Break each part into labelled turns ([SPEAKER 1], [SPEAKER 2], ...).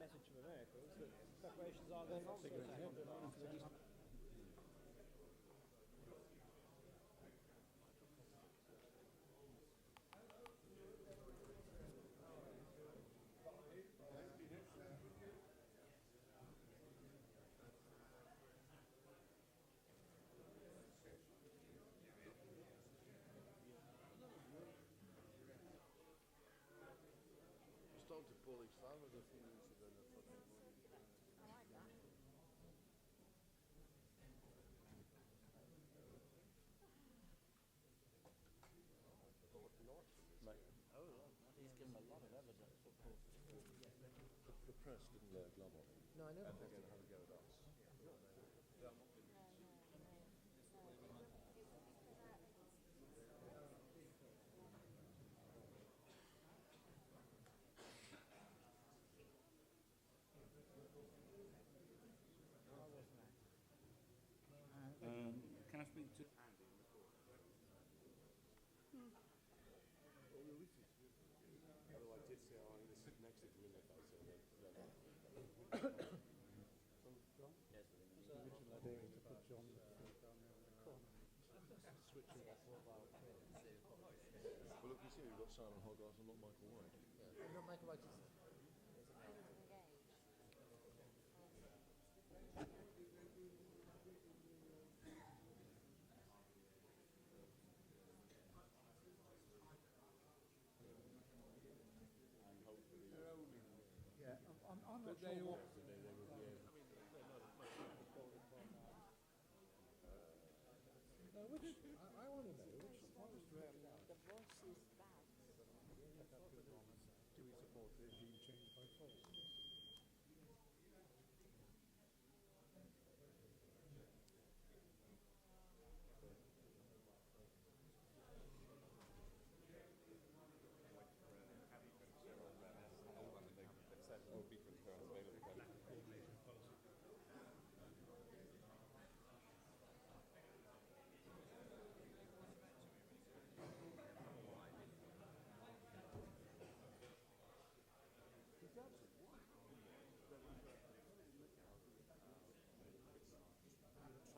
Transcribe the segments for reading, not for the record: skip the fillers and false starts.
[SPEAKER 1] message from America is that preparations are going on for an attack on Iran.
[SPEAKER 2] The press didn't lay a glove on him.
[SPEAKER 3] No, I know.
[SPEAKER 2] And they're going to have a go at us.
[SPEAKER 4] Can I speak to Andy?
[SPEAKER 2] Although I did say I wanted to sit next to him in that house. Well, look, you see, we've got Simon Hogarth and not Michael White.
[SPEAKER 3] Yeah. Not Michael White.
[SPEAKER 2] But they all... I want to know, what was directed out?
[SPEAKER 5] The voice is bad.
[SPEAKER 2] Do we support the regime change by force?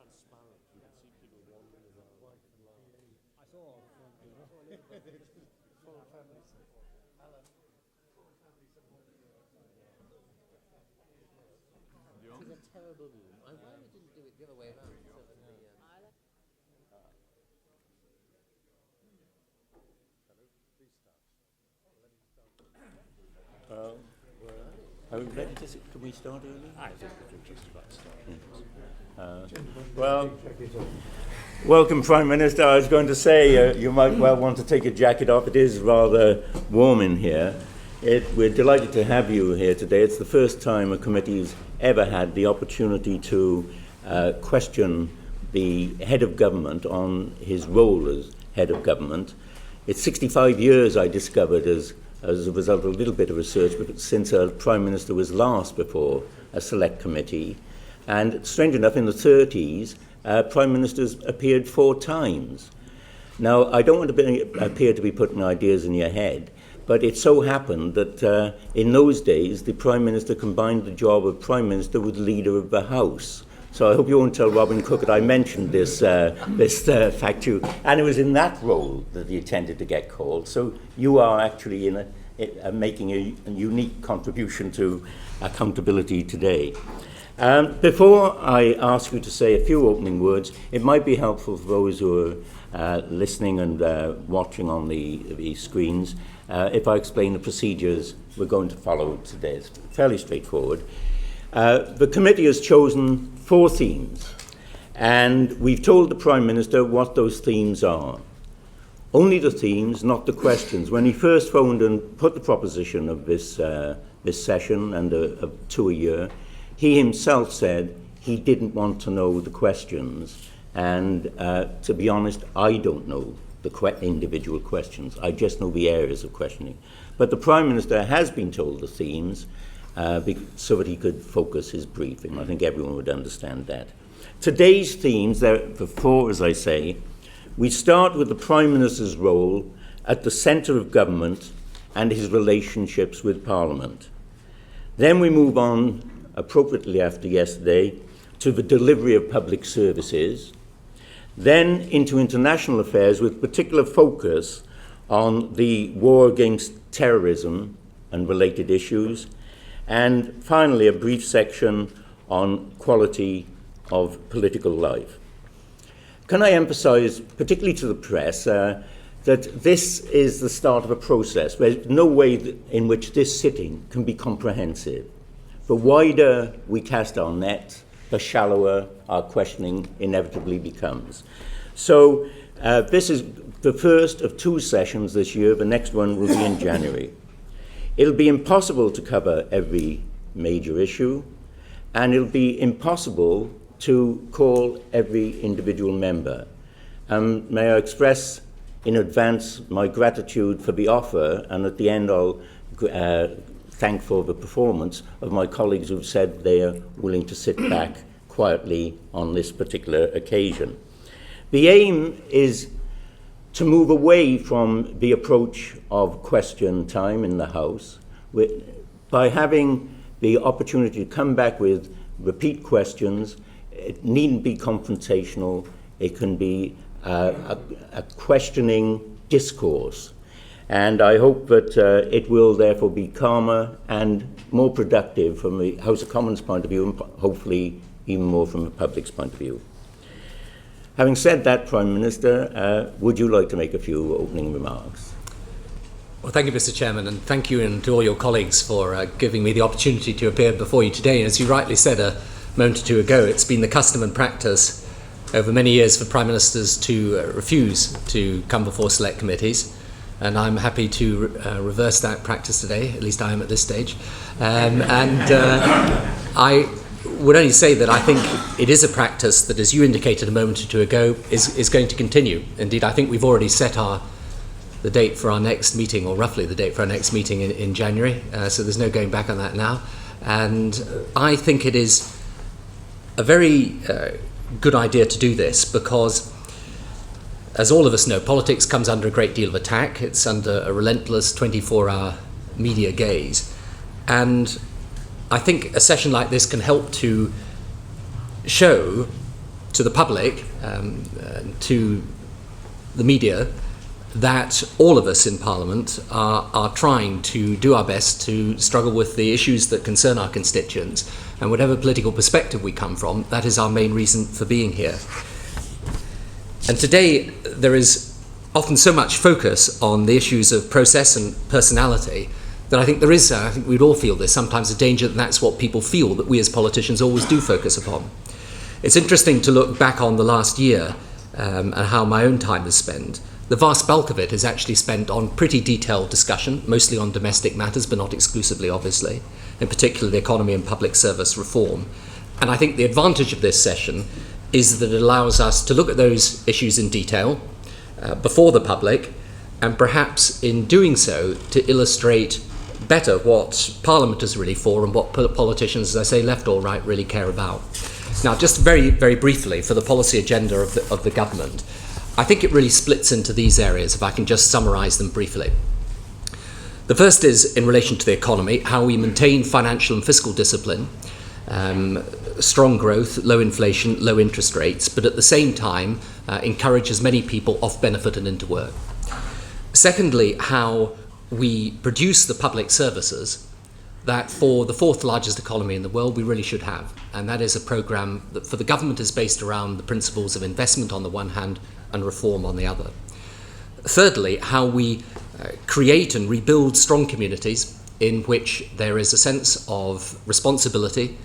[SPEAKER 2] Transparent. You can see people wandering around.
[SPEAKER 1] I saw a little bit.
[SPEAKER 3] Full family support. Alan. It was a terrible room. Why we didn't do it the other way around? So that the,
[SPEAKER 4] Are we ready to can we start early?
[SPEAKER 2] I think we're just about to start.
[SPEAKER 4] Well, welcome, Prime Minister. I was going to say you might well want to take your jacket off. It is rather warm in here. We're delighted to have you here today. It's the first time a committee's ever had the opportunity to question the head of government on his role as head of government. It's 65 years, I discovered, as a result of a little bit of research, since a Prime Minister was last before a select committee. And strange enough, in the 30s, Prime Ministers appeared 4 times. Now, I don't want to appear to be putting ideas in your head, but it so happened that in those days, the Prime Minister combined the job of Prime Minister with Leader of the House. So I hope you won't tell Robin Cook that I mentioned this fact to you. And it was in that role that he intended to get called. So you are actually making a unique contribution to accountability today. Before I ask you to say a few opening words, it might be helpful for those who are listening and watching on the screens if I explain the procedures we're going to follow today. It's fairly straightforward. The committee has chosen 4 themes, and we've told the Prime Minister what those themes are. Only the themes, not the questions. When he first phoned and put the proposition of this session and of 2 a year, he himself said he didn't want to know the questions. And to be honest, I don't know the individual questions. I just know the areas of questioning. But the Prime Minister has been told the themes so that he could focus his briefing. I think everyone would understand that. Today's themes, there are 4, as I say. We start with the Prime Minister's role at the centre of government and his relationships with Parliament. Then we move on, appropriately after yesterday, to the delivery of public services, then into international affairs with particular focus on the war against terrorism and related issues, and finally a brief section on quality of political life. Can I emphasize, particularly to the press, that this is the start of a process. There's no way in which this sitting can be comprehensive. The wider we cast our net, the shallower our questioning inevitably becomes. So this is the first of 2 sessions this year. The next one will be in January. It'll be impossible to cover every major issue, and it'll be impossible to call every individual member. May I express in advance my gratitude for the offer, and at the end I'll thank for the performance of my colleagues who've said they are willing to sit back quietly on this particular occasion. The aim is to move away from the approach of question time in the House by having the opportunity to come back with repeat questions. It needn't be confrontational. It can be a questioning discourse. And I hope that it will therefore be calmer and more productive from the House of Commons point of view, and hopefully even more from the public's point of view. Having said that, Prime Minister, would you like to make a few opening remarks?
[SPEAKER 5] Well, thank you, Mr. Chairman, and thank you and to all your colleagues for giving me the opportunity to appear before you today. As you rightly said a moment or two ago, it's been the custom and practice over many years for Prime Ministers to refuse to come before select committees, and I'm happy to reverse that practice today. At least I am at this stage. I would only say that I think it is a practice that, as you indicated a moment or two ago, is going to continue. Indeed, I think we've already set the date for our next meeting, or roughly the date for our next meeting in January, so there's no going back on that now. And I think it is a very good idea to do this because, as all of us know, politics comes under a great deal of attack. It's under a relentless 24-hour media gaze. And I think a session like this can help to show to the public, to the media, that all of us in Parliament are trying to do our best to struggle with the issues that concern our constituents. And whatever political perspective we come from, that is our main reason for being here. And today there is often so much focus on the issues of process and personality that I think there is, I think we'd all feel this, sometimes a danger that that's what people feel that we as politicians always do focus upon. It's interesting to look back on the last year and how my own time is spent. The vast bulk of it is actually spent on pretty detailed discussion, mostly on domestic matters, but not exclusively, obviously, in particular the economy and public service reform. And I think the advantage of this session is that it allows us to look at those issues in detail before the public, and perhaps in doing so to illustrate better what Parliament is really for and what politicians, as I say, left or right, really care about. Now, just very, very briefly, for the policy agenda of the government, I think it really splits into these areas, if I can just summarise them briefly. The first is in relation to the economy, how we maintain financial and fiscal discipline, strong growth, low inflation, low interest rates, but at the same time encourage as many people off benefit and into work. Secondly, how we produce the public services that for the 4th largest economy in the world we really should have. And that is a programme that for the government is based around the principles of investment on the one hand and reform on the other. Thirdly, how we create and rebuild strong communities in which there is a sense of responsibility,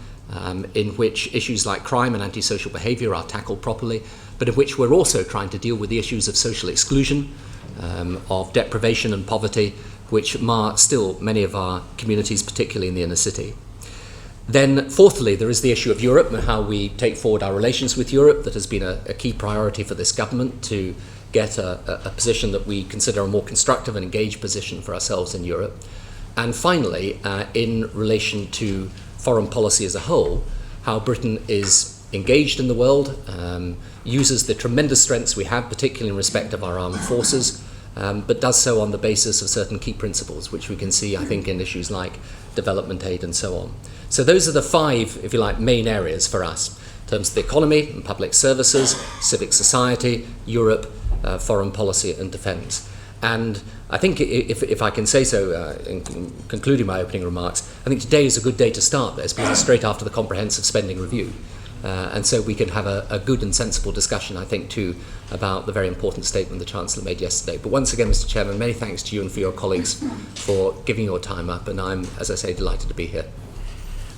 [SPEAKER 5] in which issues like crime and antisocial behaviour are tackled properly, but in which we're also trying to deal with the issues of social exclusion, of deprivation and poverty, which mar still many of our communities, particularly in the inner city. Then, fourthly, there is the issue of Europe and how we take forward our relations with Europe. That has been a key priority for this government, to get a position that we consider a more constructive and engaged position for ourselves in Europe. And finally, in relation to foreign policy as a whole, how Britain is engaged in the world, uses the tremendous strengths we have, particularly in respect of our armed forces, but does so on the basis of certain key principles, which we can see, I think, in issues like development aid and so on. So those are the 5, if you like, main areas for us in terms of the economy and public services, civic society, Europe, foreign policy and defence. And I think, if I can say so, in concluding my opening remarks, I think today is a good day to start this because it's straight after the comprehensive spending review. And so we can have a good and sensible discussion, I think, too, about the very important statement the Chancellor made yesterday. But once again, Mr. Chairman, many thanks to you and for your colleagues for giving your time up, and I'm, as I say, delighted to be here.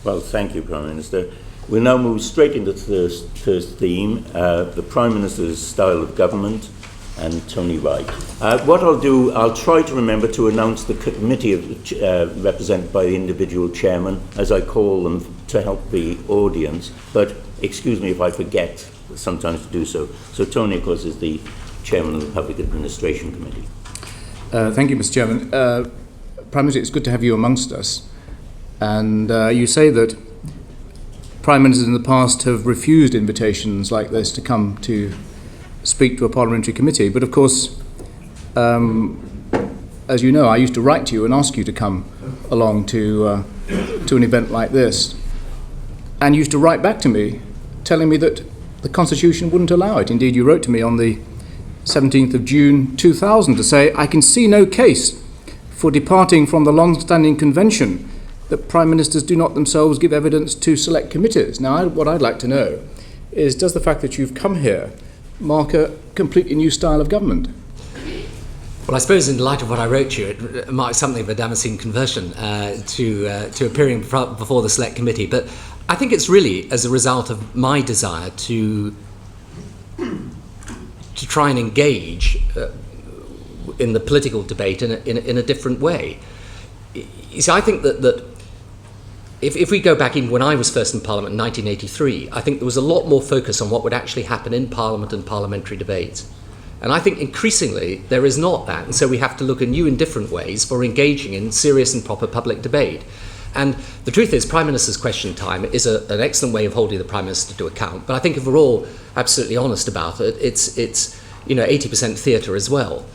[SPEAKER 4] Well, thank you, Prime Minister. We'll now move straight into the first theme, the Prime Minister's style of government, and Tony Wright. What I'll do, I'll try to remember to announce the committee represented by the individual chairman, as I call them, to help the audience, but excuse me if I forget sometimes to do so. So Tony, of course, is the chairman of the Public Administration Committee.
[SPEAKER 6] Thank you, Mr. Chairman. Prime Minister, it's good to have you amongst us. And you say that Prime Ministers in the past have refused invitations like this to come to speak to a parliamentary committee. But of course, as you know, I used to write to you and ask you to come along to an event like this. And you used to write back to me telling me that the Constitution wouldn't allow it. Indeed, you wrote to me on the 17th of June 2000 to say, I can see no case for departing from the long-standing convention that Prime Ministers do not themselves give evidence to select committees. Now, what I'd like to know is, does the fact that you've come here mark a completely new style of government?
[SPEAKER 5] Well, I suppose in light of what I wrote to you, it marks something of a Damascene conversion to appearing before the Select Committee. But I think it's really as a result of my desire to try and engage in the political debate in a different way. You see, I think that if we go back even when I was first in Parliament in 1983, I think there was a lot more focus on what would actually happen in Parliament and parliamentary debates. And I think increasingly there is not that. And so we have to look at new and different ways for engaging in serious and proper public debate. And the truth is, Prime Minister's question time is an excellent way of holding the Prime Minister to account. But I think if we're all absolutely honest about it, it's 80% theatre as well.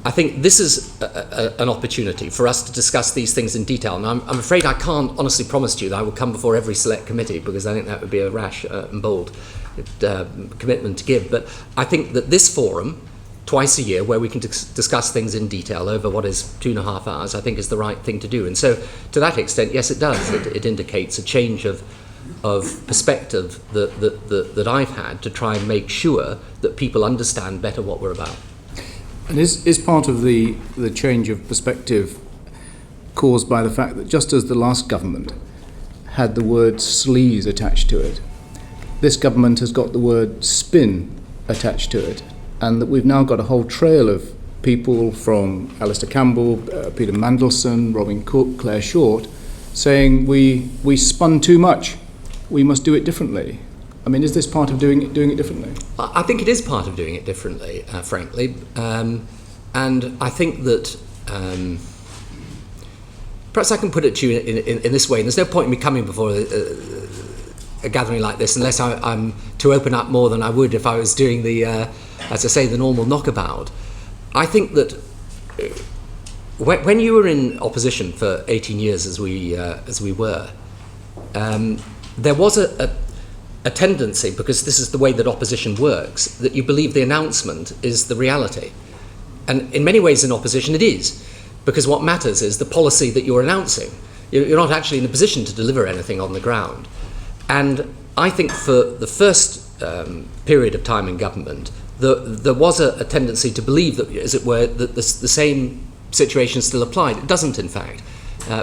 [SPEAKER 5] I think this is an opportunity for us to discuss these things in detail. And I'm afraid I can't honestly promise to you that I will come before every select committee, because I think that would be a rash and bold commitment to give. But I think that this forum, twice a year, where we can discuss things in detail over what is 2.5 hours, I think is the right thing to do. And so to that extent, yes, it does. It indicates a change of perspective that I've had to try and make sure that people understand better what we're about.
[SPEAKER 6] And is part of the change of perspective caused by the fact that just as the last government had the word sleaze attached to it, this government has got the word spin attached to it, and that we've now got a whole trail of people from Alistair Campbell, Peter Mandelson, Robin Cook, Claire Short, saying we spun too much, we must do it differently. I mean, is this part of doing it differently?
[SPEAKER 5] I think it is part of doing it differently, frankly. And I think that perhaps I can put it to you in this way. And there's no point in me coming before a gathering like this unless I'm to open up more than I would if I was doing the, as I say, the normal knockabout. I think that when you were in opposition for 18 years, as we were, there was a tendency, because this is the way that opposition works, that you believe the announcement is the reality. And in many ways in opposition it is, because what matters is the policy that you're announcing. You're not actually in a position to deliver anything on the ground. And I think for the first period of time in government, there was a tendency to believe that, as it were, that the same situation still applied. It doesn't, in fact.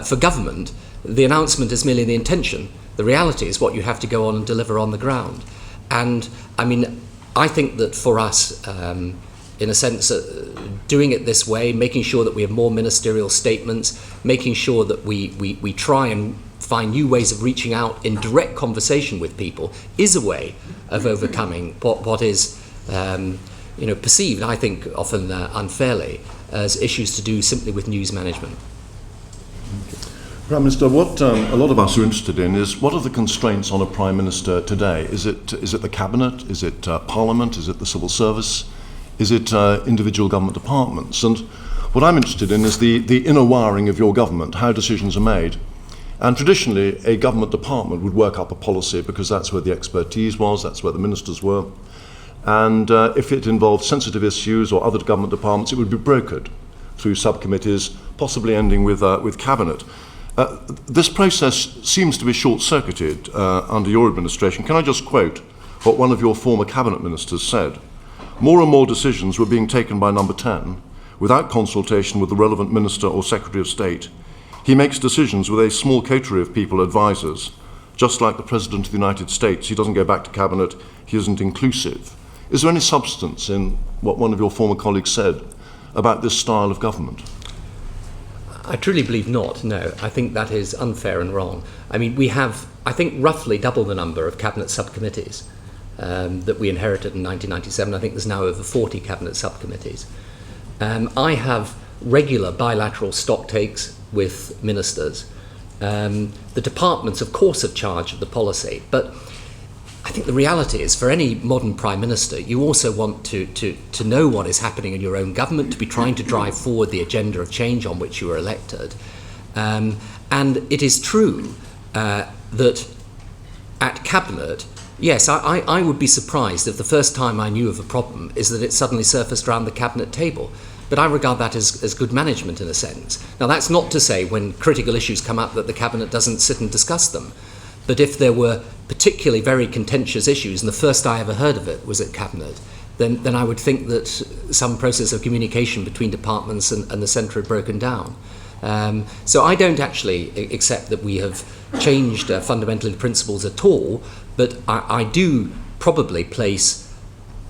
[SPEAKER 5] For government, the announcement is merely the intention. The reality is what you have to go on and deliver on the ground. And, I mean, I think that for us, in a sense, doing it this way, making sure that we have more ministerial statements, making sure that we try and find new ways of reaching out in direct conversation with people is a way of overcoming what is perceived, I think, often unfairly, as issues to do simply with news management.
[SPEAKER 2] Prime Minister, what a lot of us are interested in is what are the constraints on a Prime Minister today? Is it the Cabinet? Is it Parliament? Is it the civil service? Is it individual government departments? And what I'm interested in is the inner wiring of your government, how decisions are made. And traditionally, a government department would work up a policy because that's where the expertise was, that's where the ministers were. And if it involved sensitive issues or other government departments, it would be brokered through subcommittees, possibly ending with cabinet. This process seems to be short-circuited under your administration. Can I just quote what one of your former cabinet ministers said? More and more decisions were being taken by number 10 without consultation with the relevant minister or secretary of state. He makes decisions with a small coterie of people, advisors. Just like the President of the United States, he doesn't go back to cabinet, he isn't inclusive. Is there any substance in what one of your former colleagues said about this style of government?
[SPEAKER 5] I truly believe not, no. I think that is unfair and wrong. I mean, we have, I think, roughly double the number of cabinet subcommittees that we inherited in 1997. I think there's now over 40 cabinet subcommittees. I have regular bilateral stock takes with ministers. The departments, of course, have charge of the policy, but I think the reality is, for any modern Prime Minister, you also want to know what is happening in your own government, to be trying to drive forward the agenda of change on which you were elected. And it is true that at Cabinet, yes, I would be surprised if the first time I knew of a problem is that it suddenly surfaced around the Cabinet table. But I regard that as good management in a sense. Now, that's not to say when critical issues come up that the Cabinet doesn't sit and discuss them. But if there were particularly very contentious issues, and the first I ever heard of it was at Cabinet, then I would think that some process of communication between departments and the centre had broken down. So I don't actually accept that we have changed fundamentally the principles at all, but I do probably place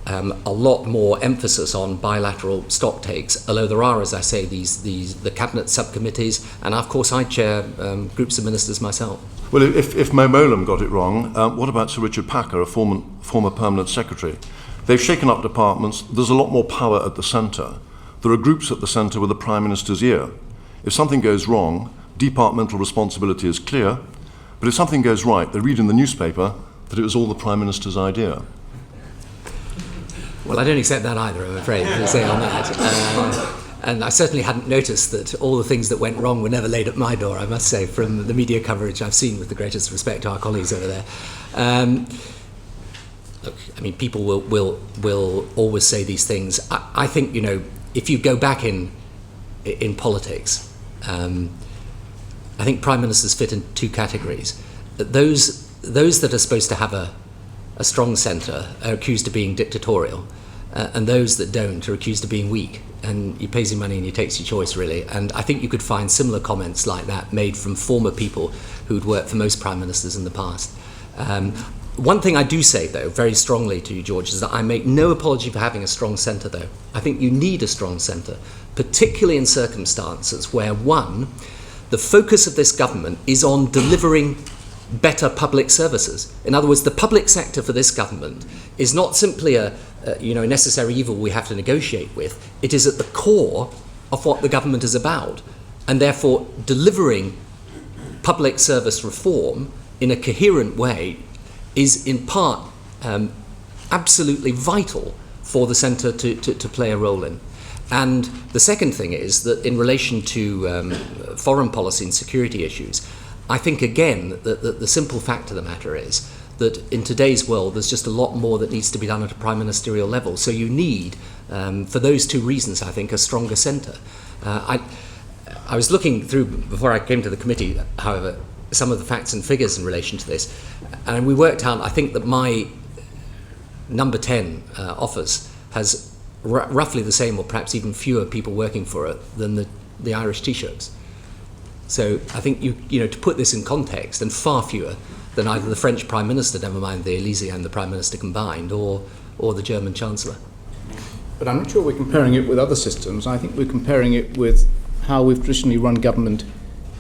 [SPEAKER 5] a lot more emphasis on bilateral stock takes, although there are, as I say, the cabinet subcommittees, and of course I chair groups of ministers myself.
[SPEAKER 2] Well, if Mo Molam got it wrong, what about Sir Richard Packer, a former permanent secretary? They've shaken up departments. There's a lot more power at the centre. There are groups at the centre with the Prime Minister's ear. If something goes wrong, departmental responsibility is clear, but if something goes right, they read in the newspaper that it was all the Prime Minister's idea.
[SPEAKER 5] Well, I don't accept that either, I'm afraid, to say on that. And I certainly hadn't noticed that all the things that went wrong were never laid at my door, I must say, from the media coverage I've seen, with the greatest respect to our colleagues over there. Look, I mean, people will always say these things. I think, if you go back in politics, I think prime ministers fit in two categories. Those that are supposed to have a strong centre are accused of being dictatorial, and those that don't are accused of being weak. And he pays your money and he takes your choice, really. And I think you could find similar comments like that made from former people who'd worked for most prime ministers in the past. One thing I do say, though, very strongly to you, George, is that I make no apology for having a strong centre, though. I think you need a strong centre, particularly in circumstances where, one, the focus of this government is on delivering better public services. In other words, the public sector for this government is not simply a necessary evil we have to negotiate with. It is at the core of what the government is about, and therefore delivering public service reform in a coherent way is in part absolutely vital for the centre to play a role in. And the second thing is that in relation to foreign policy and security issues, I think, again, that the simple fact of the matter is that in today's world there's just a lot more that needs to be done at a prime ministerial level. So you need, for those two reasons, I think, a stronger centre. I was looking through, before I came to the committee, however, some of the facts and figures in relation to this, and we worked out, I think, that my number 10 office has roughly the same, or perhaps even fewer people working for it than the Irish Taoiseachs. So I think to put this in context, and far fewer than either the French Prime Minister, never mind the Elysée and the Prime Minister combined, or the German Chancellor.
[SPEAKER 6] But I'm not sure we're comparing it with other systems. I think we're comparing it with how we've traditionally run government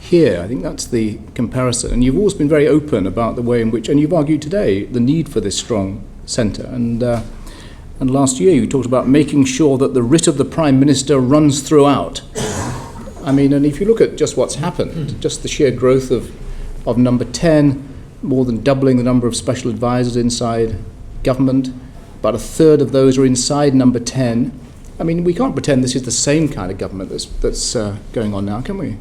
[SPEAKER 6] here. I think that's the comparison. And you've always been very open about the way in which, and you've argued today, the need for this strong centre. And last year you talked about making sure that the writ of the Prime Minister runs throughout. I mean, and if you look at just what's happened, just the sheer growth of number 10, more than doubling the number of special advisors inside government, About a third of those are inside number 10. I mean, we can't pretend this is the same kind of government that's going on now, can we?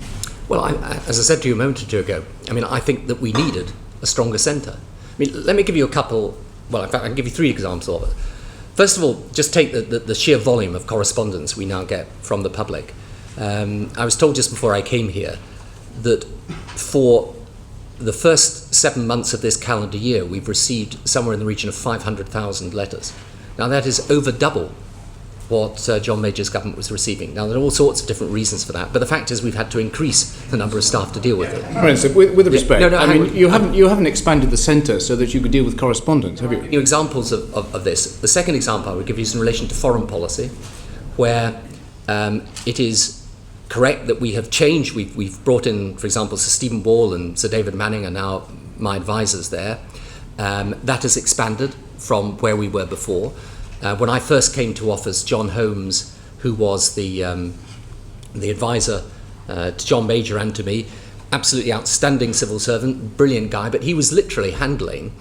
[SPEAKER 5] Well, as I said to you a moment or two ago, I mean, I think that we needed a stronger centre. I mean, let me give you a couple, well, in fact, I can give you 3 examples of it. First of all, just take the sheer volume of correspondence we now get from the public. I was told just before I came here that for the first 7 months of this calendar year, we've received somewhere in the region of 500,000 letters. Now, that is over double what John Major's government was receiving. Now, there are all sorts of different reasons for that, but the fact is we've had to increase the number of staff to deal with it.
[SPEAKER 6] Right, so with respect,
[SPEAKER 5] No,
[SPEAKER 6] I mean, you haven't expanded the centre so that you could deal with correspondence, have you?
[SPEAKER 5] Few examples of this. The second example I would give you is in relation to foreign policy, where it is correct that we have changed. We've brought in, for example, Sir Stephen Wall and Sir David Manning are now my advisors there. That has expanded from where we were before. When I first came to office, John Holmes, who was the advisor to John Major and to me, absolutely outstanding civil servant, brilliant guy, but he was literally handling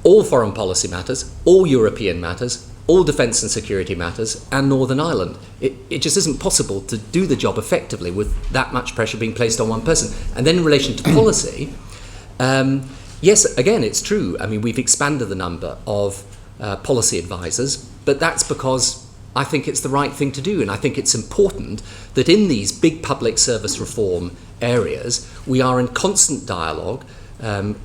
[SPEAKER 5] all foreign policy matters, all European matters, all defence and security matters, and Northern Ireland. It just isn't possible to do the job effectively with that much pressure being placed on one person. And then in relation to policy, yes, again, it's true. I mean, we've expanded the number of policy advisors, but that's because I think it's the right thing to do, and I think it's important that in these big public service reform areas, we are in constant dialogue,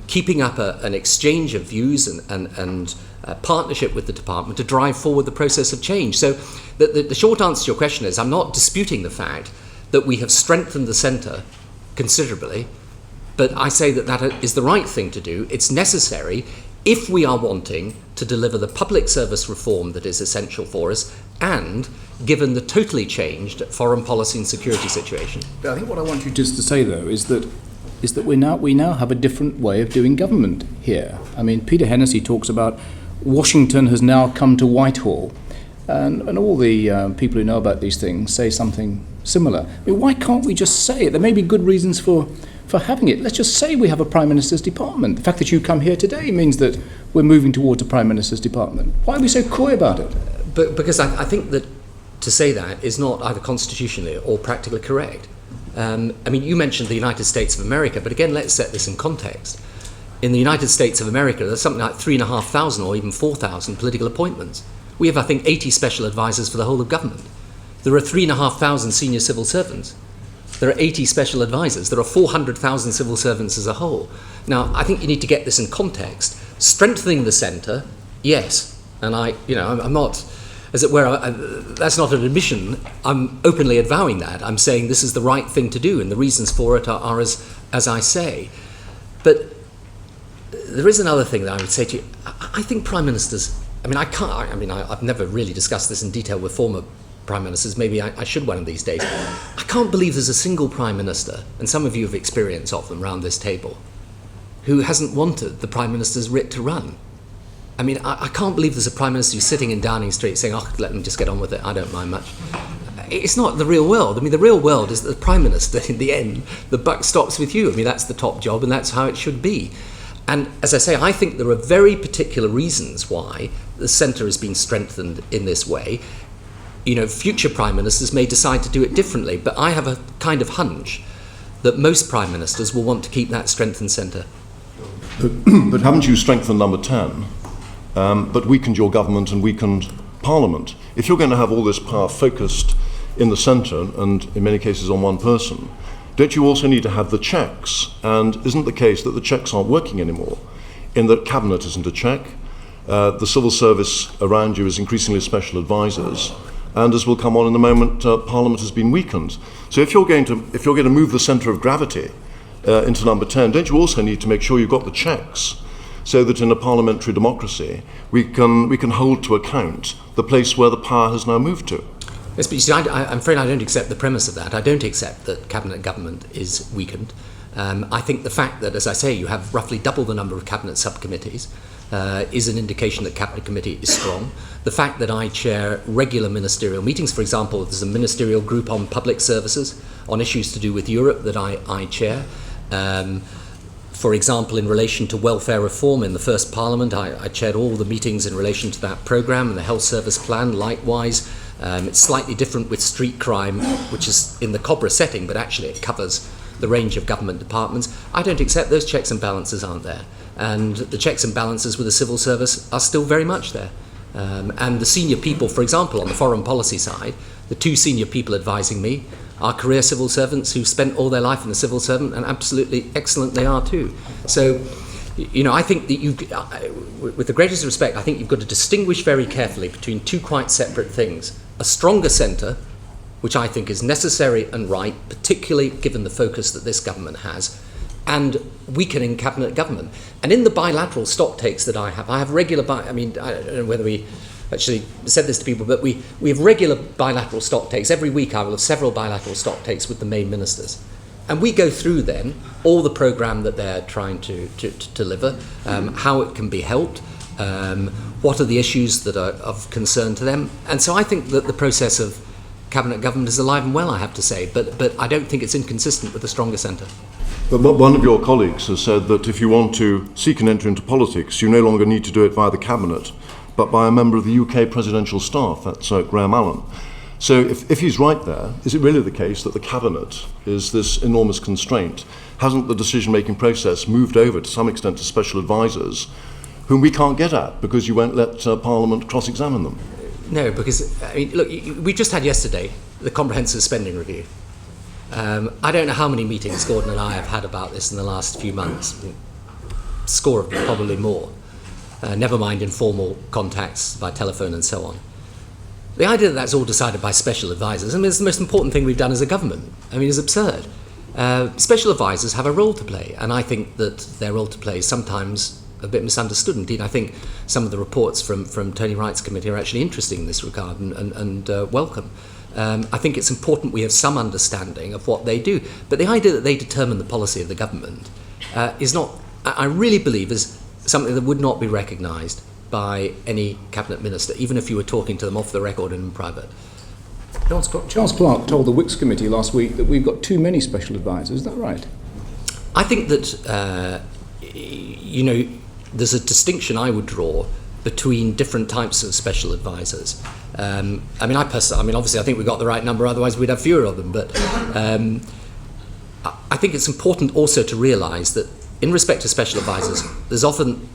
[SPEAKER 5] keeping up an exchange of views and partnership with the department to drive forward the process of change. So the short answer to your question is I'm not disputing the fact that we have strengthened the centre considerably, but I say that is the right thing to do. It's necessary if we are wanting to deliver the public service reform that is essential for us, and given the totally changed foreign policy and security situation.
[SPEAKER 6] I think what I want you just to say, though, is that we now have a different way of doing government here. I mean, Peter Hennessy talks about Washington has now come to Whitehall, and all the people who know about these things say something similar. I mean, why can't we just say it? There may be good reasons for having it. Let's just say we have a Prime Minister's department. The fact that you come here today means that we're moving towards a Prime Minister's department. Why are we so coy about it?
[SPEAKER 5] But because I think that to say that is not either constitutionally or practically correct. I mean, you mentioned the United States of America, but again, let's set this in context. In the United States of America, there's something like 3,500 or even 4,000 political appointments. We have, I think, 80 special advisors for the whole of government. There are 3,500 senior civil servants. There are 80 special advisors. There are 400,000 civil servants as a whole. Now, I think you need to get this in context. Strengthening the centre, yes. And I'm not, as it were, that's not an admission. I'm openly avowing that. I'm saying this is the right thing to do, and the reasons for it are as I say. But there is another thing that I would say to you. I think Prime Ministers, I've never really discussed this in detail with former Prime Ministers. Maybe I should one of these days. I can't believe there's a single Prime Minister, and some of you have experience of them around this table, who hasn't wanted the Prime Minister's writ to run. I mean, I can't believe there's a Prime Minister who's sitting in Downing Street saying, let them just get on with it, I don't mind much. It's not the real world. I mean, the real world is that the Prime Minister, in the end, the buck stops with you. I mean, that's the top job, and that's how it should be. And as I say, I think there are very particular reasons why the centre has been strengthened in this way. You know, future Prime Ministers may decide to do it differently, but I have a kind of hunch that most Prime Ministers will want to keep that strengthened centre.
[SPEAKER 2] But haven't you strengthened number 10, but weakened your government and weakened Parliament? If you're going to have all this power focused in the centre, and in many cases on one person, don't you also need to have the checks? And isn't the case that the checks aren't working anymore, in that Cabinet isn't a check, the civil service around you is increasingly special advisors, and as will come on in a moment, Parliament has been weakened. So if you're going to move the centre of gravity into number 10, don't you also need to make sure you've got the checks, so that in a parliamentary democracy we can hold to account the place where the power has now moved to?
[SPEAKER 5] Yes, but you see, I'm afraid I don't accept the premise of that. I don't accept that Cabinet government is weakened. I think the fact that, as I say, you have roughly double the number of Cabinet subcommittees is an indication that Cabinet Committee is strong. The fact that I chair regular ministerial meetings, for example, there's a ministerial group on public services, on issues to do with Europe that I chair. For example, in relation to welfare reform in the first Parliament, I chaired all the meetings in relation to that programme and the health service plan. Likewise, it's slightly different with street crime, which is in the COBRA setting, but actually it covers the range of government departments. I don't accept those checks and balances aren't there. And the checks and balances with the civil service are still very much there. And the senior people, for example, on the foreign policy side, the two senior people advising me are career civil servants who've spent all their life in the civil servant, and absolutely excellent they are too. So, you know, I think that with the greatest respect, I think you've got to distinguish very carefully between two quite separate things. A stronger centre, which I think is necessary and right, particularly given the focus that this government has, and weakening cabinet government. And in the bilateral stock takes that I have regular, I don't know whether we actually said this to people, but we have regular bilateral stock takes. Every week I will have several bilateral stock takes with the main ministers. And we go through then all the programme that they're trying to deliver, how it can be helped, what are the issues that are of concern to them. And so I think that the process of cabinet government is alive and well, I have to say, but I don't think it's inconsistent with a stronger centre.
[SPEAKER 2] But one of your colleagues has said that if you want to seek an entry into politics, you no longer need to do it via the cabinet, but by a member of the UK presidential staff. That's Graham Allen. So if he's right there, is it really the case that the cabinet is this enormous constraint? Hasn't the decision-making process moved over to some extent to special advisors whom we can't get at because you won't let Parliament cross-examine them?
[SPEAKER 5] No, because, I mean, look, we just had yesterday the comprehensive spending review. I don't know how many meetings Gordon and I have had about this in the last few months. A score of them, probably more. Never mind informal contacts by telephone and so on. The idea that that's all decided by special advisors, I mean, it's the most important thing we've done as a government. I mean, it's absurd. Special advisors have a role to play, and I think that their role to play is sometimes a bit misunderstood. Indeed, I think some of the reports from Tony Wright's committee are actually interesting in this regard and welcome. I think it's important we have some understanding of what they do. But the idea that they determine the policy of the government is not, I really believe, is something that would not be recognised by any cabinet minister, even if you were talking to them off the record and in private.
[SPEAKER 6] Charles Clarke told the Wicks Committee last week that we've got too many special advisors. Is that right?
[SPEAKER 5] I think that, there's a distinction I would draw between different types of special advisors. Obviously I think we got the right number, otherwise we'd have fewer of them, but I think it's important also to realise that in respect to special advisors, there's often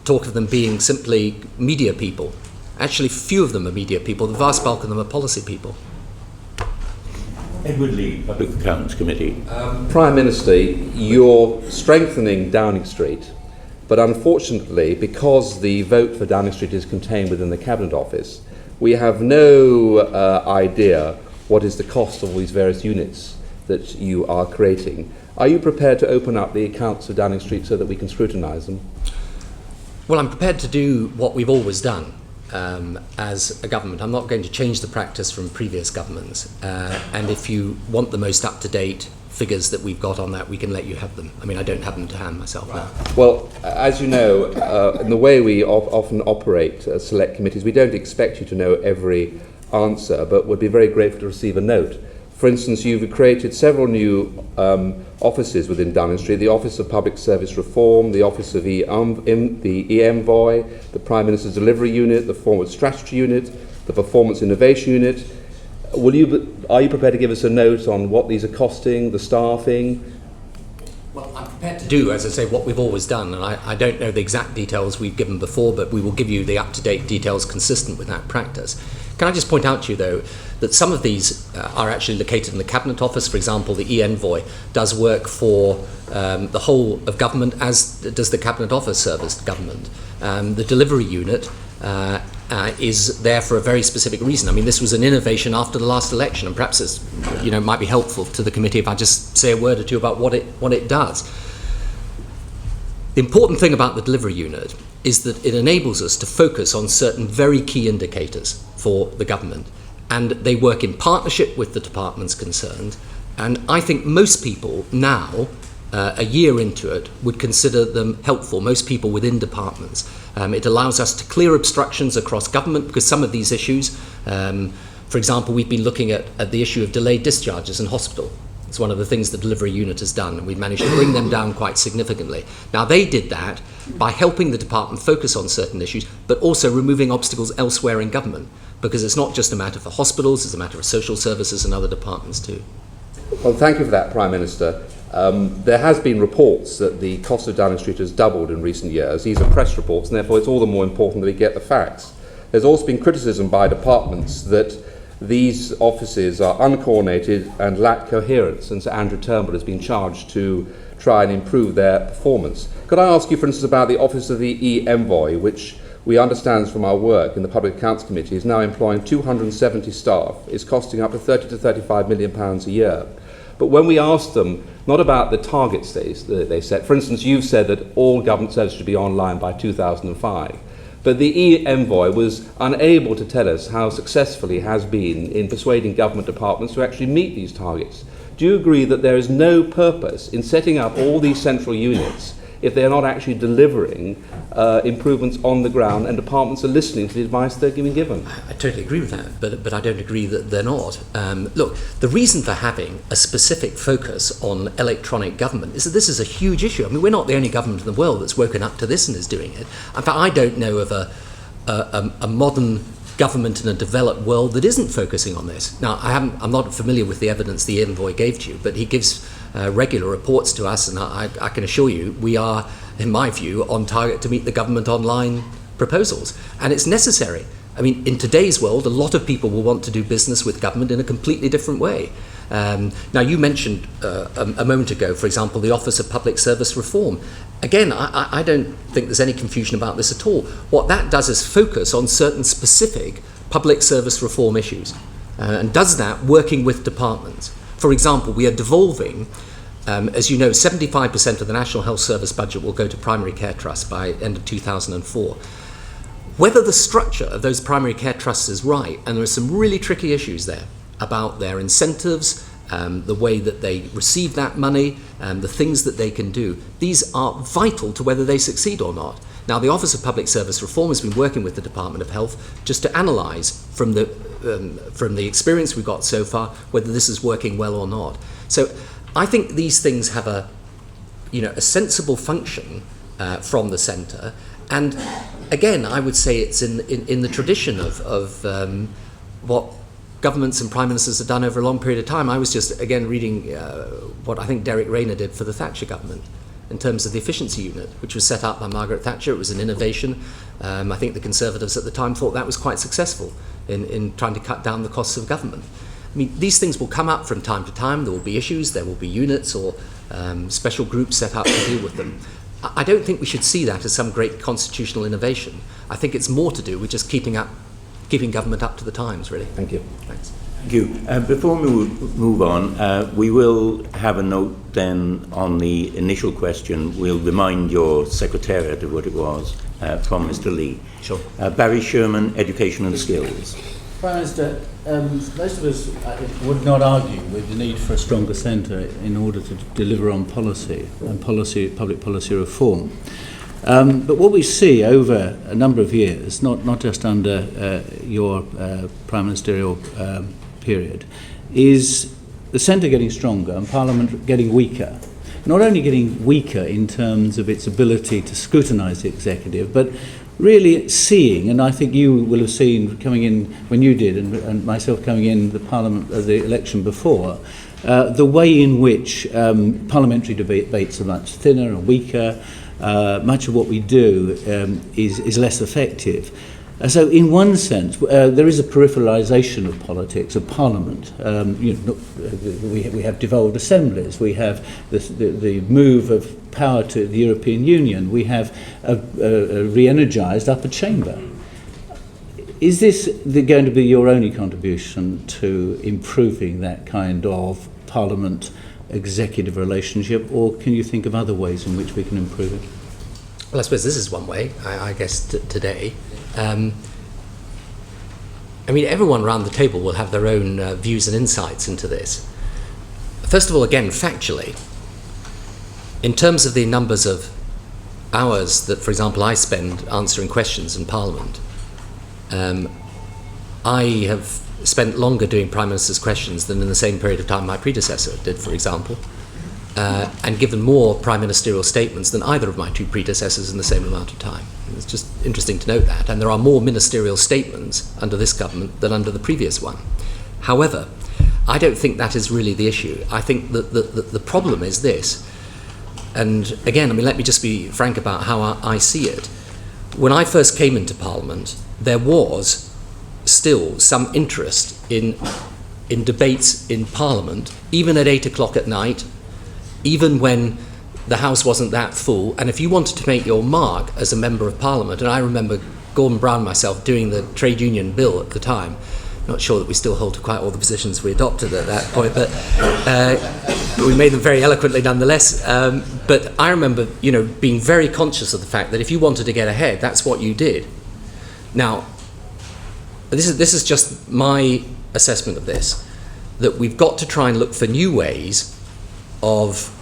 [SPEAKER 5] talk of them being simply media people. Actually, few of them are media people. The vast bulk of them are policy people.
[SPEAKER 4] Edward Lee, Public Accounts Committee.
[SPEAKER 7] Prime Minister, you're strengthening Downing Street, but unfortunately, because the vote for Downing Street is contained within the Cabinet Office, we have no idea what is the cost of all these various units that you are creating. Are you prepared to open up the accounts of Downing Street so that we can scrutinise them?
[SPEAKER 5] Well, I'm prepared to do what we've always done as a government. I'm not going to change the practice from previous governments. And if you want the most up-to-date figures that we've got on that, we can let you have them. I mean, I don't have them to hand myself now.
[SPEAKER 7] Well, as you know, in the way we often operate select committees, we don't expect you to know every answer, but would be very grateful to receive a note. For instance, you've created several new offices within Downing Street: the Office of Public Service Reform, the Office of the E-Envoy, the Prime Minister's Delivery Unit, the Forward Strategy Unit, the Performance Innovation Unit. Are you prepared to give us a note on what these are costing, the staffing?
[SPEAKER 5] Well, I'm prepared to do, as I say, what we've always done, and I don't know the exact details we've given before, but we will give you the up-to-date details consistent with that practice. Can I just point out to you, though, that some of these are actually located in the Cabinet Office. For example, the E-Envoy does work for the whole of government, as does the Cabinet Office service government. The Delivery Unit is there for a very specific reason. I mean, this was an innovation after the last election, and perhaps it's, it might be helpful to the committee if I just say a word or two about what it does. The important thing about the Delivery Unit is that it enables us to focus on certain very key indicators for the government, and they work in partnership with the departments concerned, and I think most people now, a year into it, would consider them helpful, most people within departments. It allows us to clear obstructions across government, because some of these issues, for example, we've been looking at the issue of delayed discharges in hospital. It's one of the things the delivery unit has done, and we've managed to bring them down quite significantly. Now, they did that by helping the department focus on certain issues, but also removing obstacles elsewhere in government, because it's not just a matter for hospitals, it's a matter for social services and other departments too.
[SPEAKER 7] Well, thank you for that, Prime Minister. There has been reports that the cost of Downing Street has doubled in recent years. These are press reports, and therefore it's all the more important that we get the facts. There's also been criticism by departments that these offices are uncoordinated and lack coherence, and Sir Andrew Turnbull has been charged to try and improve their performance. Could I ask you, for instance, about the Office of the E-Envoy, which we understand from our work in the Public Accounts Committee is now employing 270 staff, is costing up to £30 to £35 million a year. But when we asked them, not about the targets they set, for instance, you've said that all government services should be online by 2005, but the E-Envoy was unable to tell us how successful he has been in persuading government departments to actually meet these targets. Do you agree that there is no purpose in setting up all these central units if they are not actually delivering improvements on the ground and departments are listening to the advice they're being given?
[SPEAKER 5] I totally agree with that, but I don't agree that they're not. Look, the reason for having a specific focus on electronic government is that this is a huge issue. I mean, we're not the only government in the world that's woken up to this and is doing it. In fact, I don't know of a modern government in a developed world that isn't focusing on this. Now, I'm not familiar with the evidence the envoy gave to you, but he gives regular reports to us, and I can assure you we are, in my view, on target to meet the government online proposals. And it's necessary. I mean, in today's world, a lot of people will want to do business with government in a completely different way. Now, you mentioned a moment ago, for example, the Office of Public Service Reform. Again, I don't think there's any confusion about this at all. What that does is focus on certain specific public service reform issues, and does that working with departments. For example, we are devolving, as you know, 75% of the National Health Service budget will go to primary care trusts by end of 2004. Whether the structure of those primary care trusts is right, and there are some really tricky issues there about their incentives, the way that they receive that money, the things that they can do. These are vital to whether they succeed or not. Now, the Office of Public Service Reform has been working with the Department of Health just to analyse from the experience we've got so far whether this is working well or not. So I think these things have a sensible function from the centre, and again, I would say it's in the tradition of what governments and prime ministers have done over a long period of time. I was just, again, reading what I think Derek Rayner did for the Thatcher government in terms of the efficiency unit, which was set up by Margaret Thatcher. It was an innovation. I think the Conservatives at the time thought that was quite successful in trying to cut down the costs of government. I mean, these things will come up from time to time. There will be issues, there will be units or special groups set up to deal with them. I don't think we should see that as some great constitutional innovation. I think it's more to do with just keeping government up to the times, really.
[SPEAKER 7] Thank you.
[SPEAKER 5] Thanks.
[SPEAKER 4] Thank you. Before we move on, we will have a note then on the initial question. We'll remind your Secretariat of what it was from Mr. Lee.
[SPEAKER 5] Sure.
[SPEAKER 4] Barry Sherman, Education and Skills.
[SPEAKER 8] Prime Minister, most of us would not argue with the need for a stronger centre in order to deliver on policy and public policy reform. But what we see over a number of years, not just under your prime ministerial period, is the centre getting stronger and Parliament getting weaker. Not only getting weaker in terms of its ability to scrutinise the executive, but really seeing, and I think you will have seen coming in when you did, and myself coming in the Parliament, the election before, the way in which parliamentary debates are much thinner and weaker. Much of what we do is less effective. So in one sense, there is a peripheralisation of politics, of Parliament. We have devolved assemblies, we have the move of power to the European Union, we have a re-energised upper chamber. Is this going to be your only contribution to improving that kind of Parliament executive relationship, or can you think of other ways in which we can improve it?
[SPEAKER 5] Well, I suppose this is one way, I guess, today. I mean, everyone around the table will have their own views and insights into this. First of all, again, factually, in terms of the numbers of hours that, for example, I spend answering questions in Parliament, I have spent longer doing Prime Minister's questions than in the same period of time my predecessor did, for example, and given more Prime Ministerial statements than either of my two predecessors in the same amount of time. It's just interesting to note that. And there are more ministerial statements under this government than under the previous one. However, I don't think that is really the issue. I think that the problem is this. And again, I mean, let me just be frank about how I see it. When I first came into Parliament, there was still some interest in debates in Parliament, even at 8 o'clock at night, even when the House wasn't that full. And if you wanted to make your mark as a Member of Parliament, and I remember Gordon Brown myself doing the trade union bill at the time, not sure that we still hold to quite all the positions we adopted at that point, but we made them very eloquently nonetheless. But I remember, being very conscious of the fact that if you wanted to get ahead, that's what you did. Now, this is just my assessment of this, that we've got to try and look for new ways of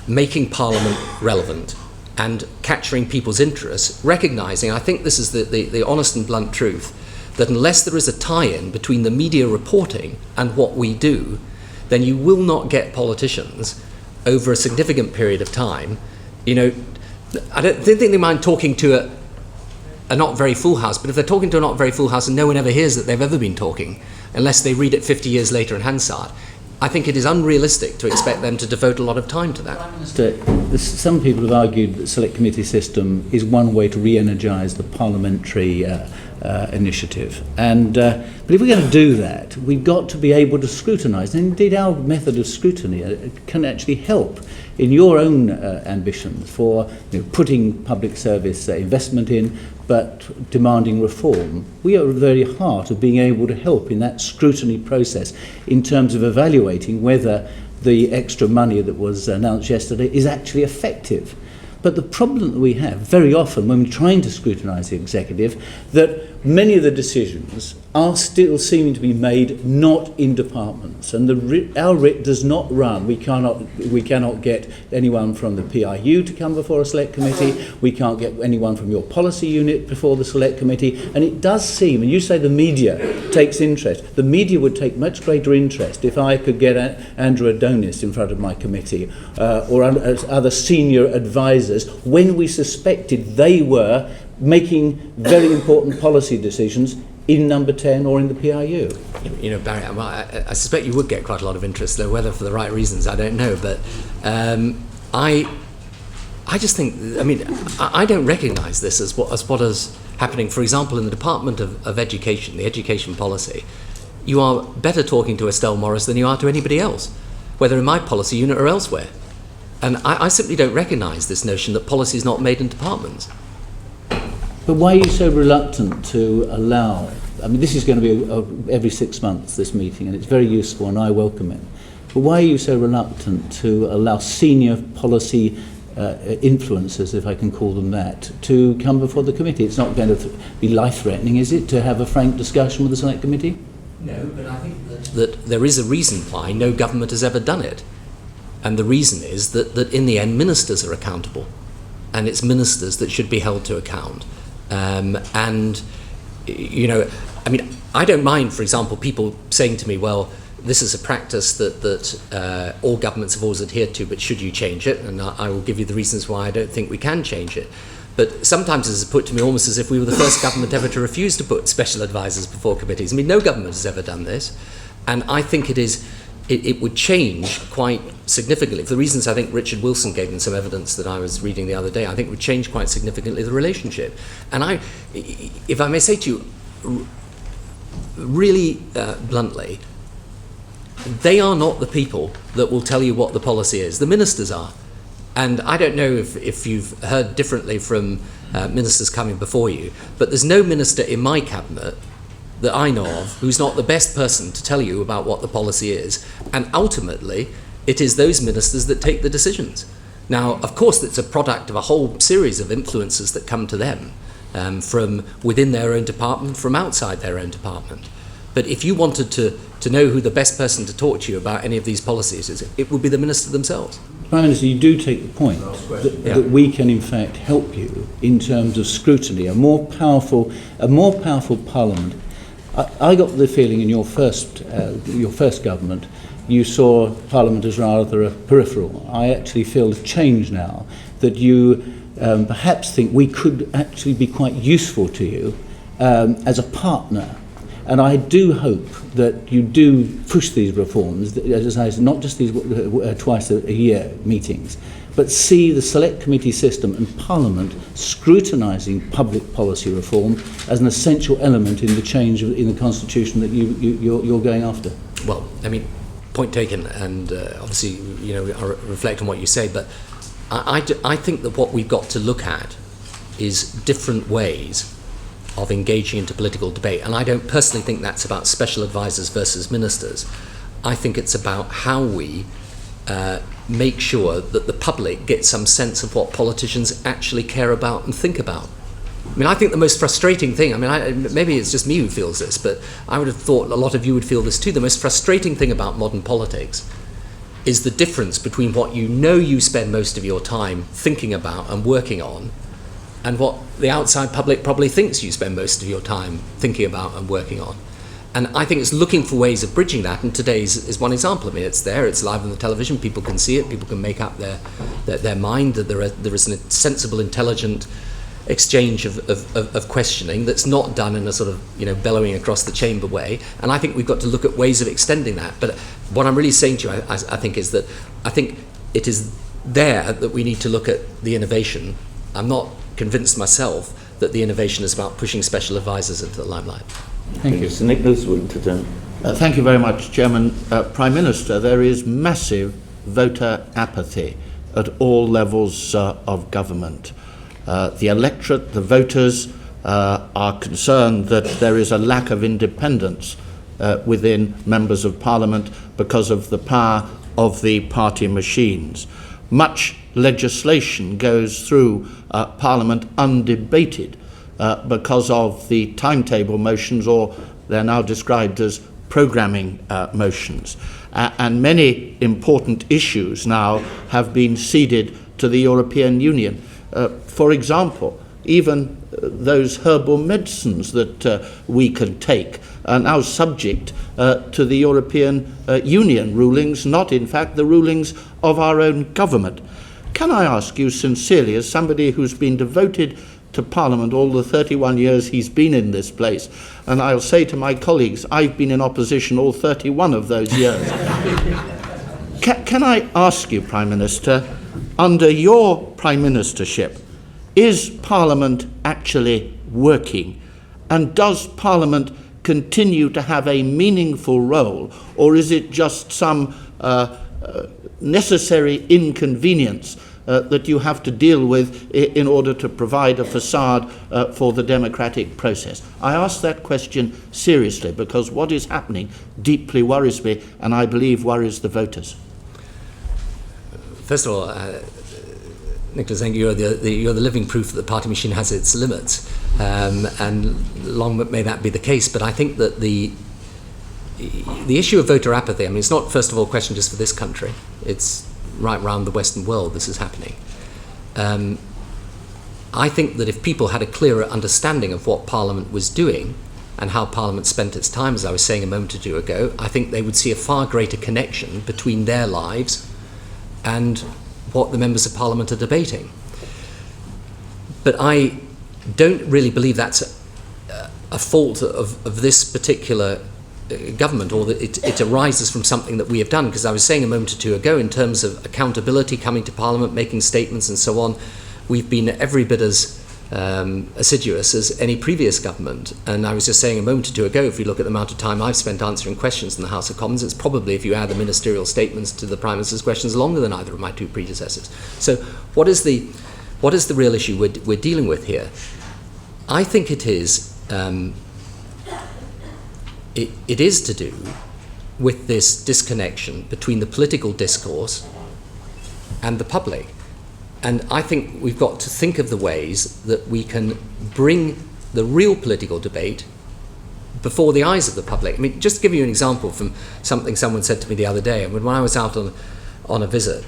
[SPEAKER 5] making Parliament relevant and capturing people's interests, recognising, I think this is the honest and blunt truth, that unless there is a tie-in between the media reporting and what we do, then you will not get politicians over a significant period of time. I don't think they mind talking to a not very full house, but if they're talking to a not very full house and no one ever hears that they've ever been talking, unless they read it 50 years later in Hansard, I think it is unrealistic to expect them to devote a lot of time to that.
[SPEAKER 8] Prime Minister, some people have argued that the Select Committee system is one way to re-energise the parliamentary initiative. But if we're going to do that, we've got to be able to scrutinise. And indeed, our method of scrutiny can actually help in your own ambitions for putting public service investment in, but demanding reform. We are at the very heart of being able to help in that scrutiny process in terms of evaluating whether the extra money that was announced yesterday is actually effective. But the problem that we have very often when we're trying to scrutinise the executive, that many of the decisions are still seeming to be made not in departments, and our writ does not run. We cannot get anyone from the PIU to come before a select committee. We can't get anyone from your policy unit before the select committee. And it does seem, and you say the media takes interest, the media would take much greater interest if I could get Andrew Adonis in front of my committee or other senior advisors when we suspected they were making very important policy decisions in Number 10 or in the PIU.
[SPEAKER 5] Barry, I suspect you would get quite a lot of interest, though whether for the right reasons, I don't know. But I just think, I don't recognise this as what is happening, for example, in the Department of Education, the education policy. You are better talking to Estelle Morris than you are to anybody else, whether in my policy unit or elsewhere. And I simply don't recognise this notion that policy is not made in departments.
[SPEAKER 8] But why are you so reluctant to allow, this is going to be every 6 months, this meeting, and it's very useful and I welcome it. But why are you so reluctant to allow senior policy influencers, if I can call them that, to come before the committee? It's not going to be life-threatening, is it, to have a frank discussion with the Select Committee?
[SPEAKER 5] No, but I think that there is a reason why no government has ever done it. And the reason is that in the end, ministers are accountable. And it's ministers that should be held to account. I don't mind, for example, people saying to me, well, this is a practice that all governments have always adhered to, but should you change it? And I will give you the reasons why I don't think we can change it. But sometimes it's put to me almost as if we were the first government ever to refuse to put special advisors before committees. No government has ever done this. And I think it would change quite significantly. For the reasons I think Richard Wilson gave in some evidence that I was reading the other day, I think it would change quite significantly the relationship. And if I may say to you, really bluntly, they are not the people that will tell you what the policy is. The ministers are. And I don't know if you've heard differently from ministers coming before you, but there's no minister in my cabinet that I know of who's not the best person to tell you about what the policy is. And ultimately, it is those ministers that take the decisions. Now, of course, it's a product of a whole series of influences that come to them from within their own department, from outside their own department. But if you wanted to know who the best person to talk to you about any of these policies is, it would be the minister themselves.
[SPEAKER 8] Prime Minister, you do take the point that we can in fact help you in terms of scrutiny. A more powerful Parliament, I got the feeling in your first government, you saw Parliament as rather a peripheral. I actually feel a change now, that you perhaps think we could actually be quite useful to you as a partner. And I do hope that you do push these reforms, as I said, not just these twice a year meetings, but see the Select Committee system and Parliament scrutinising public policy reform as an essential element in the change in the Constitution that you're going after.
[SPEAKER 5] Well, I mean, point taken, and obviously, I reflect on what you say, but I think that what we've got to look at is different ways of engaging into political debate. And I don't personally think that's about special advisors versus ministers. I think it's about how we make sure that the public gets some sense of what politicians actually care about and think about. I mean, I think the most frustrating thing, maybe it's just me who feels this, but I would have thought a lot of you would feel this too. The most frustrating thing about modern politics is the difference between what you spend most of your time thinking about and working on, and what the outside public probably thinks you spend most of your time thinking about and working on. And I think it's looking for ways of bridging that, and today's is one example. I mean, it's there, it's live on the television, people can see it, people can make up their mind, that there is a sensible, intelligent exchange of questioning that's not done in a sort of, bellowing across the chamber way. And I think we've got to look at ways of extending that. But what I'm really saying to you, I think, is that I think it is there that we need to look at the innovation. I'm not convinced myself that the innovation is about pushing special advisors into the limelight.
[SPEAKER 4] Thank you. Sir Nicholas Winterton.
[SPEAKER 9] Thank you very much, Chairman. Prime Minister, there is massive voter apathy at all levels of government. The electorate, the voters, are concerned that there is a lack of independence within members of Parliament because of the power of the party machines. Much legislation goes through Parliament undebated because of the timetable motions, or they're now described as programming motions. And many important issues now have been ceded to the European Union. For example, even those herbal medicines that we can take are now subject to the European Union rulings, not in fact the rulings of our own government. Can I ask you sincerely, as somebody who's been devoted to Parliament all the 31 years he's been in this place, and I'll say to my colleagues, I've been in opposition all 31 of those years. Can I ask you, Prime Minister, under your Prime Ministership, is Parliament actually working? And does Parliament continue to have a meaningful role, or is it just some necessary inconvenience that you have to deal with in order to provide a facade for the democratic process? I ask that question seriously because what is happening deeply worries me, and I believe worries the voters.
[SPEAKER 5] First of all, Nicholas, I think you're the living proof that the party machine has its limits, and long may that be the case. But I think that the issue of voter apathy, it's not, first of all, a question just for this country. It's right around the Western world this is happening. I think that if people had a clearer understanding of what Parliament was doing and how Parliament spent its time, as I was saying a moment or two ago, I think they would see a far greater connection between their lives and what the members of Parliament are debating. But I don't really believe that's a fault of this particular government, or that it arises from something that we have done, because I was saying a moment or two ago, in terms of accountability, coming to Parliament, making statements and so on, we've been every bit as assiduous as any previous government. And I was just saying a moment or two ago, if you look at the amount of time I've spent answering questions in the House of Commons, it's probably, if you add the ministerial statements to the Prime Minister's questions, longer than either of my two predecessors. So what is the real issue we're dealing with here? I think it is it is to do with this disconnection between the political discourse and the public. And I think we've got to think of the ways that we can bring the real political debate before the eyes of the public. Just to give you an example from something someone said to me the other day, when I was out on a visit,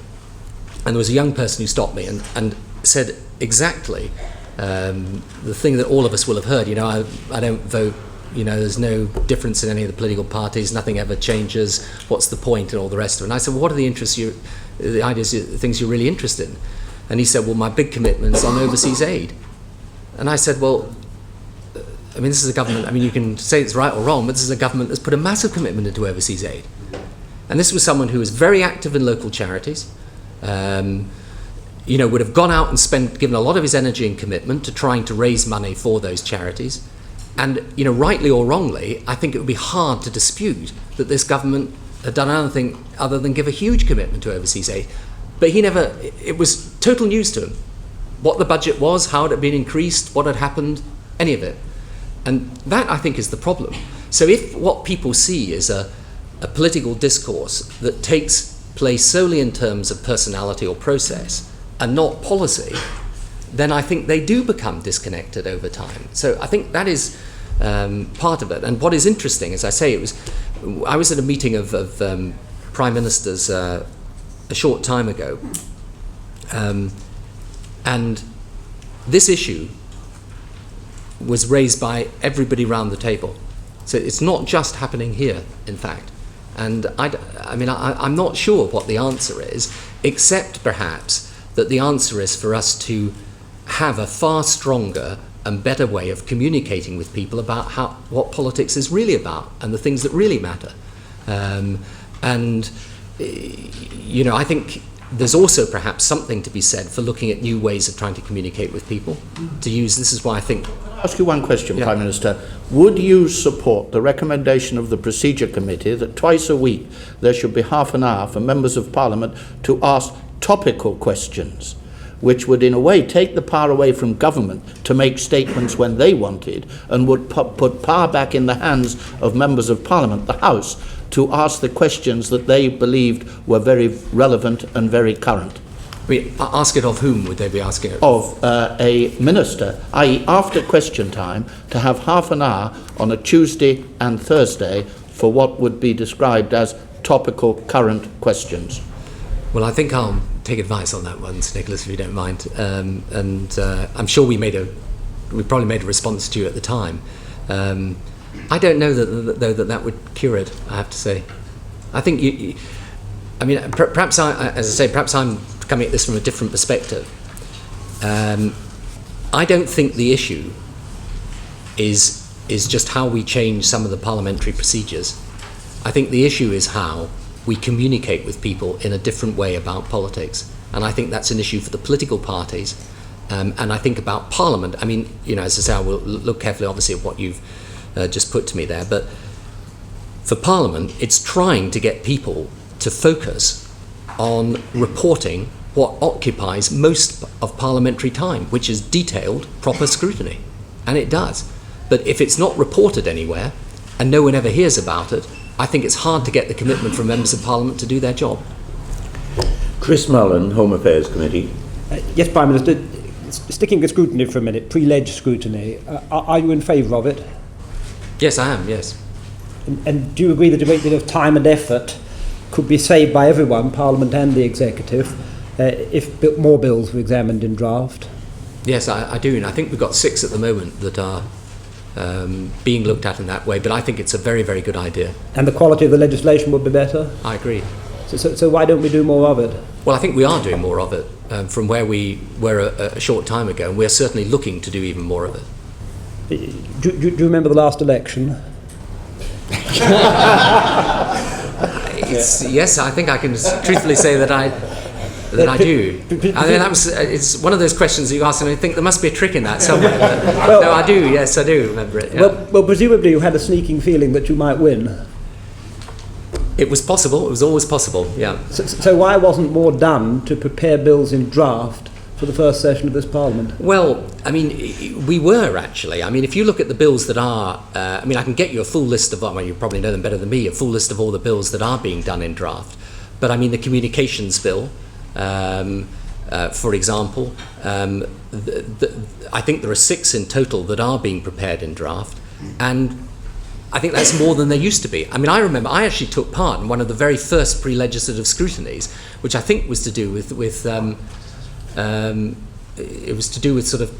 [SPEAKER 5] and there was a young person who stopped me and said exactly the thing that all of us will have heard. I don't vote You know, there's no difference in any of the political parties. Nothing ever changes. What's the point, and all the rest of it? And I said, well, what are the interests the ideas, the things you're really interested in? And he said, well, my big commitment's on overseas aid. And I said, well, I mean, this is a government, I mean, you can say it's right or wrong, but this is a government that's put a massive commitment into overseas aid. And this was someone who was very active in local charities, you know, would have gone out and given a lot of his energy and commitment to trying to raise money for those charities. And, you know, rightly or wrongly, I think it would be hard to dispute that this government had done anything other than give a huge commitment to overseas aid. But it was total news to him. What the budget was, how it had been increased, what had happened, any of it. And that, I think, is the problem. So if what people see is a political discourse that takes place solely in terms of personality or process and not policy, then I think they do become disconnected over time. So I think that is part of it. And what is interesting, as I say, I was at a meeting of prime ministers a short time ago, and this issue was raised by everybody round the table. So it's not just happening here, in fact. And I'm not sure what the answer is, except perhaps that the answer is for us to have a far stronger and better way of communicating with people about what politics is really about and the things that really matter. You know, I think there's also perhaps something to be said for looking at new ways of trying to communicate with people. This is why I think...
[SPEAKER 9] I'll ask you one question, yeah. Prime Minister. Would you support the recommendation of the Procedure Committee that twice a week there should be half an hour for members of Parliament to ask topical questions, which would in a way take the power away from government to make statements when they wanted, and would put power back in the hands of members of Parliament, the House, to ask the questions that they believed were very relevant and very current?
[SPEAKER 5] I mean, ask it of whom would they be asking it?
[SPEAKER 9] Of a minister, i.e. after question time, to have half an hour on a Tuesday and Thursday for what would be described as topical current questions.
[SPEAKER 5] Well, I think I'll take advice on that one, Sir Nicholas, if you don't mind. I'm sure we probably made a response to you at the time. I don't know that would cure it, I have to say. I think perhaps perhaps I'm coming at this from a different perspective. I don't think the issue is just how we change some of the parliamentary procedures. I think the issue is how we communicate with people in a different way about politics. And I think that's an issue for the political parties. And I think about Parliament. I mean, you know, as I say, I will look carefully, obviously, at what you've just put to me there. But for Parliament, it's trying to get people to focus on reporting what occupies most of parliamentary time, which is detailed, proper scrutiny. And it does. But if it's not reported anywhere and no one ever hears about it, I think it's hard to get the commitment from members of Parliament to do their job.
[SPEAKER 4] Chris Mullen, Home Affairs Committee.
[SPEAKER 1] Yes, Prime Minister, sticking with scrutiny for a minute, pre-ledge scrutiny, are you in favour of it?
[SPEAKER 5] Yes, I am, yes.
[SPEAKER 1] And do you agree that a great deal of time and effort could be saved by everyone, Parliament and the Executive, if more bills were examined in draft?
[SPEAKER 5] Yes, I do, and I think we've got 6 at the moment that are being looked at in that way, but I think it's a very, very good idea.
[SPEAKER 1] And the quality of the legislation would be better?
[SPEAKER 5] I agree.
[SPEAKER 1] So why don't we do more of it?
[SPEAKER 5] Well, I think we are doing more of it from where we were a short time ago, and we're certainly looking to do even more of it.
[SPEAKER 1] Do you remember the last election?
[SPEAKER 5] Yes, I think I can truthfully say that I do. I mean, it's one of those questions that you ask, and I think there must be a trick in that somewhere. Well, no, I do. Yes, I do remember it. Yeah.
[SPEAKER 1] Well, presumably you had a sneaking feeling that you might win.
[SPEAKER 5] It was possible. It was always possible. Yeah.
[SPEAKER 1] So why wasn't more done to prepare bills in draft for the first session of this Parliament?
[SPEAKER 5] Well, I mean, we were actually. I mean, if you look at the bills that are, I mean, I can get you a full list of, well, you probably know them better than me, a full list of all the bills that are being done in draft. But I mean, the communications bill, for example, I think there are 6 in total that are being prepared in draft, and I think that's more than there used to be. I mean, I remember I actually took part in one of the very first pre-legislative scrutinies, which I think was to do with it was to do with sort of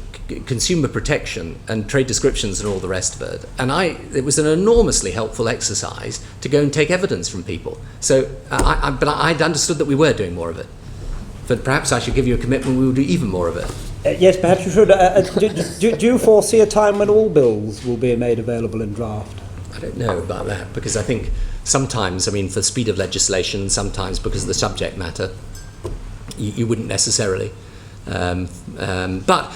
[SPEAKER 5] consumer protection and trade descriptions and all the rest of it. And it was an enormously helpful exercise to go and take evidence from people. So, but I'd understood that we were doing more of it. But perhaps I should give you a commitment we will do even more of it.
[SPEAKER 1] Yes, perhaps you should. Do you foresee a time when all bills will be made available in draft?
[SPEAKER 5] I don't know about that, because I think sometimes, I mean, for speed of legislation, sometimes because of the subject matter, you wouldn't necessarily. But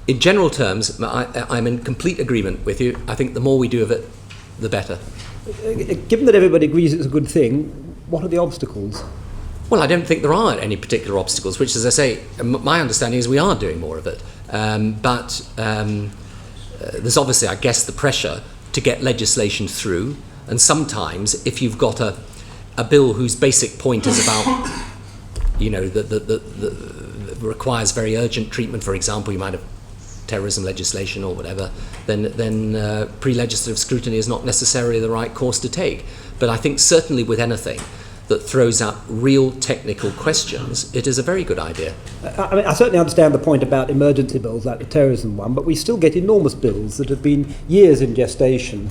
[SPEAKER 5] in general terms, I'm in complete agreement with you. I think the more we do of it, the better.
[SPEAKER 1] Given that everybody agrees it's a good thing, what are the obstacles?
[SPEAKER 5] Well, I don't think there are any particular obstacles, which, as I say, my understanding is we are doing more of it. But there's obviously, I guess, the pressure to get legislation through. And sometimes, if you've got a bill whose basic point is about, you know, that requires very urgent treatment, for example, you might have terrorism legislation or whatever, then pre-legislative scrutiny is not necessarily the right course to take. But I think certainly with anything that throws up real technical questions, it is a very good idea.
[SPEAKER 1] I mean, I certainly understand the point about emergency bills like the terrorism one, but we still get enormous bills that have been years in gestation,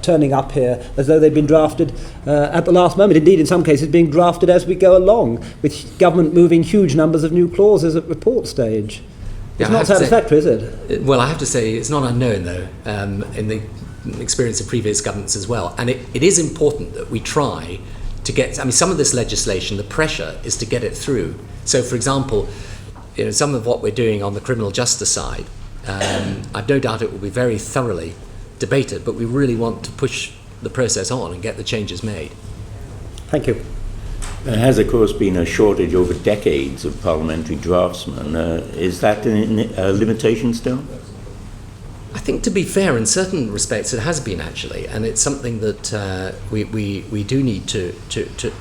[SPEAKER 1] turning up here as though they've been drafted at the last moment. Indeed, in some cases, being drafted as we go along, with government moving huge numbers of new clauses at report stage. It's not satisfactory, is it?
[SPEAKER 5] Well, I have to say, it's not unknown, though, in the experience of previous governments as well. And it is important that we try to get, I mean, some of this legislation, the pressure is to get it through. So, for example, you know, some of what we're doing on the criminal justice side, I've no doubt it will be very thoroughly debated, but we really want to push the process on and get the changes made.
[SPEAKER 1] Thank you.
[SPEAKER 4] There has, of course, been a shortage over decades of parliamentary draftsmen. Is that a limitation still?
[SPEAKER 5] I think, to be fair, in certain respects it has been, actually, and it's something that we do need to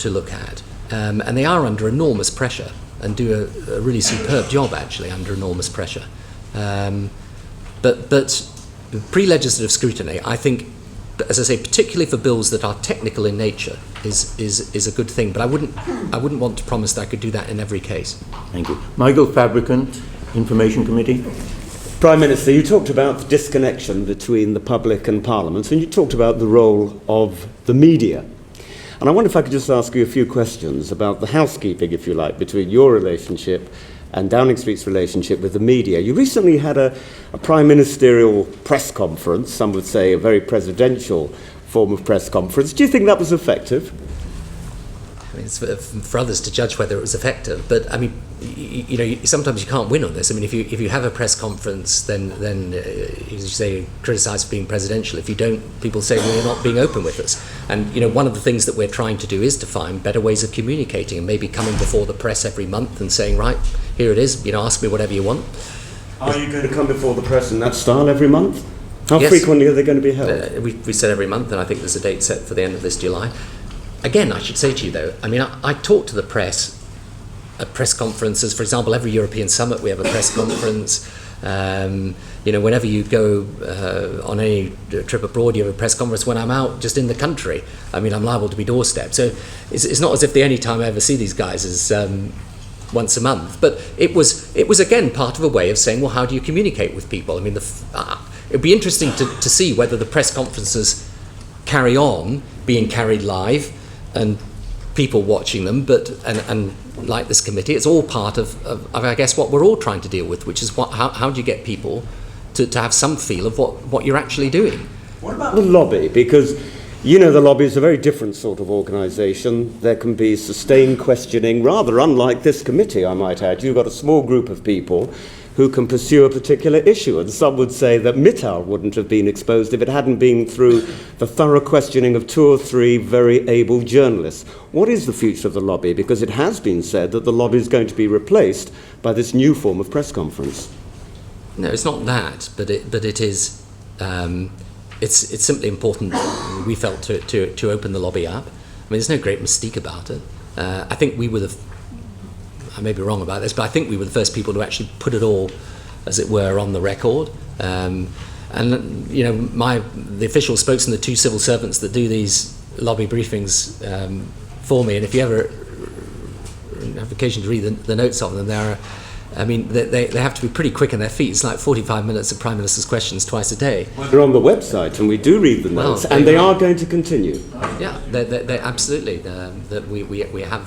[SPEAKER 5] look at. And they are under enormous pressure and do a really superb job, actually, under enormous pressure. But pre-legislative scrutiny, I think, as I say, particularly for bills that are technical in nature, is a good thing. But I wouldn't want to promise that I could do that in every case.
[SPEAKER 4] Thank you. Michael Fabricant, Information Committee.
[SPEAKER 10] Prime Minister, you talked about the disconnection between the public and Parliament, and you talked about the role of the media. And I wonder if I could just ask you a few questions about the housekeeping, if you like, between your relationship and Downing Street's relationship with the media. You recently had a prime ministerial press conference, some would say a very presidential form of press conference. Do you think that was effective?
[SPEAKER 5] I mean, it's for others to judge whether it was effective, but I mean, you know, sometimes you can't win on this. I mean, if you have a press conference, then you say criticise for being presidential. If you don't, people say, well, you're not being open with us. And you know, one of the things that we're trying to do is to find better ways of communicating, and maybe coming before the press every month and saying, right, here it is. You know, ask me whatever you want.
[SPEAKER 10] Are you going to come before the press in that style every month? How
[SPEAKER 5] Yes.
[SPEAKER 10] frequently are they going to be held?
[SPEAKER 5] We said every month, and I think there's a date set for the end of this July. Again, I should say to you, though, I mean, I talk to the press at press conferences. For example, every European summit we have a press conference. You know, whenever you go on any trip abroad, you have a press conference. When I'm out just in the country, I mean, I'm liable to be doorstepped. So it's not as if the only time I ever see these guys is once a month. But it was again part of a way of saying, well, how do you communicate with people? I mean, it'd be interesting to see whether the press conferences carry on being carried live and people watching them, but and like this committee, it's all part of I guess what we're all trying to deal with, which is how do you get people to have some feel of what you're actually doing.
[SPEAKER 10] What about the lobby? Because you know the lobby is a very different sort of organisation. There can be sustained questioning, rather unlike this committee, I might add. You've got a small group of people who can pursue a particular issue. And some would say that Mittal wouldn't have been exposed if it hadn't been through the thorough questioning of 2 or 3 very able journalists. What is the future of the lobby? Because it has been said that the lobby is going to be replaced by this new form of press conference.
[SPEAKER 5] No, it's not that, but it is. It's simply important, we felt, to open the lobby up. I mean, there's no great mystique about it. I think we were I may be wrong about this, but I think we were the first people to actually put it all, as it were, on the record. And you know, the official spokesman, the 2 civil servants that do these lobby briefings for me, and if you ever have occasion to read the notes of them, they're I mean, they have to be pretty quick on their feet. It's like 45 minutes of Prime Minister's questions twice a day.
[SPEAKER 10] They're on the website, and we do read the notes, and they are going to continue.
[SPEAKER 5] Yeah, they absolutely. That we have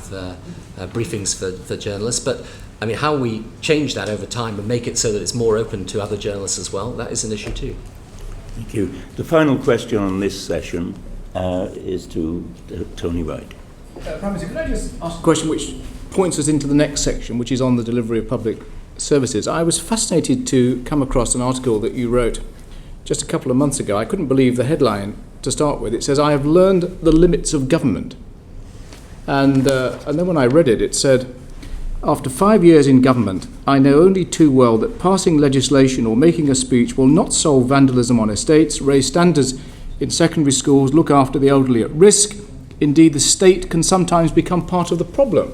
[SPEAKER 5] briefings for journalists, but I mean, how we change that over time and make it so that it's more open to other journalists as well, that is an issue too.
[SPEAKER 4] Thank you. The final question on this session is to Tony Wright.
[SPEAKER 6] Prime Minister, could I just ask a question which points us into the next section, which is on the delivery of public services? I was fascinated to come across an article that you wrote just a couple of months ago. I couldn't believe the headline to start with. It says, "I have learned the limits of government." And then when I read it, it said, "After 5 years in government, I know only too well that passing legislation or making a speech will not solve vandalism on estates, raise standards in secondary schools, look after the elderly at risk. Indeed, the state can sometimes become part of the problem."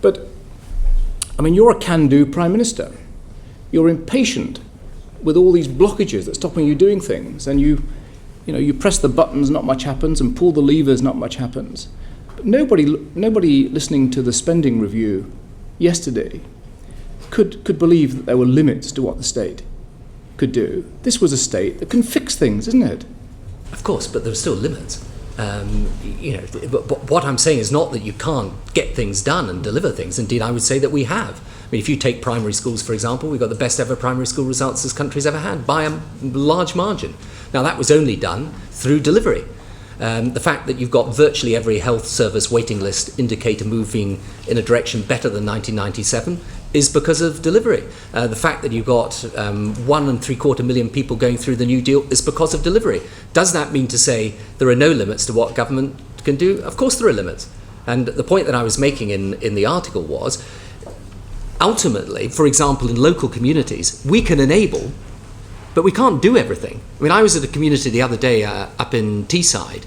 [SPEAKER 6] But, I mean, you're a can-do Prime Minister. You're impatient with all these blockages that's stopping you doing things. And you press the buttons, not much happens, and pull the levers, not much happens. But nobody listening to the spending review yesterday could believe that there were limits to what the state could do. This was a state that can fix things, isn't it?
[SPEAKER 5] Of course, but there are still limits. But what I'm saying is not that you can't get things done and deliver things. Indeed, I would say that we have. I mean, if you take primary schools, for example, we've got the best ever primary school results this country's ever had by a large margin. Now, that was only done through delivery. The fact that you've got virtually every health service waiting list indicator moving in a direction better than 1997 is because of delivery. The fact that you've got 1.75 million people going through the New Deal is because of delivery. Does that mean to say there are no limits to what government can do? Of course there are limits. And the point that I was making in the article was, ultimately, for example, in local communities, we can enable, but we can't do everything. I mean, I was at a community the other day up in Teesside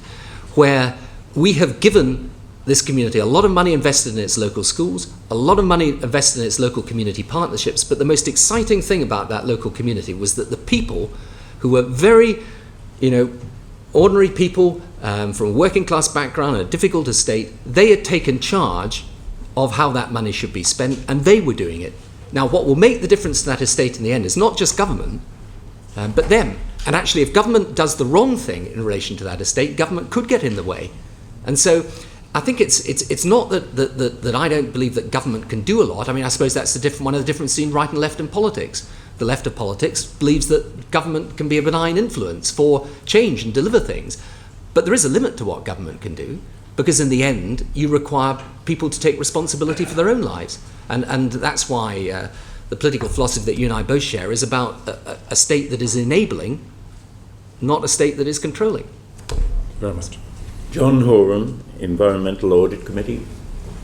[SPEAKER 5] where we have given this community a lot of money invested in its local schools, a lot of money invested in its local community partnerships, but the most exciting thing about that local community was that the people who were very, ordinary people from a working class background and a difficult estate, they had taken charge of how that money should be spent, and they were doing it. Now, what will make the difference to that estate in the end is not just government, but them. And actually, if government does the wrong thing in relation to that estate, government could get in the way. And so I think it's not that I don't believe that government can do a lot. I mean, I suppose that's one of the differences between right and left in politics. The left of politics believes that government can be a benign influence for change and deliver things. But there is a limit to what government can do, because in the end, you require people to take responsibility for their own lives. And that's why the political philosophy that you and I both share is about a state that is enabling, not a state that is controlling.
[SPEAKER 4] Very much. John Horan, Environmental Audit Committee.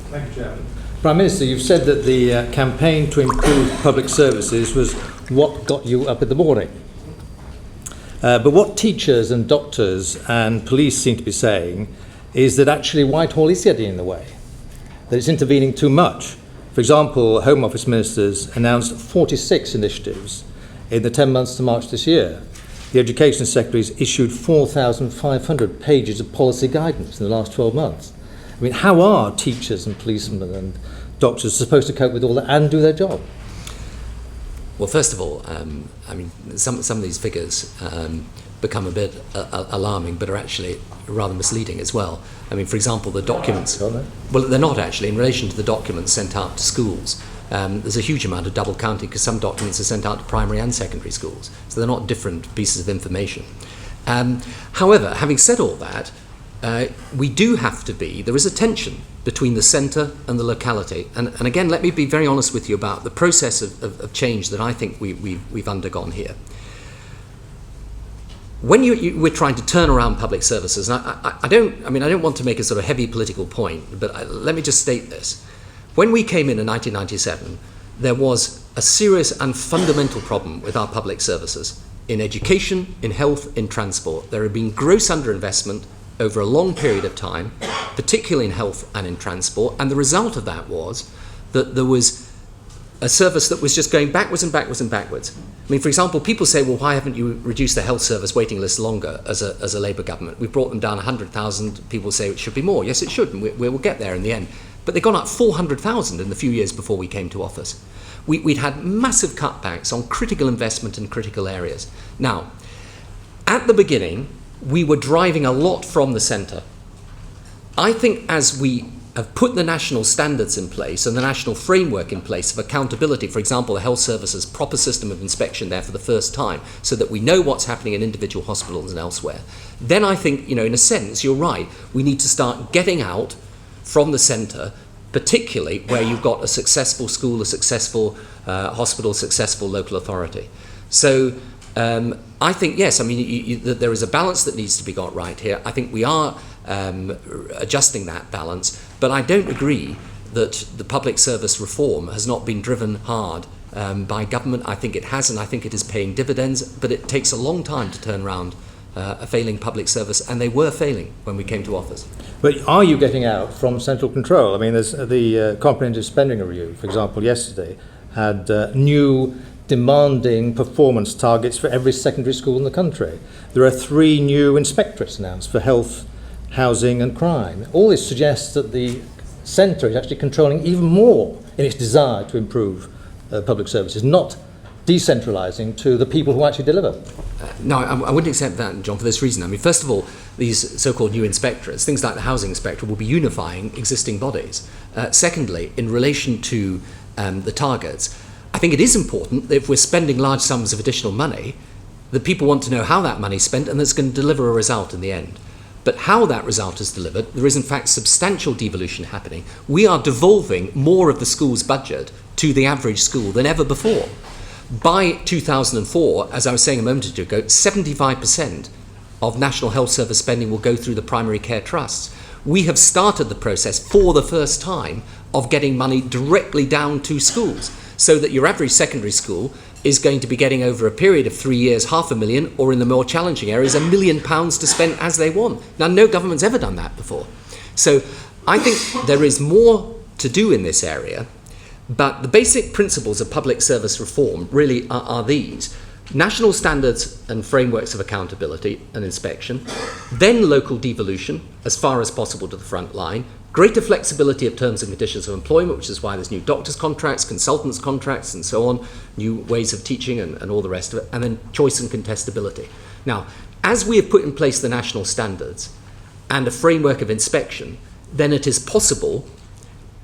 [SPEAKER 11] Thank you, Chairman. Prime Minister, you've said that the campaign to improve public services was what got you up in the morning. But what teachers and doctors and police seem to be saying is that actually Whitehall is getting in the way, that it's intervening too much. For example, Home Office ministers announced 46 initiatives in the 10 months to March this year. The Education Secretary has issued 4,500 pages of policy guidance in the last 12 months. I mean, how are teachers and policemen and doctors supposed to cope with all that and do their job?
[SPEAKER 5] Well, first of all, I mean, some of these figures become a bit alarming, but are actually rather misleading as well. I mean, for example, the documents... Well, they're not actually. In relation to the documents sent out to schools, there's a huge amount of double counting because some documents are sent out to primary and secondary schools. So they're not different pieces of information. However, having said all that, we do have to there is a tension between the centre and the locality. And again, let me be very honest with you about the process of change that I think we've undergone here. When we're trying to turn around public services, and I don't want to make a sort of heavy political point, but let me just state this. When we came in 1997, there was a serious and fundamental problem with our public services in education, in health, in transport. There had been gross underinvestment over a long period of time, particularly in health and in transport, and the result of that was that there was a service that was just going backwards and backwards and backwards. I mean, for example, people say, well, why haven't you reduced the health service waiting list longer as a Labour government? We've brought them down 100,000. People say it should be more. Yes, it should, and we will get there in the end. But they've gone up 400,000 in the few years before we came to office. we'd had massive cutbacks on critical investment in critical areas. Now, at the beginning, we were driving a lot from the centre. I think as we have put the national standards in place and the national framework in place of accountability, for example, the health services proper system of inspection there for the first time, so that we know what's happening in individual hospitals and elsewhere, then I think, in a sense, you're right, we need to start getting out from the centre, particularly where you've got a successful school, a successful hospital, successful local authority. So I think, yes, there is a balance that needs to be got right here. I think we are adjusting that balance, but I don't agree that the public service reform has not been driven hard by government. I think it has, and I think it is paying dividends, but it takes a long time to turn around a failing public service, and they were failing when we came to office.
[SPEAKER 11] But are you getting out from central control? I mean, there's the comprehensive spending review, for example, yesterday had new demanding performance targets for every secondary school in the country. There are 3 new inspectorates announced for health, housing and crime. All this suggests that the centre is actually controlling even more in its desire to improve public services, not decentralising to the people who actually deliver.
[SPEAKER 5] No, I wouldn't accept that, John, for this reason. I mean, first of all, these so-called new inspectorates, things like the housing inspector, will be unifying existing bodies. Secondly, in relation to the targets, I think it is important that if we're spending large sums of additional money, that people want to know how that money is spent and that's going to deliver a result in the end. But how that result is delivered, there is in fact substantial devolution happening. We are devolving more of the school's budget to the average school than ever before. By 2004, as I was saying a moment ago, 75% of National Health Service spending will go through the primary care trusts. We have started the process for the first time of getting money directly down to schools, so that your average secondary school is going to be getting, over a period of 3 years, £500,000, or in the more challenging areas, £1 million to spend as they want. Now, no government's ever done that before. So I think there is more to do in this area, but the basic principles of public service reform really are these: national standards and frameworks of accountability and inspection, then local devolution as far as possible to the front line, greater flexibility of terms and conditions of employment, which is why there's new doctors' contracts, consultants' contracts, and so on, new ways of teaching and all the rest of it, and then choice and contestability. Now, as we have put in place the national standards and a framework of inspection, then it is possible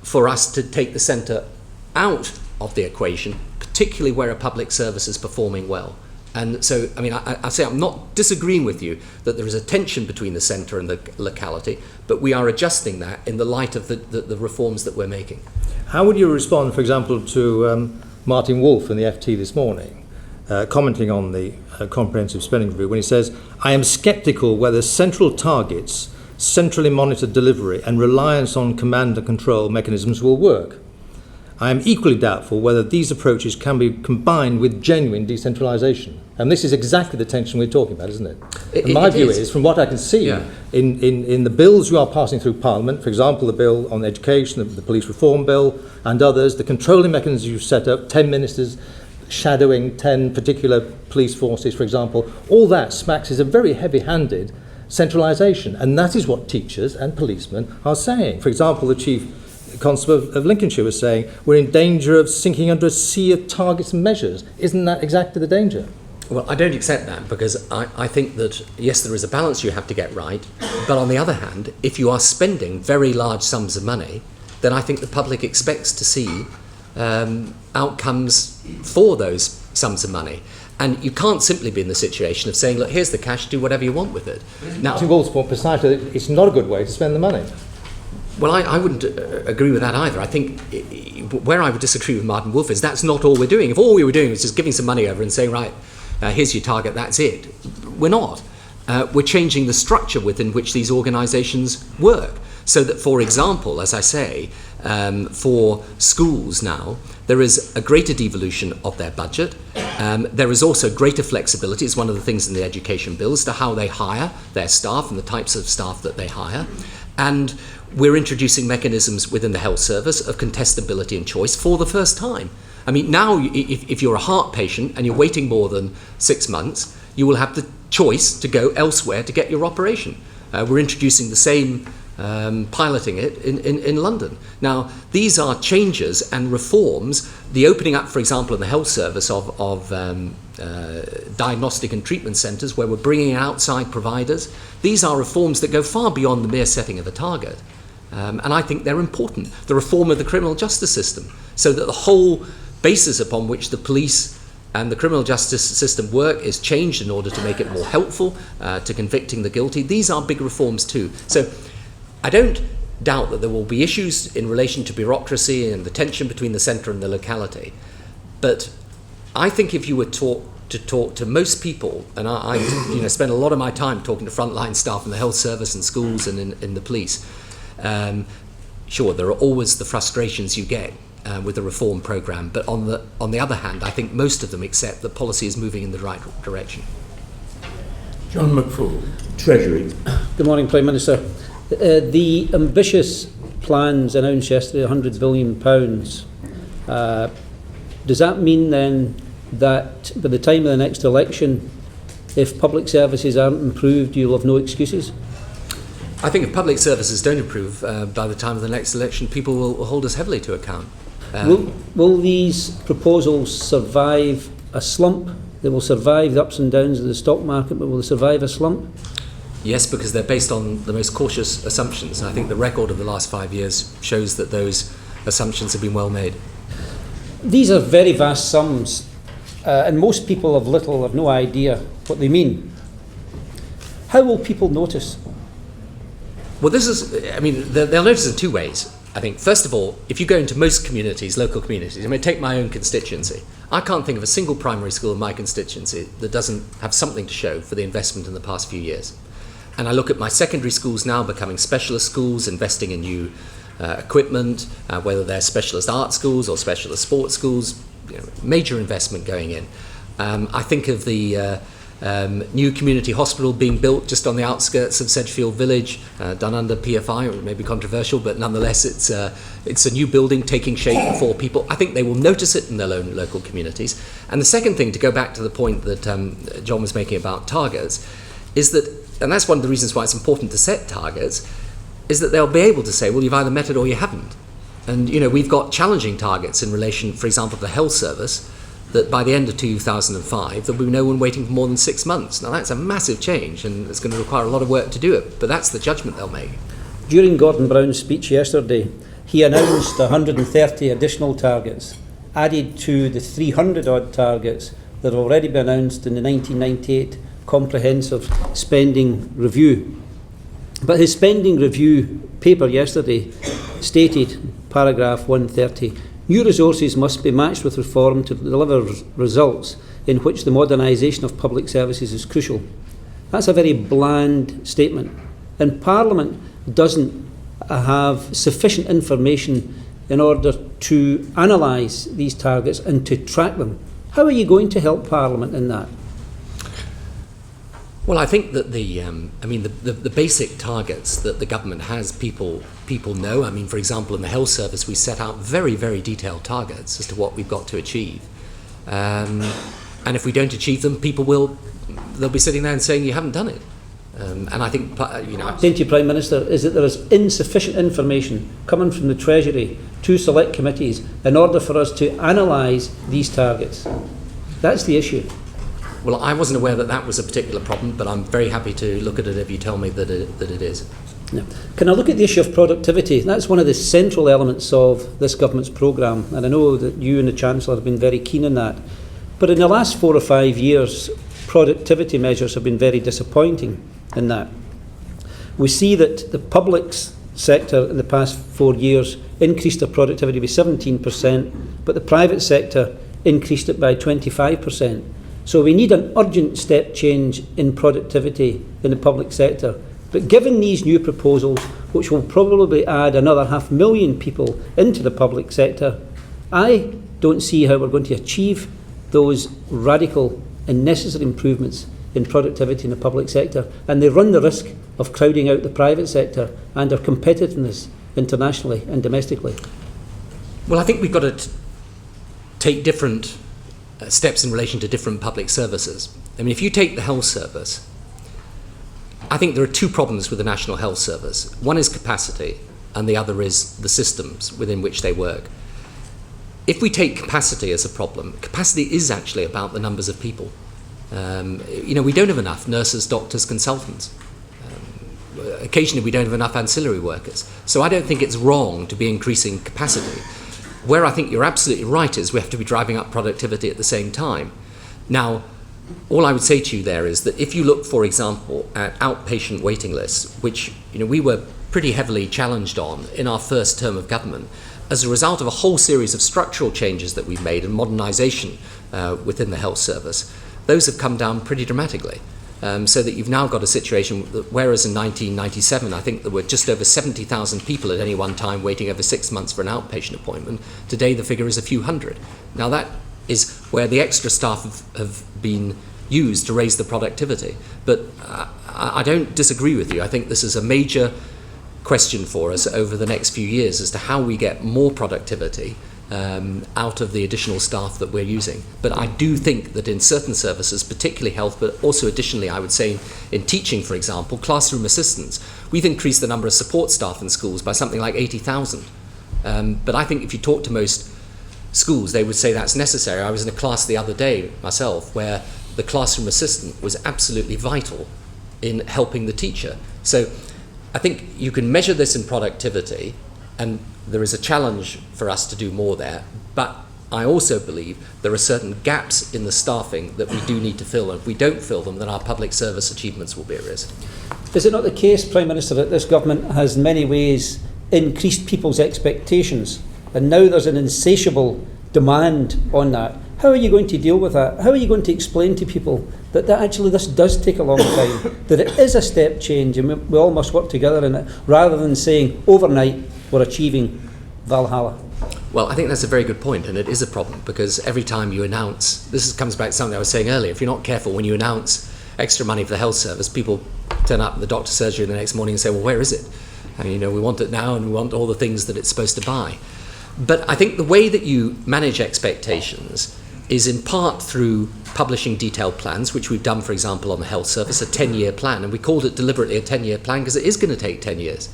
[SPEAKER 5] for us to take the centre out of the equation, particularly where a public service is performing well. And so, I mean, I say I'm not disagreeing with you that there is a tension between the centre and the locality, but we are adjusting that in the light of the reforms that we're making.
[SPEAKER 11] How would you respond, for example, to Martin Wolf in the FT this morning, commenting on the comprehensive spending review, when he says, "I am sceptical whether central targets, centrally monitored delivery and reliance on command and control mechanisms will work. I am equally doubtful whether these approaches can be combined with genuine decentralisation." And this is exactly the tension we're talking about, isn't it? And my view is, from what I can see in the bills you are passing through Parliament, for example, the bill on education, the police reform bill, and others, the controlling mechanisms you've set up, 10 ministers shadowing 10 particular police forces, for example, all that smacks is a very heavy-handed centralisation. And that is what teachers and policemen are saying. For example, the Chief Constable of Lincolnshire was saying, we're in danger of sinking under a sea of targets and measures. Isn't that exactly the danger?
[SPEAKER 5] Well, I don't accept that, because I think that, yes, there is a balance you have to get right, but on the other hand, if you are spending very large sums of money, then I think the public expects to see outcomes for those sums of money. And you can't simply be in the situation of saying, look, here's the cash, do whatever you want with it. Now,
[SPEAKER 11] Martin Wolf's point precisely, it's not a good way to spend the money.
[SPEAKER 5] Well, I wouldn't agree with that either. I think where I would disagree with Martin Wolf is that's not all we're doing. If all we were doing was just giving some money over and saying, right, here's your target, that's it. We're not. We're changing the structure within which these organisations work. So that, for example, as I say, for schools now, there is a greater devolution of their budget. There is also greater flexibility. It's one of the things in the education bill as to how they hire their staff and the types of staff that they hire. And we're introducing mechanisms within the health service of contestability and choice for the first time. I mean, now, if you're a heart patient and you're waiting more than 6 months, you will have the choice to go elsewhere to get your operation. We're introducing the same piloting it in London. Now, these are changes and reforms. The opening up, for example, in the health service of diagnostic and treatment centres where we're bringing in outside providers. These are reforms that go far beyond the mere setting of a target. And I think they're important. The reform of the criminal justice system, so that the whole basis upon which the police and the criminal justice system work is changed in order to make it more helpful to convicting the guilty. These are big reforms too. So I don't doubt that there will be issues in relation to bureaucracy and the tension between the centre and the locality. But I think if you were to talk to most people, and I spend a lot of my time talking to frontline staff in the health service and schools and in the police, sure, there are always the frustrations you get with the reform programme, but on the other hand, I think most of them accept that policy is moving in the right direction.
[SPEAKER 4] John McFall, Treasury.
[SPEAKER 12] Good morning, Prime Minister. The ambitious plans announced yesterday, £100 billion, does that mean then that by the time of the next election, if public services aren't improved, you'll have no excuses?
[SPEAKER 5] I think if public services don't improve by the time of the next election, people will hold us heavily to account.
[SPEAKER 12] Will these proposals survive a slump? They will survive the ups and downs of the stock market, but will they survive a slump?
[SPEAKER 5] Yes, because they're based on the most cautious assumptions. I think the record of the last 5 years shows that those assumptions have been well made.
[SPEAKER 12] These are very vast sums, and most people have no idea what they mean. How will people notice?
[SPEAKER 5] Well, they'll notice in two ways. I think, first of all, if you go into most communities, local communities, take my own constituency. I can't think of a single primary school in my constituency that doesn't have something to show for the investment in the past few years. And I look at my secondary schools now becoming specialist schools, investing in new equipment, whether they're specialist art schools or specialist sports schools, major investment going in. I think of the new community hospital being built just on the outskirts of Sedgefield Village, done under PFI. It may be controversial, but nonetheless it's a new building taking shape for people. I think they will notice it in their own local communities. And the second thing, to go back to the point that John was making about targets, is that, and that's one of the reasons why it's important to set targets, is that they'll be able to say, well, you've either met it or you haven't. And we've got challenging targets in relation, for example, to the health service, that by the end of 2005 there'll be no one waiting for more than 6 months. Now that's a massive change and it's going to require a lot of work to do it, but that's the judgment they'll make.
[SPEAKER 12] During Gordon Brown's speech yesterday, he announced 130 additional targets, added to the 300 odd targets that have already been announced in the 1998 Comprehensive Spending Review. But his spending review paper yesterday stated, paragraph 130, new resources must be matched with reform to deliver results in which the modernisation of public services is crucial. That's a very bland statement. And Parliament doesn't have sufficient information in order to analyse these targets and to track them. How are you going to help Parliament in that?
[SPEAKER 5] Well, I think that the basic targets that the government has, people know. For example, in the health service, we set out very, very detailed targets as to what we've got to achieve. And if we don't achieve them, they'll be sitting there and saying you haven't done it. And I think,
[SPEAKER 12] Thank you, Prime Minister, is that there is insufficient information coming from the Treasury to select committees in order for us to analyse these targets. That's the issue.
[SPEAKER 5] Well, I wasn't aware that was a particular problem, but I'm very happy to look at it if you tell me that it is.
[SPEAKER 12] Yeah. Can I look at the issue of productivity? That's one of the central elements of this government's programme, and I know that you and the Chancellor have been very keen on that. But in the last 4 or 5 years, productivity measures have been very disappointing in that. We see that the public sector in the past 4 years increased their productivity by 17%, but the private sector increased it by 25%. So we need an urgent step change in productivity in the public sector. But given these new proposals, which will probably add another 500,000 people into the public sector, I don't see how we're going to achieve those radical and necessary improvements in productivity in the public sector. And they run the risk of crowding out the private sector and our competitiveness internationally and domestically.
[SPEAKER 5] Well, I think we've got to take different steps in relation to different public services. If you take the health service, I think there are two problems with the National Health Service. One is capacity, and the other is the systems within which they work. If we take capacity as a problem, capacity is actually about the numbers of people. We don't have enough nurses, doctors, consultants. Occasionally we don't have enough ancillary workers. So I don't think it's wrong to be increasing capacity. Where I think you're absolutely right is we have to be driving up productivity at the same time. Now, all I would say to you there is that if you look, for example, at outpatient waiting lists, which we were pretty heavily challenged on in our first term of government, as a result of a whole series of structural changes that we've made and modernisation within the health service, those have come down pretty dramatically. So that you've now got a situation that, whereas in 1997 I think there were just over 70,000 people at any one time waiting over 6 months for an outpatient appointment, today the figure is a few hundred. Now that is where the extra staff have been used to raise the productivity. But I don't disagree with you. I think this is a major question for us over the next few years as to how we get more productivity out of the additional staff that we're using. But I do think that in certain services, particularly health, but also additionally I would say in teaching, for example, classroom assistants, we've increased the number of support staff in schools by something like 80,000. But I think if you talk to most schools, they would say that's necessary. I was in a class the other day myself where the classroom assistant was absolutely vital in helping the teacher. So I think you can measure this in productivity, and there is a challenge for us to do more there, but I also believe there are certain gaps in the staffing that we do need to fill, and if we don't fill them, then our public service achievements will be at risk.
[SPEAKER 12] Is it not the case, Prime Minister, that this government has in many ways increased people's expectations, and now there's an insatiable demand on that? How are you going to deal with that? How are you going to explain to people that actually this does take a long time, that it is a step change and we all must work together in it, rather than saying overnight we're achieving Valhalla?
[SPEAKER 5] Well, I think that's a very good point, and it is a problem because every time you announce, comes back to something I was saying earlier, if you're not careful when you announce extra money for the health service, people turn up at the doctor's surgery the next morning and say, well, where is it? And we want it now and we want all the things that it's supposed to buy. But I think the way that you manage expectations is in part through publishing detailed plans, which we've done, for example, on the health service, a 10-year plan, and we called it deliberately a 10-year plan because it is going to take 10 years.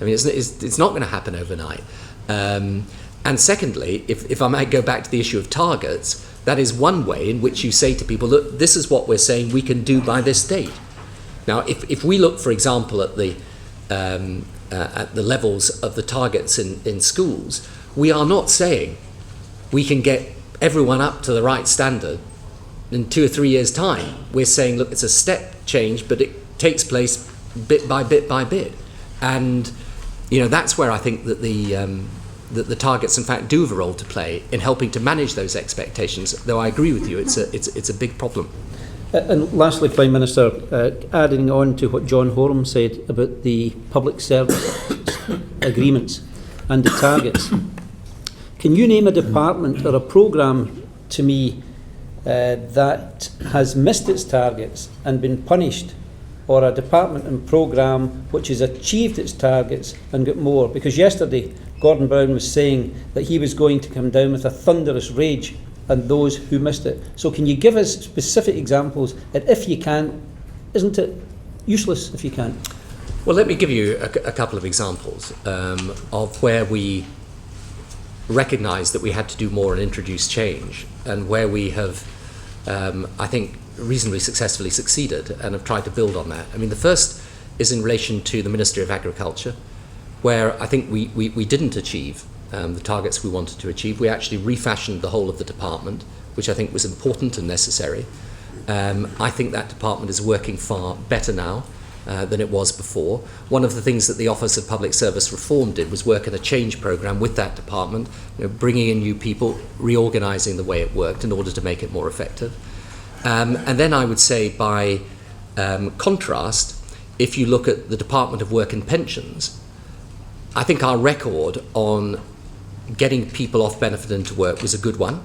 [SPEAKER 5] I mean, it's not going to happen overnight. And secondly, if I might go back to the issue of targets, that is one way in which you say to people, look, this is what we're saying we can do by this date. Now, if we look, for example, at the levels of the targets in schools, we are not saying we can get everyone up to the right standard in 2 or 3 years' time. We're saying, look, it's a step change, but it takes place bit by bit by bit. And that's where I think that the targets, in fact, do have a role to play in helping to manage those expectations. Though I agree with you, it's a big problem.
[SPEAKER 12] And lastly, Prime Minister, adding on to what John Horam said about the public service agreements and the targets, can you name a department or a programme to me that has missed its targets and been punished, or a department and programme which has achieved its targets and got more? Because yesterday Gordon Brown was saying that he was going to come down with a thunderous rage on those who missed it. So can you give us specific examples? And if you can, isn't it useless if you can't?
[SPEAKER 5] Well, let me give you a couple of examples of where we recognised that we had to do more and introduce change, and where we have, I think, reasonably successfully succeeded and have tried to build on that. I mean, the first is in relation to the Ministry of Agriculture, where I think we didn't achieve the targets we wanted to achieve. We actually refashioned the whole of the department, which I think was important and necessary. I think that department is working far better now than it was before. One of the things that the Office of Public Service Reform did was work in a change programme with that department, bringing in new people, reorganising the way it worked in order to make it more effective. And then I would say, by contrast, if you look at the Department of Work and Pensions, I think our record on getting people off benefit into work was a good one.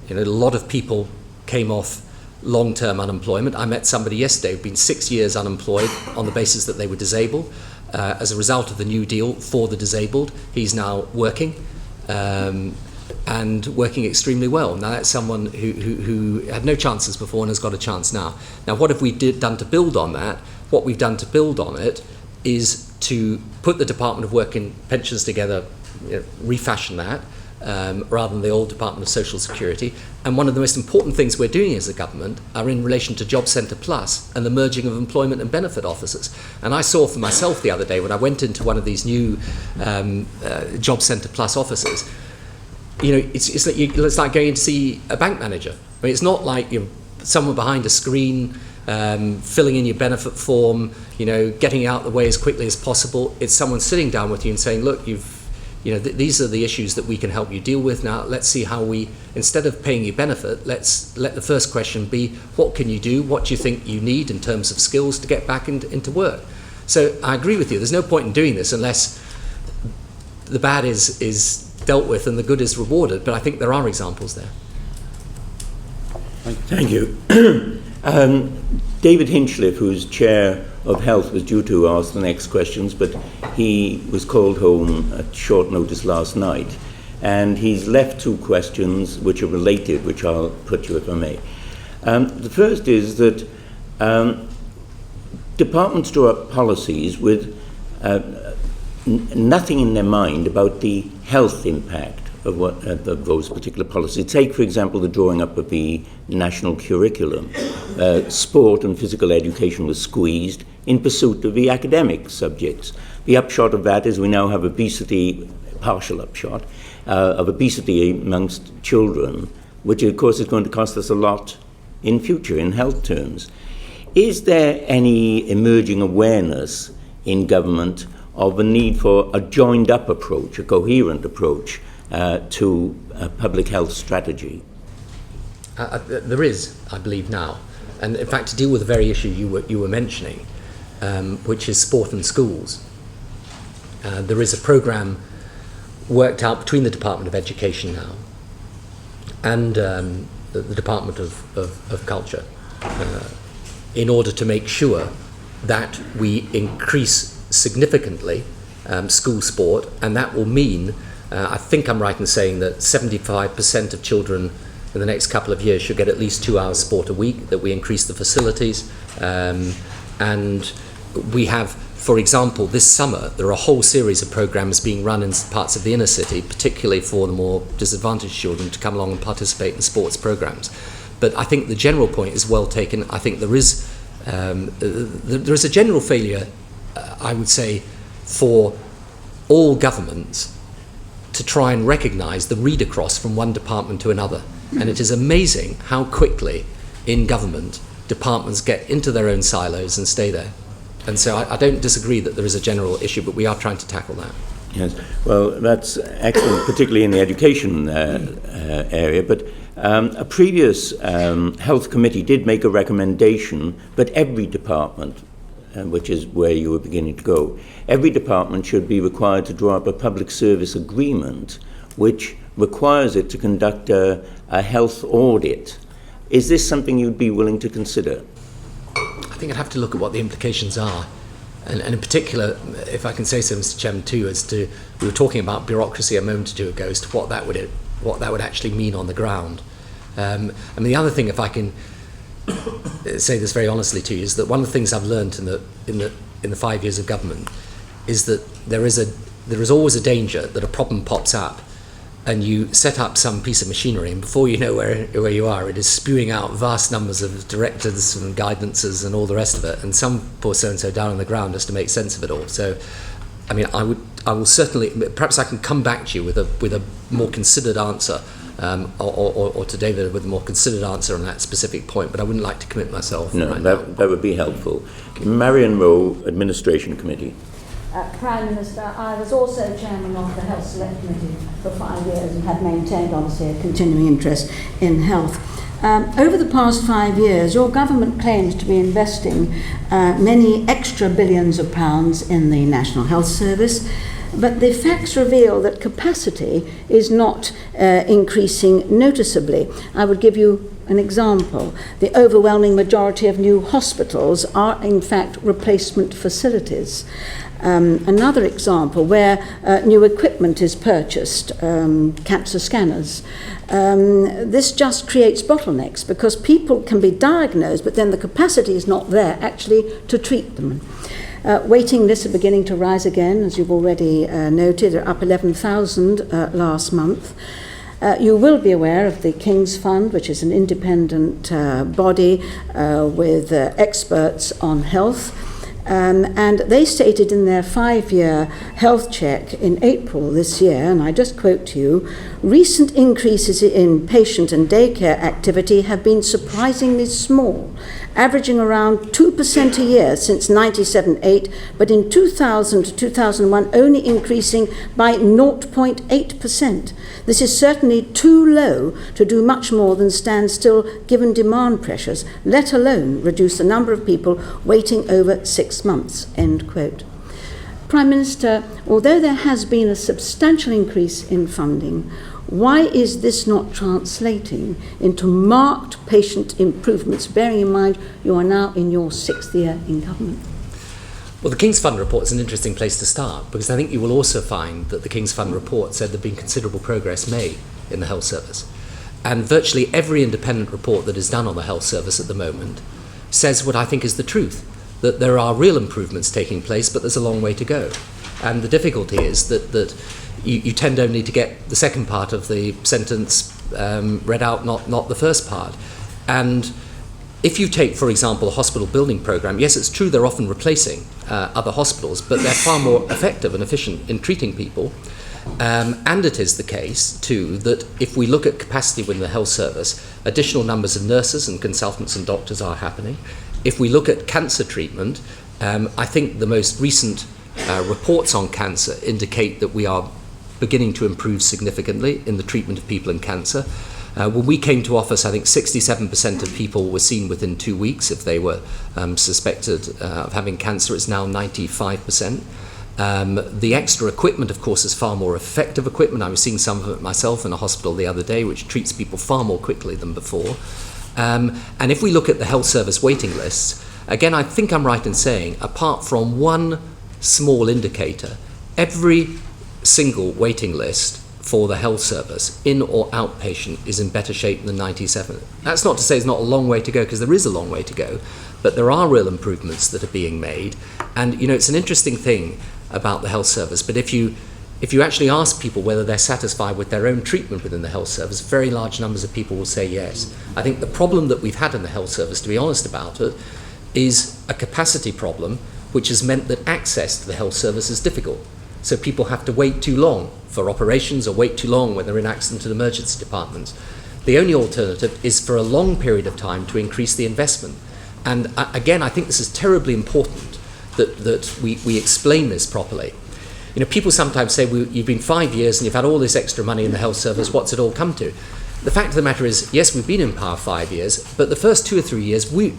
[SPEAKER 5] A lot of people came off long-term unemployment. I met somebody yesterday who'd been 6 years unemployed on the basis that they were disabled. As a result of the New Deal for the disabled, he's now working and working extremely well. Now that's someone who had no chances before and has got a chance now. Now what have we done to build on that? what we've done to build on it is to put the Department of Work and Pensions together, refashion that, rather than the old Department of Social Security. And one of the most important things we're doing as a government are in relation to Job Centre Plus and the merging of employment and benefit offices. And I saw for myself the other day when I went into one of these new Job Centre Plus offices, it's like going to see a bank manager. I mean, it's not like you're someone behind a screen filling in your benefit form, getting out the way as quickly as possible. It's someone sitting down with you and saying, look, these are the issues that we can help you deal with. Now let's see how we, instead of paying you benefit, let's let the first question be, what can you do? What do you think you need in terms of skills to get back into work? So I agree with you. There's no point in doing this unless the bad is dealt with and the good is rewarded. But I think there are examples there.
[SPEAKER 4] Thank you. David Hinchliffe, who's Chair of Health, was due to ask the next questions, but he was called home at short notice last night. And he's left two questions which are related, which I'll put to you if I may. The first is that departments draw up policies with nothing in their mind about the health impact of those particular policies. Take, for example, the drawing up of the national curriculum. Sport and physical education was squeezed in pursuit of the academic subjects. The upshot of that is we now have obesity, partial upshot, of obesity amongst children, which of course is going to cost us a lot in future in health terms. Is there any emerging awareness in government of a need for a joined up approach, a coherent approach to a public health strategy?
[SPEAKER 5] There is, I believe, now. And in fact, to deal with the very issue you were mentioning, which is sport and schools, there is a programme worked out between the Department of Education now and the Department of Culture in order to make sure that we increase significantly school sport, and that will mean, I think I'm right in saying that 75% of children in the next couple of years should get at least 2 hours sport a week, that we increase the facilities, and we have, for example, this summer there are a whole series of programmes being run in parts of the inner city, particularly for the more disadvantaged children to come along and participate in sports programmes. But I think the general point is well taken. I think there is a general failure, I would say, for all governments to try and recognise the read across from one department to another. And it is amazing how quickly in government departments get into their own silos and stay there. And so I don't disagree that there is a general issue, but we are trying to tackle that.
[SPEAKER 4] Yes, well, that's excellent, particularly in the education area. But a previous health committee did make a recommendation that every department, which is where you were beginning to go, every department should be required to draw up a public service agreement which requires it to conduct a health audit. Is this something you'd be willing to consider?
[SPEAKER 5] I think I'd have to look at what the implications are. And in particular, if I can say so, Mr. Chairman, too, as to, we were talking about bureaucracy a moment or two ago, as to what that would actually mean on the ground. I mean, the other thing, if I can say this very honestly to you, is that one of the things I've learned in the 5 years of government is that there is always a danger that a problem pops up, and you set up some piece of machinery, and before you know where you are, it is spewing out vast numbers of directives and guidances and all the rest of it, and some poor so-and-so down on the ground has to make sense of it all. So, I mean, I will certainly, perhaps I can come back to you with a more considered answer, or to David with a more considered answer on that specific point, but I wouldn't like to commit myself.
[SPEAKER 4] No,
[SPEAKER 5] right now.
[SPEAKER 4] That would be helpful. Marion Rowe, Administration Committee.
[SPEAKER 13] Prime Minister, I was also chairman of the Health Select Committee for 5 years and have maintained, obviously, a continuing interest in health. Over the past 5 years, your government claims to be investing many extra billions of pounds in the National Health Service, but the facts reveal that capacity is not increasing noticeably. I would give you an example. The overwhelming majority of new hospitals are, in fact, replacement facilities. Another example where new equipment is purchased, cancer scanners. This just creates bottlenecks because people can be diagnosed, but then the capacity is not there actually to treat them. Waiting lists are beginning to rise again, as you've already noted. They're up 11,000 last month. You will be aware of the King's Fund, which is an independent body with experts on health. And they stated in their 5-year health check in April this year, and I just quote to you, recent increases in patient and daycare activity have been surprisingly small, averaging around 2% a year since 97-8, but in 2000 to 2001 only increasing by 0.8%. This is certainly too low to do much more than stand still given demand pressures, let alone reduce the number of people waiting over 6 months, end quote. Prime Minister, although there has been a substantial increase in funding, why is this not translating into marked patient improvements, bearing in mind you are now in your 6th year in government?
[SPEAKER 5] Well, the King's Fund report is an interesting place to start, because I think you will also find that the King's Fund report said there had been considerable progress made in the health service. And virtually every independent report that is done on the health service at the moment says what I think is the truth, that there are real improvements taking place, but there's a long way to go. And the difficulty is that you tend only to get the second part of the sentence read out, not the first part. And if you take, for example, a hospital building program, yes, it's true they're often replacing other hospitals, but they're far more effective and efficient in treating people. And it is the case, too, that if we look at capacity within the health service, additional numbers of nurses and consultants and doctors are happening. If we look at cancer treatment, I think the most recent reports on cancer indicate that we are beginning to improve significantly in the treatment of people in cancer. When we came to office, I think 67% of people were seen within 2 weeks if they were suspected of having cancer. It's now 95%. The extra equipment, of course, is far more effective equipment. I was seeing some of it myself in a hospital the other day, which treats people far more quickly than before. And if we look at the health service waiting lists, again, I think I'm right in saying, apart from one small indicator, every single waiting list for the health service, in or outpatient, is in better shape than 97. That's not to say it's not a long way to go, because there is a long way to go, but there are real improvements that are being made. And, you know, it's an interesting thing about the health service, but if you actually ask people whether they're satisfied with their own treatment within the health service, very large numbers of people will say yes. I think the problem that we've had in the health service, to be honest about it, is a capacity problem, which has meant that access to the health service is difficult. So people have to wait too long for operations or wait too long when they're in accident and emergency departments. The only alternative is for a long period of time to increase the investment. And again, I think this is terribly important that we explain this properly. You know, people sometimes say, well, you've been 5 years and you've had all this extra money in the health service, what's it all come to? The fact of the matter is, yes, we've been in power 5 years, but the first 2 or 3 years, we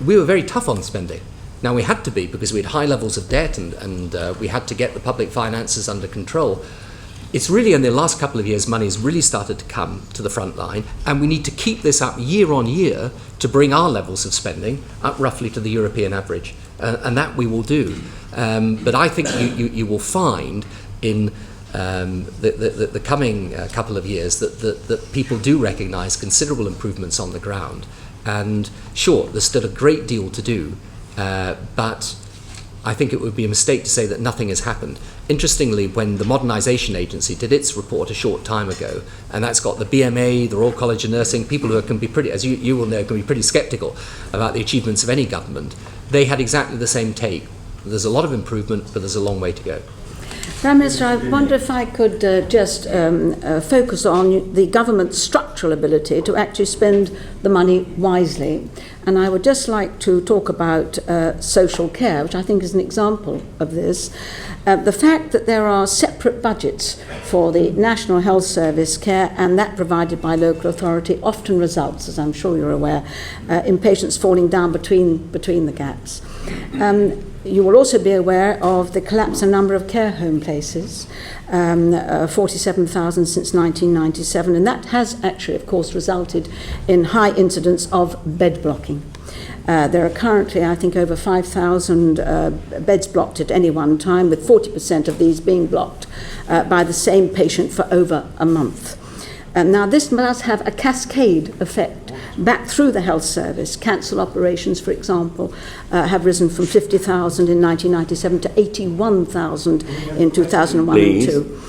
[SPEAKER 5] were very tough on spending. Now, we had to be, because we had high levels of debt and we had to get the public finances under control. It's really in the last couple of years money has really started to come to the front line, and we need to keep this up year on year to bring our levels of spending up roughly to the European average. And that we will do. But I think you will find in the coming couple of years that people do recognise considerable improvements on the ground. And sure, there's still a great deal to do, but I think it would be a mistake to say that nothing has happened. Interestingly, when the Modernisation Agency did its report a short time ago, and that's got the BMA, the Royal College of Nursing, people who can be pretty, as you will know, can be pretty sceptical about the achievements of any government, they had exactly the same take. There's a lot of improvement, but there's a long way to go.
[SPEAKER 13] Prime Minister, I wonder if I could just focus on the government's structural ability to actually spend the money wisely. And I would just like to talk about social care, which I think is an example of this. The fact that there are separate budgets for the National Health Service care and that provided by local authority often results, as I'm sure you're aware, in patients falling down between the gaps. You will also be aware of the collapse in number of care home places, 47,000 since 1997, and that has actually, of course, resulted in high incidence of bed blocking. There are currently, I think, over 5,000 beds blocked at any one time, with 40% of these being blocked by the same patient for over a month. Now, this must have a cascade effect back through the health service. Cancel operations, for example, have risen from 50,000 in 1997 to 81,000 in 2001 and 2.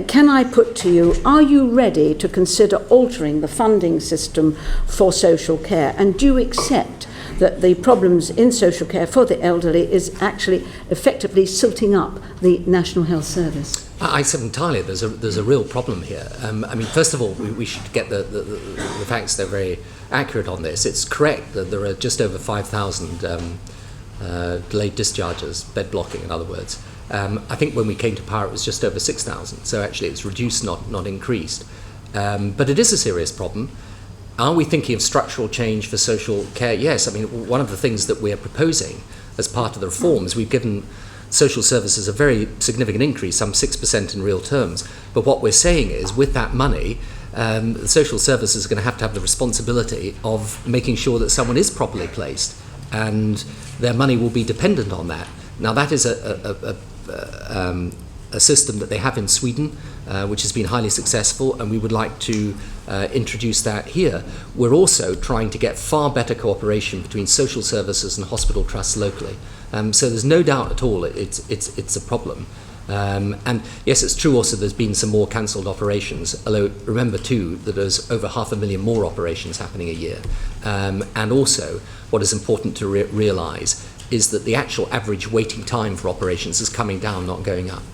[SPEAKER 13] Can I put to you, are you ready to consider altering the funding system for social care? And do you accept that the problems in social care for the elderly is actually effectively silting up the National Health Service?
[SPEAKER 5] I accept entirely. There's a real problem here. I mean, first of all, we should get the facts. They're very accurate on this. It's correct that there are just over 5,000 delayed discharges, bed blocking, in other words. I think when we came to power, it was just over 6,000. So actually, it's reduced, not increased. But it is a serious problem. Are we thinking of structural change for social care? Yes. I mean, one of the things that we're proposing as part of the reforms, we've given social services a very significant increase, some 6% in real terms. But what we're saying is, with that money, the social services are going to have the responsibility of making sure that someone is properly placed, and their money will be dependent on that. Now, that is a system that they have in Sweden, which has been highly successful, and we would like to introduce that here. We're also trying to get far better cooperation between social services and hospital trusts locally. So there's no doubt at all it's a problem. And yes, it's true also there's been some more cancelled operations, although remember too that there's over 500,000 more operations happening a year. And also what is important to realise is that the actual average waiting time for operations is coming down, not going up.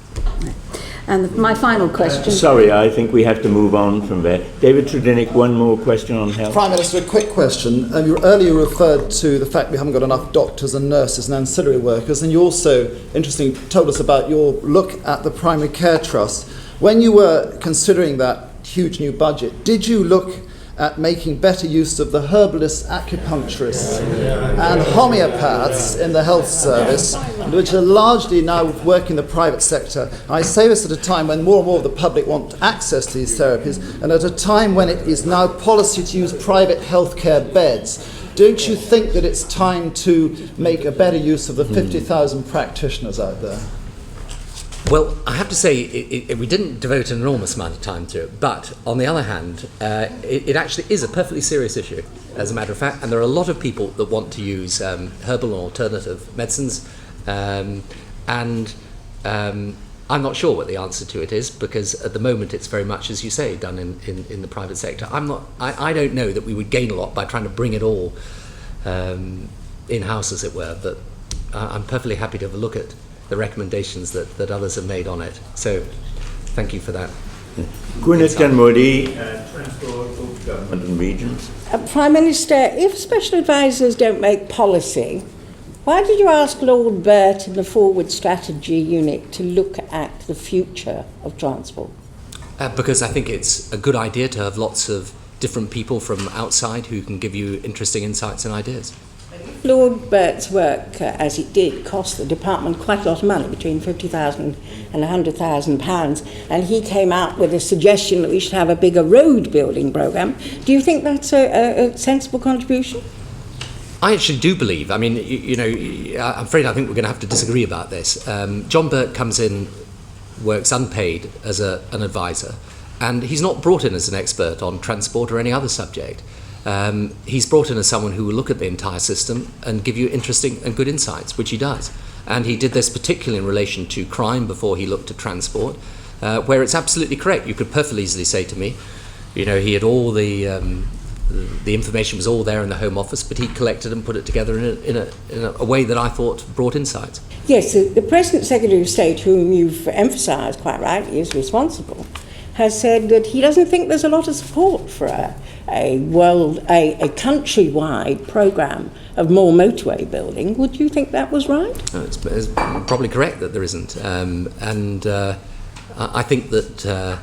[SPEAKER 13] And my final question...
[SPEAKER 4] Sorry, I think we have to move on from there. David Trudinic, one more question on health.
[SPEAKER 14] Prime Minister, a quick question. You earlier referred to the fact we haven't got enough doctors and nurses and ancillary workers, and you also, interestingly, told us about your look at the primary care trust. When you were considering that huge new budget, did you look at making better use of the herbalists, acupuncturists and homeopaths in the health service, which are largely now working in the private sector? I say this at a time when more and more of the public want access to these therapies, and at a time when it is now policy to use private healthcare beds. Don't you think that it's time to make a better use of the 50,000 practitioners out there?
[SPEAKER 5] Well, I have to say, we didn't devote an enormous amount of time to it, but on the other hand, it actually is a perfectly serious issue, as a matter of fact, and there are a lot of people that want to use herbal and alternative medicines, and I'm not sure what the answer to it is, because at the moment it's very much, as you say, done in the private sector. I don't know that we would gain a lot by trying to bring it all in-house, as it were, but I'm perfectly happy to have a look at the recommendations that others have made on it. So, thank you for that.
[SPEAKER 4] Gwyneth Dunwoody, Transport, Government and Regions.
[SPEAKER 15] Prime Minister, if special advisors don't make policy, why did you ask Lord Burt and the Forward Strategy Unit to look at the future of transport?
[SPEAKER 5] Because I think it's a good idea to have lots of different people from outside who can give you interesting insights and ideas.
[SPEAKER 15] Lord Burt's work, as it did, cost the department quite a lot of money, between £50,000 and £100,000, and he came out with a suggestion that we should have a bigger road building programme. Do you think that's a sensible contribution?
[SPEAKER 5] I actually do believe, I mean, you know, I'm afraid I think we're going to have to disagree about this. John Burt comes in, works unpaid as an advisor, and he's not brought in as an expert on transport or any other subject. He's brought in as someone who will look at the entire system and give you interesting and good insights, which he does. And he did this particularly in relation to crime before he looked at transport, where it's absolutely correct. You could perfectly easily say to me, you know, he had all the information was all there in the Home Office, but he collected and put it together in a way that I thought brought insights.
[SPEAKER 15] Yes, the President Secretary of State, whom you've emphasised quite rightly is responsible, has said that he doesn't think there's a lot of support for a countrywide programme of more motorway building. Would you think that was right?
[SPEAKER 5] It's probably correct that there isn't. I think that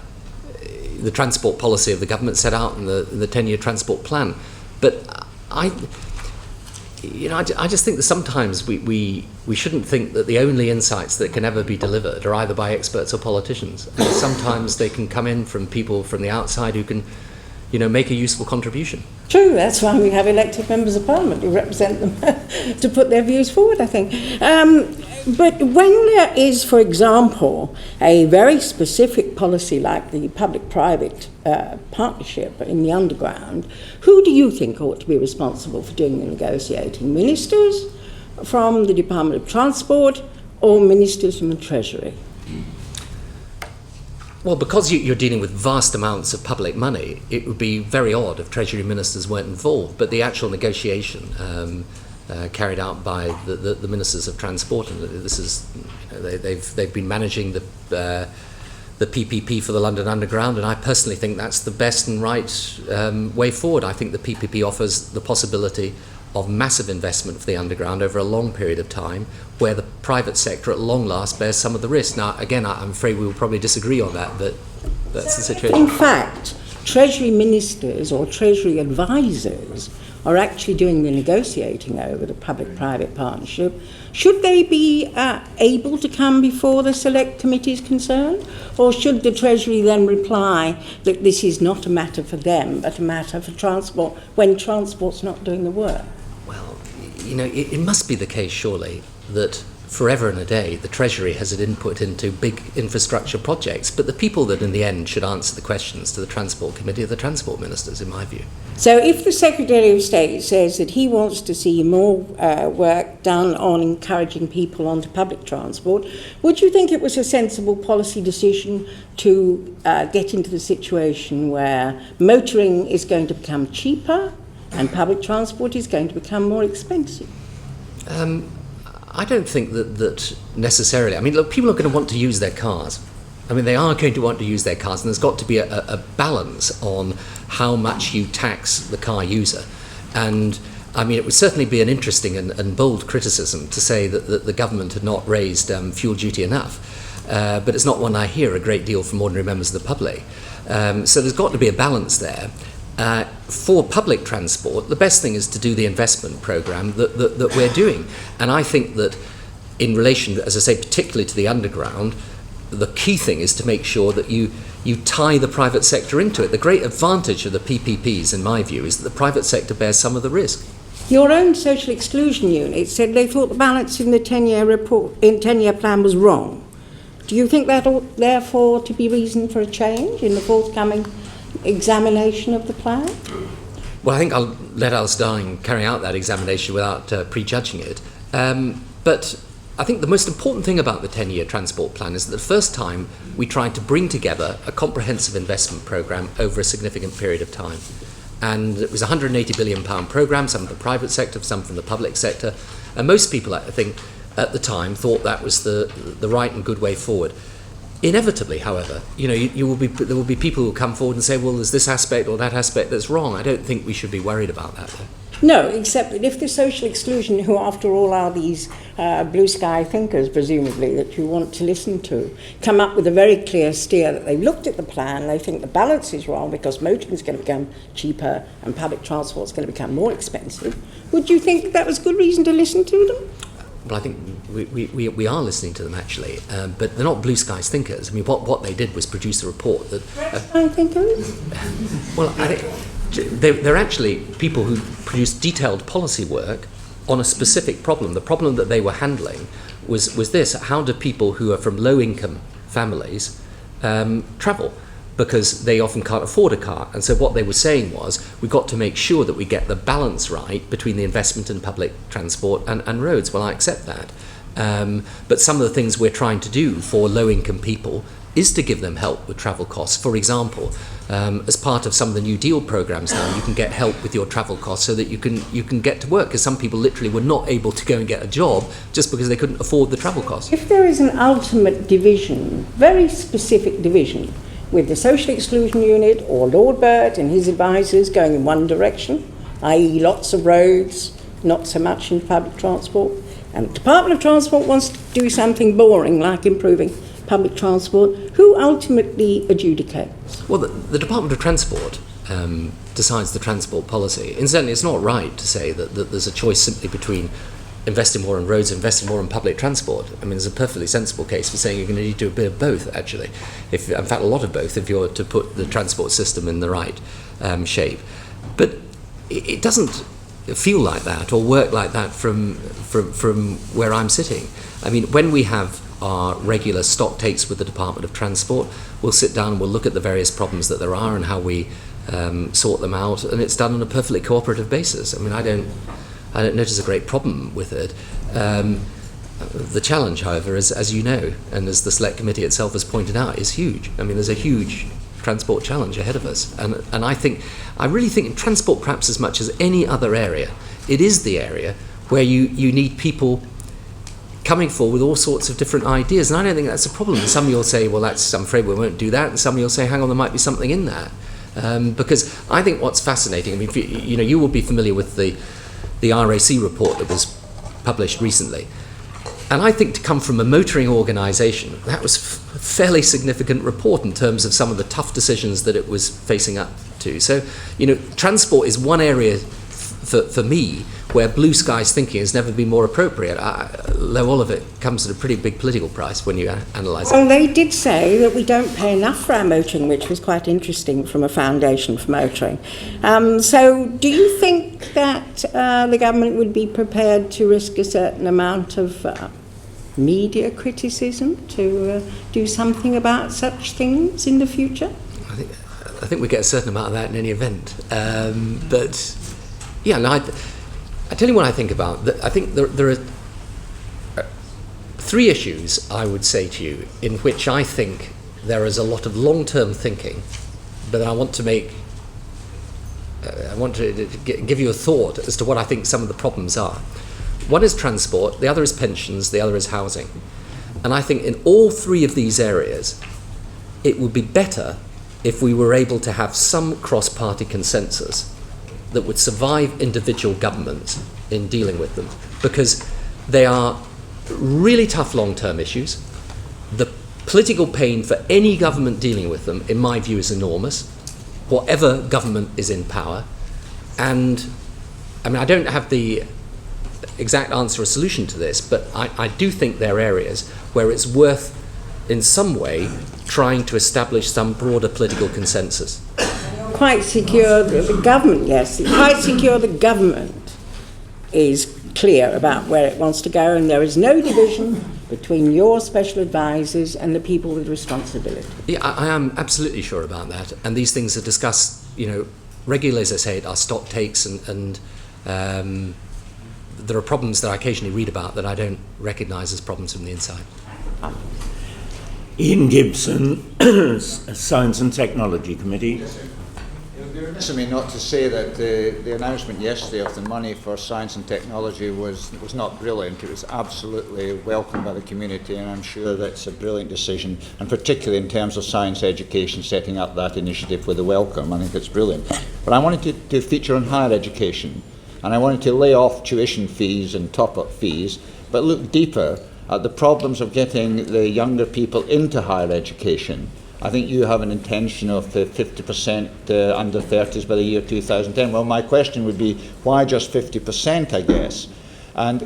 [SPEAKER 5] the transport policy of the government set out in the 10-year transport plan. But I just think that sometimes we shouldn't think that the only insights that can ever be delivered are either by experts or politicians. And sometimes they can come in from people from the outside who can make a useful contribution.
[SPEAKER 15] True, that's why we have elected members of parliament who represent them to put their views forward, I think. But when there is, for example, a very specific policy like the public-private partnership in the underground, who do you think ought to be responsible for doing the negotiating? Ministers from the Department of Transport or ministers from the Treasury?
[SPEAKER 5] Well, because you're dealing with vast amounts of public money, it would be very odd if Treasury ministers weren't involved. But the actual negotiation carried out by the ministers of transport, and this is they've been managing the PPP for the London Underground, and I personally think that's the best and right way forward. I think the PPP offers the possibility of massive investment for the underground over a long period of time, where the private sector at long last bears some of the risk. Now, again, I'm afraid we will probably disagree on that, but that's the situation.
[SPEAKER 15] In fact, Treasury ministers or Treasury advisors are actually doing the negotiating over the public-private partnership. Should they be able to come before the Select Committee is concerned? Or should the Treasury then reply that this is not a matter for them, but a matter for transport, when transport's not doing the work?
[SPEAKER 5] Well, it must be the case, surely, that forever and a day the Treasury has an input into big infrastructure projects, but the people that in the end should answer the questions to the Transport Committee are the transport ministers, in my view.
[SPEAKER 15] So if the Secretary of State says that he wants to see more work done on encouraging people onto public transport, would you think it was a sensible policy decision to get into the situation where motoring is going to become cheaper and public transport is going to become more expensive?
[SPEAKER 5] I don't think that necessarily. I mean, look, people are going to want to use their cars. I mean, they are going to want to use their cars, and there's got to be a balance on how much you tax the car user. And, I mean, it would certainly be an interesting and bold criticism to say that the government had not raised fuel duty enough. But it's not one I hear a great deal from ordinary members of the public. So there's got to be a balance there. For public transport, the best thing is to do the investment programme that we're doing. And I think that in relation, as I say, particularly to the underground, the key thing is to make sure that you tie the private sector into it. The great advantage of the PPPs, in my view, is that the private sector bears some of the risk.
[SPEAKER 15] Your own social exclusion unit said they thought the balance in the 10-year plan was wrong. Do you think that ought, therefore, to be reason for a change in the forthcoming examination of the plan?
[SPEAKER 5] Well, I think I'll let Alice Darling carry out that examination without prejudging it. But I think the most important thing about the 10-year transport plan is that the first time we tried to bring together a comprehensive investment programme over a significant period of time. And it was a £180 billion programme, some from the private sector, some from the public sector. And most people, I think, at the time thought that was the right and good way forward. Inevitably, however, there will be people who will come forward and say, well, there's this aspect or that aspect that's wrong. I don't think we should be worried about that, though.
[SPEAKER 15] No, except that if the social exclusion, who after all are these blue sky thinkers, presumably, that you want to listen to, come up with a very clear steer that they've looked at the plan, they think the balance is wrong because motoring is going to become cheaper and public transport is going to become more expensive, would you think that was good reason to listen to them?
[SPEAKER 5] Well, I think we are listening to them, actually, but they're not blue skies thinkers. I mean, what they did was produce a report that...
[SPEAKER 15] Red sky thinkers?
[SPEAKER 5] Well, I think they're actually people who produce detailed policy work on a specific problem. The problem that they were handling was this: how do people who are from low-income families travel? Because they often can't afford a car. And so what they were saying was, we've got to make sure that we get the balance right between the investment in public transport and roads. Well, I accept that. But some of the things we're trying to do for low-income people is to give them help with travel costs. For example, as part of some of the New Deal programs now, you can get help with your travel costs so that you can get to work, because some people literally were not able to go and get a job just because they couldn't afford the travel costs.
[SPEAKER 15] If there is an ultimate division, very specific division, with the social exclusion unit or Lord Burt and his advisors going in one direction, i.e. lots of roads, not so much in public transport, and the Department of Transport wants to do something boring like improving public transport, who ultimately adjudicates?
[SPEAKER 5] Well, the Department of Transport decides the transport policy. Incidentally, it's not right to say that there's a choice simply between investing more in roads, investing more in public transport. I mean, there's a perfectly sensible case for saying you're going to need to do a bit of both, actually. In fact, a lot of both, if you're to put the transport system in the right shape. But it doesn't feel like that or work like that from where I'm sitting. I mean, when we have our regular stock takes with the Department of Transport, we'll sit down and we'll look at the various problems that there are and how we sort them out, and it's done on a perfectly cooperative basis. I mean, I don't notice a great problem with it. The challenge, however, is, as you know, and as the Select Committee itself has pointed out, is huge. I mean, there's a huge transport challenge ahead of us. And I really think in transport, perhaps as much as any other area, it is the area where you need people coming forward with all sorts of different ideas. And I don't think that's a problem. Some you'll say, well, I'm afraid we won't do that. And some you'll say, hang on, there might be something in that. Because I think what's fascinating, I mean, you will be familiar with the RAC report that was published recently. And I think to come from a motoring organisation, that was a fairly significant report in terms of some of the tough decisions that it was facing up to. So, transport is one area for me where blue skies thinking has never been more appropriate, though all of it comes at a pretty big political price when you analyse it.
[SPEAKER 15] Well, they did say that we don't pay enough for our motoring, which was quite interesting from a foundation for motoring. So do you think that the government would be prepared to risk a certain amount of media criticism to do something about such things in the future?
[SPEAKER 5] I think we get a certain amount of that in any event. But, yeah, no, I tell you what I think about. I think there are three issues, I would say to you, in which I think there is a lot of long-term thinking, but I want to give you a thought as to what I think some of the problems are. One is transport, the other is pensions, the other is housing. And I think in all three of these areas, it would be better if we were able to have some cross-party consensus that would survive individual governments in dealing with them, because they are really tough long-term issues. The political pain for any government dealing with them, in my view, is enormous, whatever government is in power. And I mean, I don't have the exact answer or solution to this, but I do think there are areas where it's worth, in some way, trying to establish some broader political consensus.
[SPEAKER 15] Quite secure that the government, yes, quite secure the government is clear about where it wants to go, and there is no division between your special advisors and the people with responsibility.
[SPEAKER 5] Yeah, I am absolutely sure about that, and these things are discussed, regularly, as I say, at our stock takes, and there are problems that I occasionally read about that I don't recognise as problems from the inside.
[SPEAKER 4] Ian Gibson, Science and Technology Committee.
[SPEAKER 6] It would be remiss of me not to say that the announcement yesterday of the money for science and technology was not brilliant. It was absolutely welcomed by the community, and I'm sure that's a brilliant decision, and particularly in terms of science education, setting up that initiative with a welcome. I think it's brilliant. But I wanted to feature on higher education, and I wanted to lay off tuition fees and top-up fees, but look deeper at the problems of getting the younger people into higher education. I think you have an intention of 50% under 30s by the year 2010. Well, my question would be, why just 50%, I guess? And,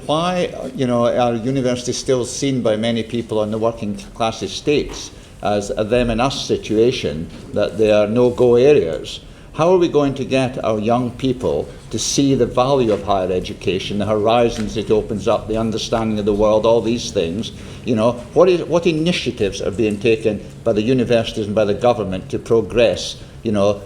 [SPEAKER 6] why, are universities still seen by many people on the working class estates as a them and us situation, that they are no-go areas? How are we going to get our young people to see the value of higher education, the horizons it opens up, the understanding of the world, all these things? What initiatives are being taken by the universities and by the government to progress,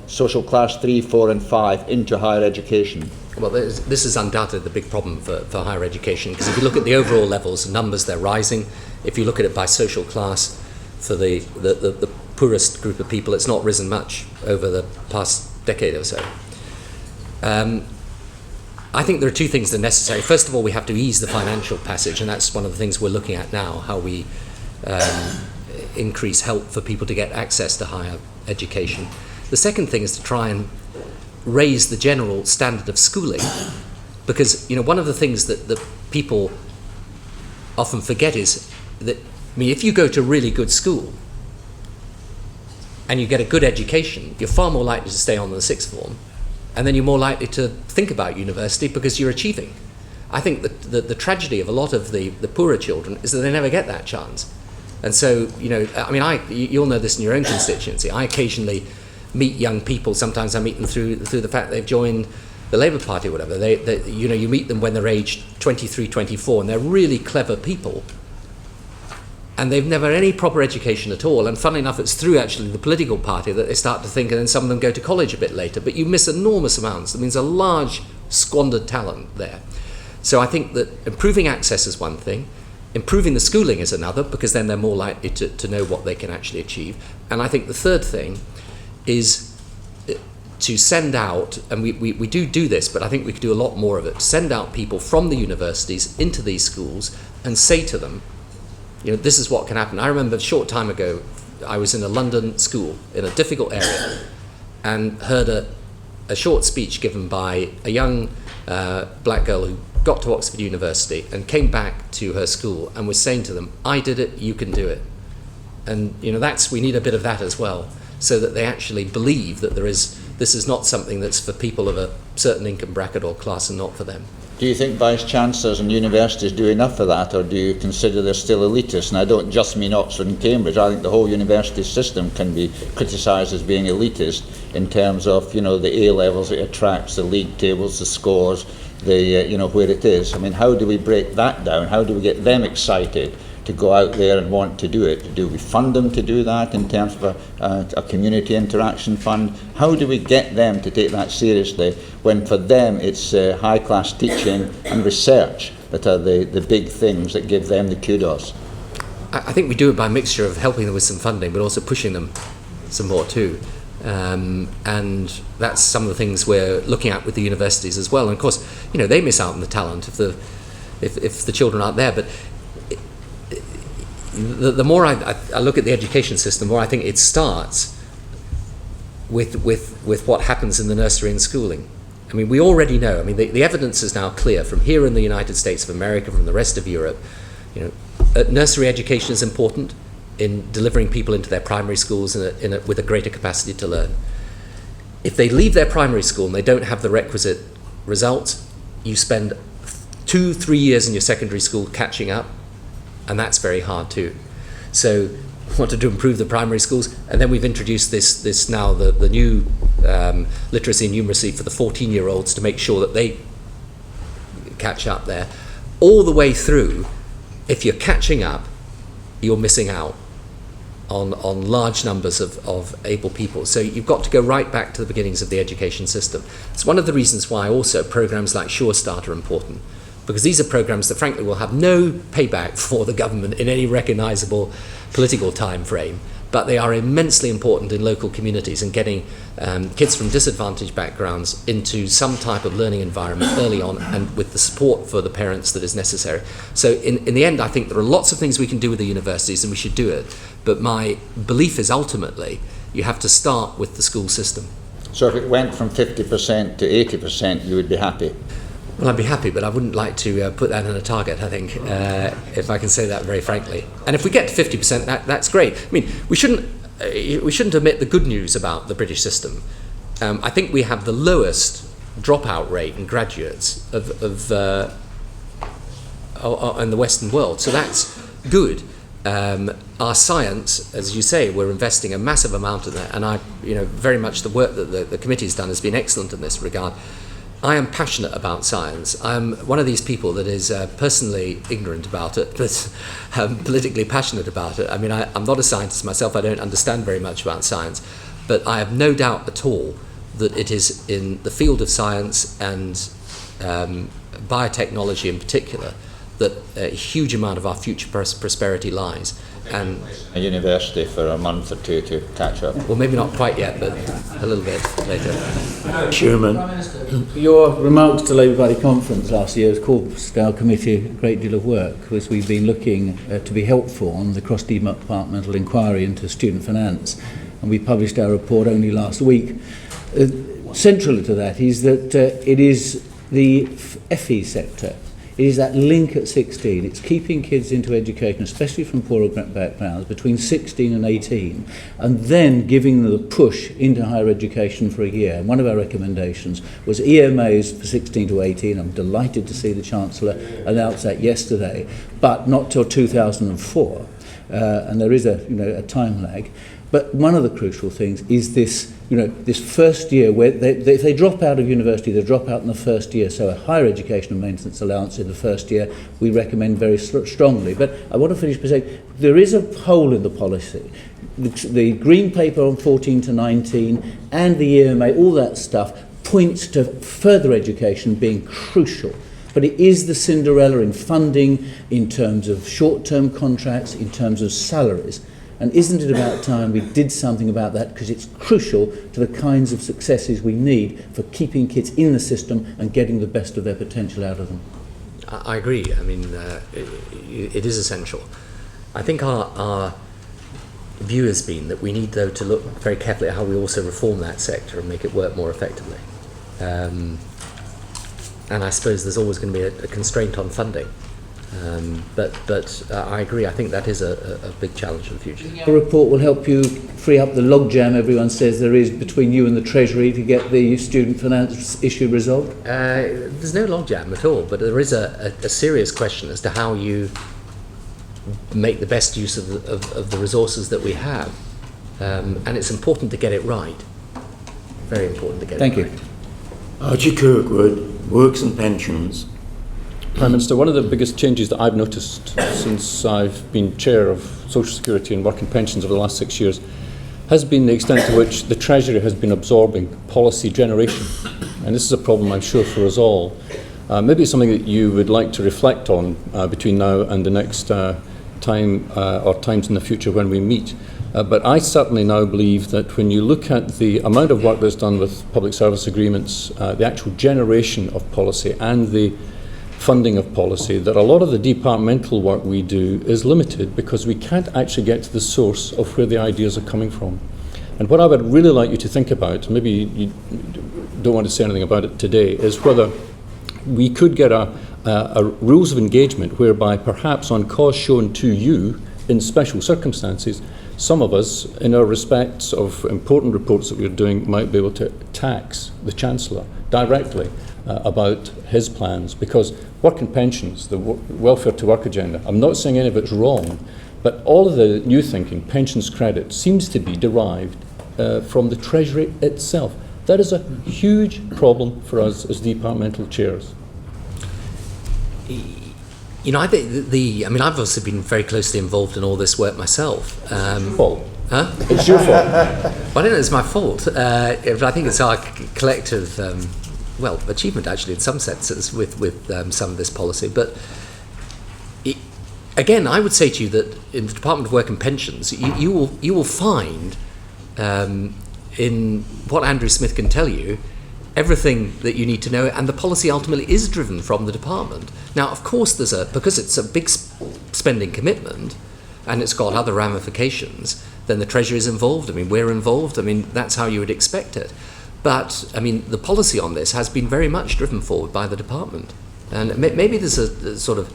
[SPEAKER 6] social class 3, 4 and 5 into higher education?
[SPEAKER 5] Well, this is undoubtedly the big problem for higher education, because if you look at the overall levels, numbers, they're rising. If you look at it by social class, for the poorest group of people, it's not risen much over the past decade or so. I think there are two things that are necessary. First of all, we have to ease the financial passage, and that's one of the things we're looking at now, how we increase help for people to get access to higher education. The second thing is to try and raise the general standard of schooling, because one of the things that people often forget is that, if you go to a really good school and you get a good education, you're far more likely to stay on the sixth form, and then you're more likely to think about university because you're achieving. I think that the tragedy of a lot of the poorer children is that they never get that chance. And so, I mean, you'll know this in your own constituency. I occasionally meet young people. Sometimes I meet them through the fact they've joined the Labour Party or whatever. You meet them when they're aged 23, 24, and they're really clever people. And they've never had any proper education at all. And funnily enough, it's through actually the political party that they start to think, and then some of them go to college a bit later. But you miss enormous amounts. That means a large squandered talent there. So I think that improving access is one thing. Improving the schooling is another, because then they're more likely to know what they can actually achieve. And I think the third thing is to send out, and we do this, but I think we could do a lot more of it, send out people from the universities into these schools and say to them, this is what can happen. I remember a short time ago, I was in a London school in a difficult area and heard a short speech given by a young black girl who got to Oxford University and came back to her school and was saying to them, I did it, you can do it. And we need a bit of that as well, so that they actually believe that this is not something that's for people of a certain income bracket or class and not for them.
[SPEAKER 9] Do you think Vice-Chancellors and universities do enough for that, or do you consider they're still elitist? And I don't just mean Oxford and Cambridge. I think the whole university system can be criticised as being elitist in terms of, the A levels it attracts, the league tables, the scores, where it is. I mean, how do we break that down? How do we get them excited to go out there and want to do it? Do we fund them to do that in terms of a community interaction fund? How do we get them to take that seriously when for them it's high-class teaching and research that are the big things that give them the kudos?
[SPEAKER 5] I think we do it by a mixture of helping them with some funding, but also pushing them some more too. And that's some of the things we're looking at with the universities as well. And of course, they miss out on the talent if the children aren't there. But the more I look at the education system, the more I think it starts with what happens in the nursery and schooling. I mean, we already know. I mean, the evidence is now clear from here in the United States of America, from the rest of Europe. Nursery education is important in delivering people into their primary schools with a greater capacity to learn. If they leave their primary school and they don't have the requisite results, you spend 2-3 years in your secondary school catching up, and that's very hard too. So we wanted to improve the primary schools, and then we've introduced this now, the new literacy and numeracy for the 14-year-olds to make sure that they catch up there. All the way through, if you're catching up, you're missing out on large numbers of able people. So you've got to go right back to the beginnings of the education system. It's one of the reasons why also programs like Sure Start are important, because these are programs that frankly will have no payback for the government in any recognisable political time frame, but they are immensely important in local communities and getting kids from disadvantaged backgrounds into some type of learning environment early on, and with the support for the parents that is necessary. So in the end, I think there are lots of things we can do with the universities, and we should do it. But my belief is ultimately you have to start with the school system.
[SPEAKER 9] So if it went from 50% to 80%, you would be happy?
[SPEAKER 5] Well, I'd be happy, but I wouldn't like to put that in a target, I think, if I can say that very frankly. And if we get to 50%, that's great. I mean, we shouldn't omit the good news about the British system. I think we have the lowest dropout rate in graduates in the Western world, so that's good. Our science, as you say, we're investing a massive amount in that, and very much the work that the committee's done has been excellent in this regard. I am passionate about science. I'm one of these people that is personally ignorant about it, but politically passionate about it. I mean, I'm not a scientist myself. I don't understand very much about science, but I have no doubt at all that it is in the field of science and biotechnology in particular that a huge amount of our future prosperity lies. And
[SPEAKER 9] a university for a month or two to catch up.
[SPEAKER 5] Well, maybe not quite yet, but a little bit later.
[SPEAKER 4] Chairman.
[SPEAKER 8] Your remarks to Labour Party conference last year has caused our committee a great deal of work, because we've been looking to be helpful on the cross-departmental inquiry into student finance, and we published our report only last week. Central to that is that it is the FE sector It is that link at 16. It's keeping kids into education, especially from poorer backgrounds, between 16 and 18, and then giving them the push into higher education for a year. And one of our recommendations was EMAs for 16 to 18. I'm delighted to see the Chancellor announce that yesterday, but not till 2004. And there is a time lag. But one of the crucial things is this, this first year where if they drop out of university, they drop out in the first year. So a higher education and maintenance allowance in the first year, we recommend very strongly. But I want to finish by saying there is a hole in the policy. The Green Paper on 14 to 19 and the EMA, all that stuff, points to further education being crucial. But it is the Cinderella in funding, in terms of short-term contracts, in terms of salaries. And isn't it about time we did something about that, because it's crucial to the kinds of successes we need for keeping kids in the system and getting the best of their potential out of them?
[SPEAKER 5] I agree. I mean, it is essential. I think our view has been that we need, though, to look very carefully at how we also reform that sector and make it work more effectively. And I suppose there's always going to be a constraint on funding. But I agree, I think that is a big challenge for the future.
[SPEAKER 8] The report will help you free up the logjam everyone says there is between you and the Treasury to get the student finance issue resolved?
[SPEAKER 5] There's no logjam at all, but there is a serious question as to how you make the best use of the resources that we have. And it's important to get it right. Very important to get it right. Thank you.
[SPEAKER 4] Archie Kirkwood, Works and Pensions.
[SPEAKER 16] Prime Minister, one of the biggest changes that I've noticed since I've been chair of Social Security and Work and Pensions over the last 6 years has been the extent to which the Treasury has been absorbing policy generation. And this is a problem, I'm sure, for us all. Maybe it's something that you would like to reflect on between now and the next time or times in the future when we meet. But I certainly now believe that when you look at the amount of work that's done with public service agreements, the actual generation of policy and the funding of policy, that a lot of the departmental work we do is limited because we can't actually get to the source of where the ideas are coming from. And what I would really like you to think about, maybe you don't want to say anything about it today, is whether we could get a rules of engagement whereby perhaps on cause shown to you in special circumstances, some of us, in our respects of important reports that we're doing, might be able to tax the Chancellor directly about his plans, because work and pensions, the welfare to work agenda, I'm not saying any of it's wrong, but all of the new thinking, pensions credit, seems to be derived from the Treasury itself. That is a huge problem for us as departmental chairs.
[SPEAKER 5] You know, I think I mean, I've also been very closely involved in all this work myself.
[SPEAKER 16] Fault.
[SPEAKER 5] Huh?
[SPEAKER 16] It's your fault.
[SPEAKER 5] Well, I don't know it's my fault, but I think it's our collective, achievement actually in some senses with some of this policy. But again, I would say to you that in the Department of Work and Pensions, you will find in what Andrew Smith can tell you everything that you need to know, and the policy ultimately is driven from the department. Now, of course, because it's a big spending commitment and it's got other ramifications, then the Treasury is involved. I mean, we're involved. I mean, that's how you would expect it. But, I mean, the policy on this has been very much driven forward by the department. And maybe there's a sort of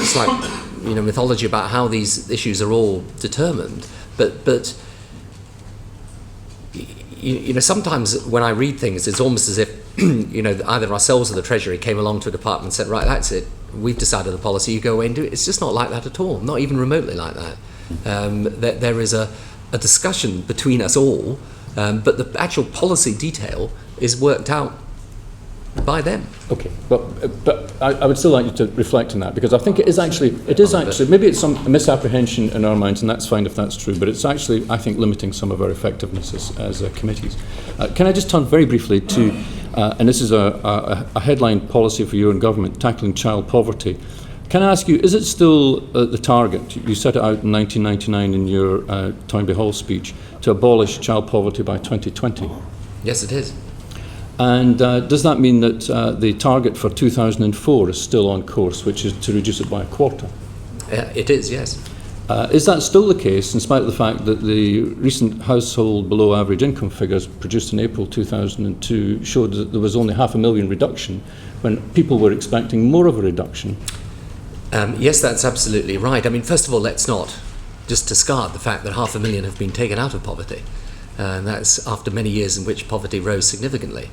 [SPEAKER 5] slight, mythology about how these issues are all determined. But sometimes when I read things, it's almost as if, either ourselves or the Treasury came along to a department and said, right, that's it, we've decided the policy, you go away and do it. It's just not like that at all, not even remotely like that. There is a discussion between us all, but the actual policy detail is worked out by them.
[SPEAKER 16] Okay, but I would still like you to reflect on that, because I think it is actually, maybe it's some misapprehension in our minds, and that's fine if that's true, but it's actually, I think, limiting some of our effectiveness as committees. Can I just turn very briefly to, and this is a headline policy for your own government, tackling child poverty. Can I ask you, is it still the target? You set it out in 1999 in your Toynbee Hall speech to abolish child poverty by 2020.
[SPEAKER 5] Yes, it is.
[SPEAKER 16] And does that mean that the target for 2004 is still on course, which is to reduce it by a quarter?
[SPEAKER 5] It is, yes.
[SPEAKER 16] Is that still the case, in spite of the fact that the recent household below average income figures produced in April 2002 showed that there was only 500,000 reduction when people were expecting more of a reduction?
[SPEAKER 5] Yes, that's absolutely right. I mean, first of all, let's not just discard the fact that 500,000 have been taken out of poverty. And that's after many years in which poverty rose significantly.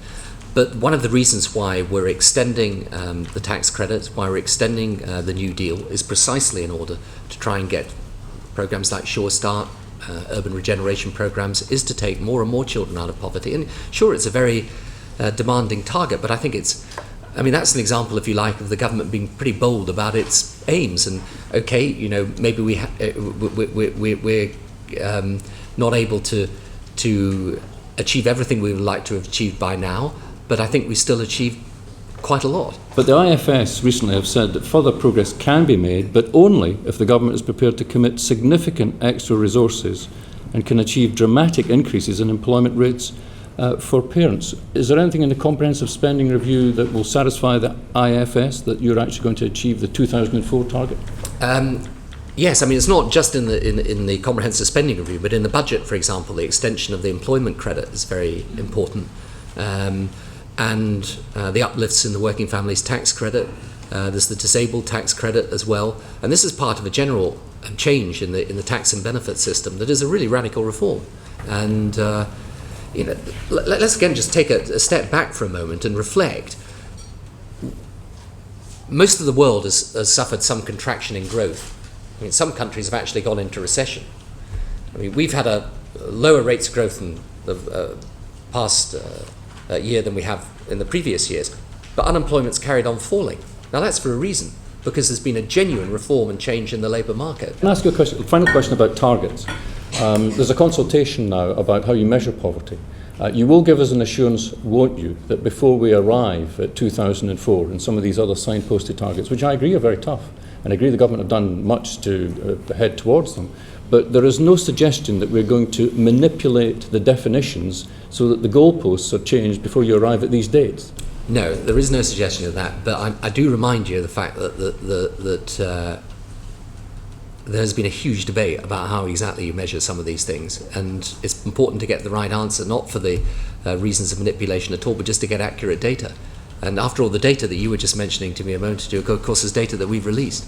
[SPEAKER 5] But one of the reasons why we're extending the tax credits, why we're extending the New Deal, is precisely in order to try and get programs like Sure Start, urban regeneration programs, is to take more and more children out of poverty. And sure, it's a very demanding target, but I think that's an example, if you like, of the government being pretty bold about its aims. And okay, maybe we're not able to achieve everything we would like to have achieved by now, but I think we still achieved quite a lot.
[SPEAKER 16] But the IFS recently have said that further progress can be made, but only if the government is prepared to commit significant extra resources and can achieve dramatic increases in employment rates for parents. Is there anything in the comprehensive spending review that will satisfy the IFS that you're actually going to achieve the 2004 target?
[SPEAKER 5] Yes, I mean, it's not just in the comprehensive spending review, but in the budget, for example, the extension of the employment credit is very important. And the uplifts in the working families tax credit. There's the disabled tax credit as well. And this is part of a general change in the tax and benefit system that is a really radical reform. And let's again just take a step back for a moment and reflect. Most of the world has suffered some contraction in growth. I mean, some countries have actually gone into recession. I mean, we've had a lower rates of growth in the past year than we have in the previous years, but unemployment's carried on falling. Now that's for a reason, because there's been a genuine reform and change in the labour market.
[SPEAKER 16] Can I ask you a final question about targets? There's a consultation now about how you measure poverty. You will give us an assurance, won't you, that before we arrive at 2004 and some of these other signposted targets, which I agree are very tough, and I agree the government have done much to head towards them, but there is no suggestion that we're going to manipulate the definitions so that the goalposts are changed before you arrive at these dates?
[SPEAKER 5] No, there is no suggestion of that, but I do remind you of the fact that there's been a huge debate about how exactly you measure some of these things, and it's important to get the right answer, not for the reasons of manipulation at all, but just to get accurate data. And after all, the data that you were just mentioning to me a moment ago, of course, is data that we've released.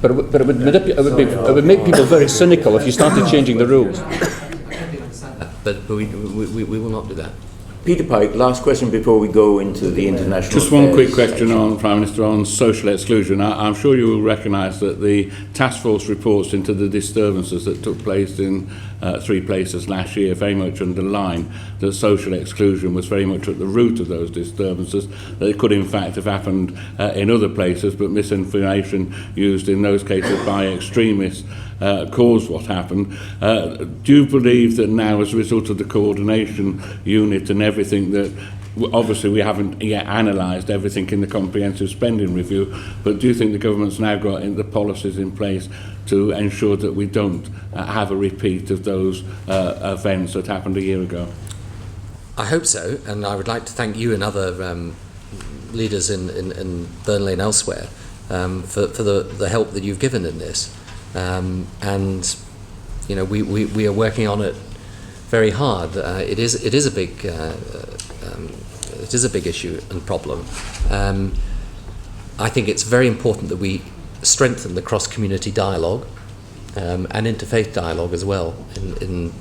[SPEAKER 16] But it would make people very cynical if you started changing the rules.
[SPEAKER 5] But we will not do that.
[SPEAKER 4] Peter Pike, last question before we go into the international
[SPEAKER 17] Just one quick question on Prime Minister on social exclusion. I'm sure you will recognise that the task force reports into the disturbances that took place in 3 places last year very much underline that social exclusion was very much at the root of those disturbances, that it could in fact have happened in other places, but misinformation used in those cases by extremists caused what happened. Do you believe that now, as a result of the coordination unit and everything, that obviously we haven't yet analysed everything in the comprehensive spending review, but do you think the government's now got the policies in place to ensure that we don't have a repeat of those events that happened a year ago?
[SPEAKER 5] I hope so, and I would like to thank you and other leaders in Burnley and elsewhere for the help that you've given in this. And you know, we are working on it very hard. It is a big issue and problem. I think it's very important that we strengthen the cross-community dialogue and interfaith dialogue as well in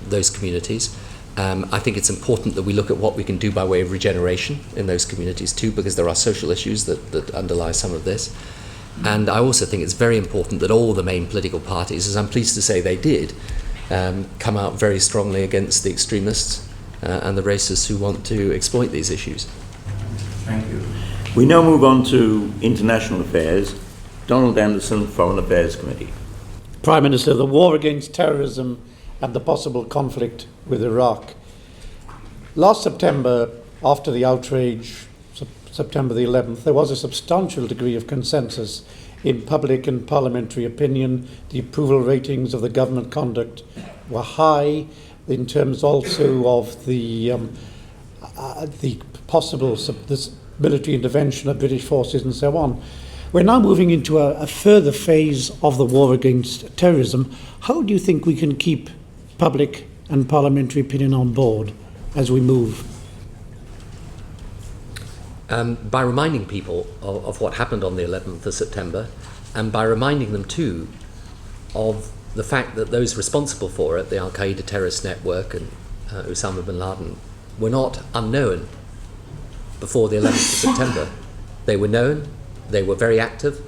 [SPEAKER 5] those communities. I think it's important that we look at what we can do by way of regeneration in those communities too, because there are social issues that underlie some of this. And I also think it's very important that all the main political parties, as I'm pleased to say they did, come out very strongly against the extremists and the racists who want to exploit these issues.
[SPEAKER 4] Thank you. We now move on to international affairs. Donald Anderson, Foreign Affairs Committee.
[SPEAKER 18] Prime Minister, the war against terrorism and the possible conflict with Iraq. Last September, after the outrage, September the 11th, there was a substantial degree of consensus in public and parliamentary opinion. The approval ratings of the government conduct were high in terms also of the possible military intervention of British forces and so on. We're now moving into a further phase of the war against terrorism. How do you think we can keep public and parliamentary opinion on board as we move?
[SPEAKER 5] By reminding people of what happened on the 11th of September, and by reminding them too of the fact that those responsible for it, the Al-Qaeda terrorist network and Osama bin Laden, were not unknown before the 11th of September. They were known, they were very active,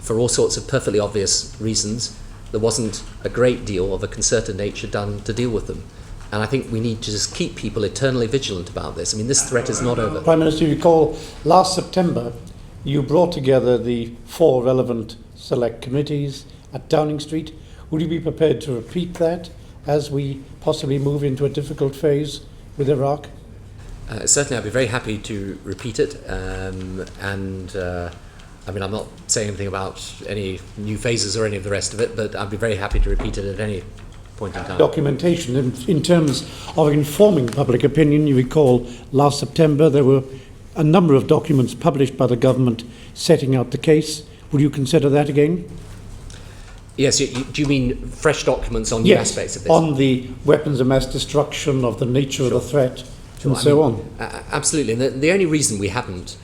[SPEAKER 5] for all sorts of perfectly obvious reasons. There wasn't a great deal of a concerted nature done to deal with them. And I think we need to just keep people eternally vigilant about this. I mean, this threat is not over.
[SPEAKER 18] Prime Minister, you recall last September you brought together the 4 relevant select committees at Downing Street. Would you be prepared to repeat that as we possibly move into a difficult phase with Iraq?
[SPEAKER 5] Certainly, I'd be very happy to repeat it. I mean, I'm not saying anything about any new phases or any of the rest of it, but I'd be very happy to repeat it at any point in time.
[SPEAKER 18] Documentation in terms of informing public opinion. You recall last September there were a number of documents published by the government setting out the case. Would you consider that again?
[SPEAKER 5] Yes, do you mean fresh documents on new aspects of this?
[SPEAKER 18] On the weapons of mass destruction, of the nature of the threat, and so on.
[SPEAKER 5] Absolutely. And the only reason we haven't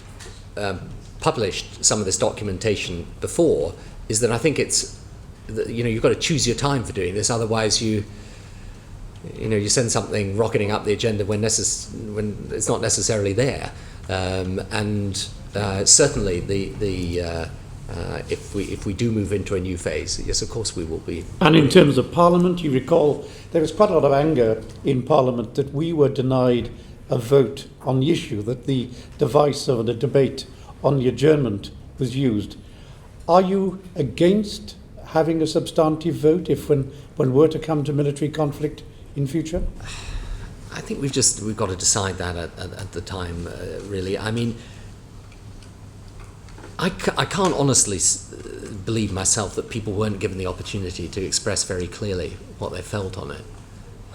[SPEAKER 5] published some of this documentation before is that I think it's, you've got to choose your time for doing this. Otherwise, you send something rocketing up the agenda when it's not necessarily there. Certainly, if we do move into a new phase, yes, of course we will be.
[SPEAKER 18] And in terms of Parliament, you recall there was quite a lot of anger in Parliament that we were denied a vote on the issue, that the device of the debate on the adjournment was used. Are you against having a substantive vote if when we're to come to military conflict in future?
[SPEAKER 5] I think we've got to decide that at the time, really. I mean, I can't honestly believe myself that people weren't given the opportunity to express very clearly what they felt on it.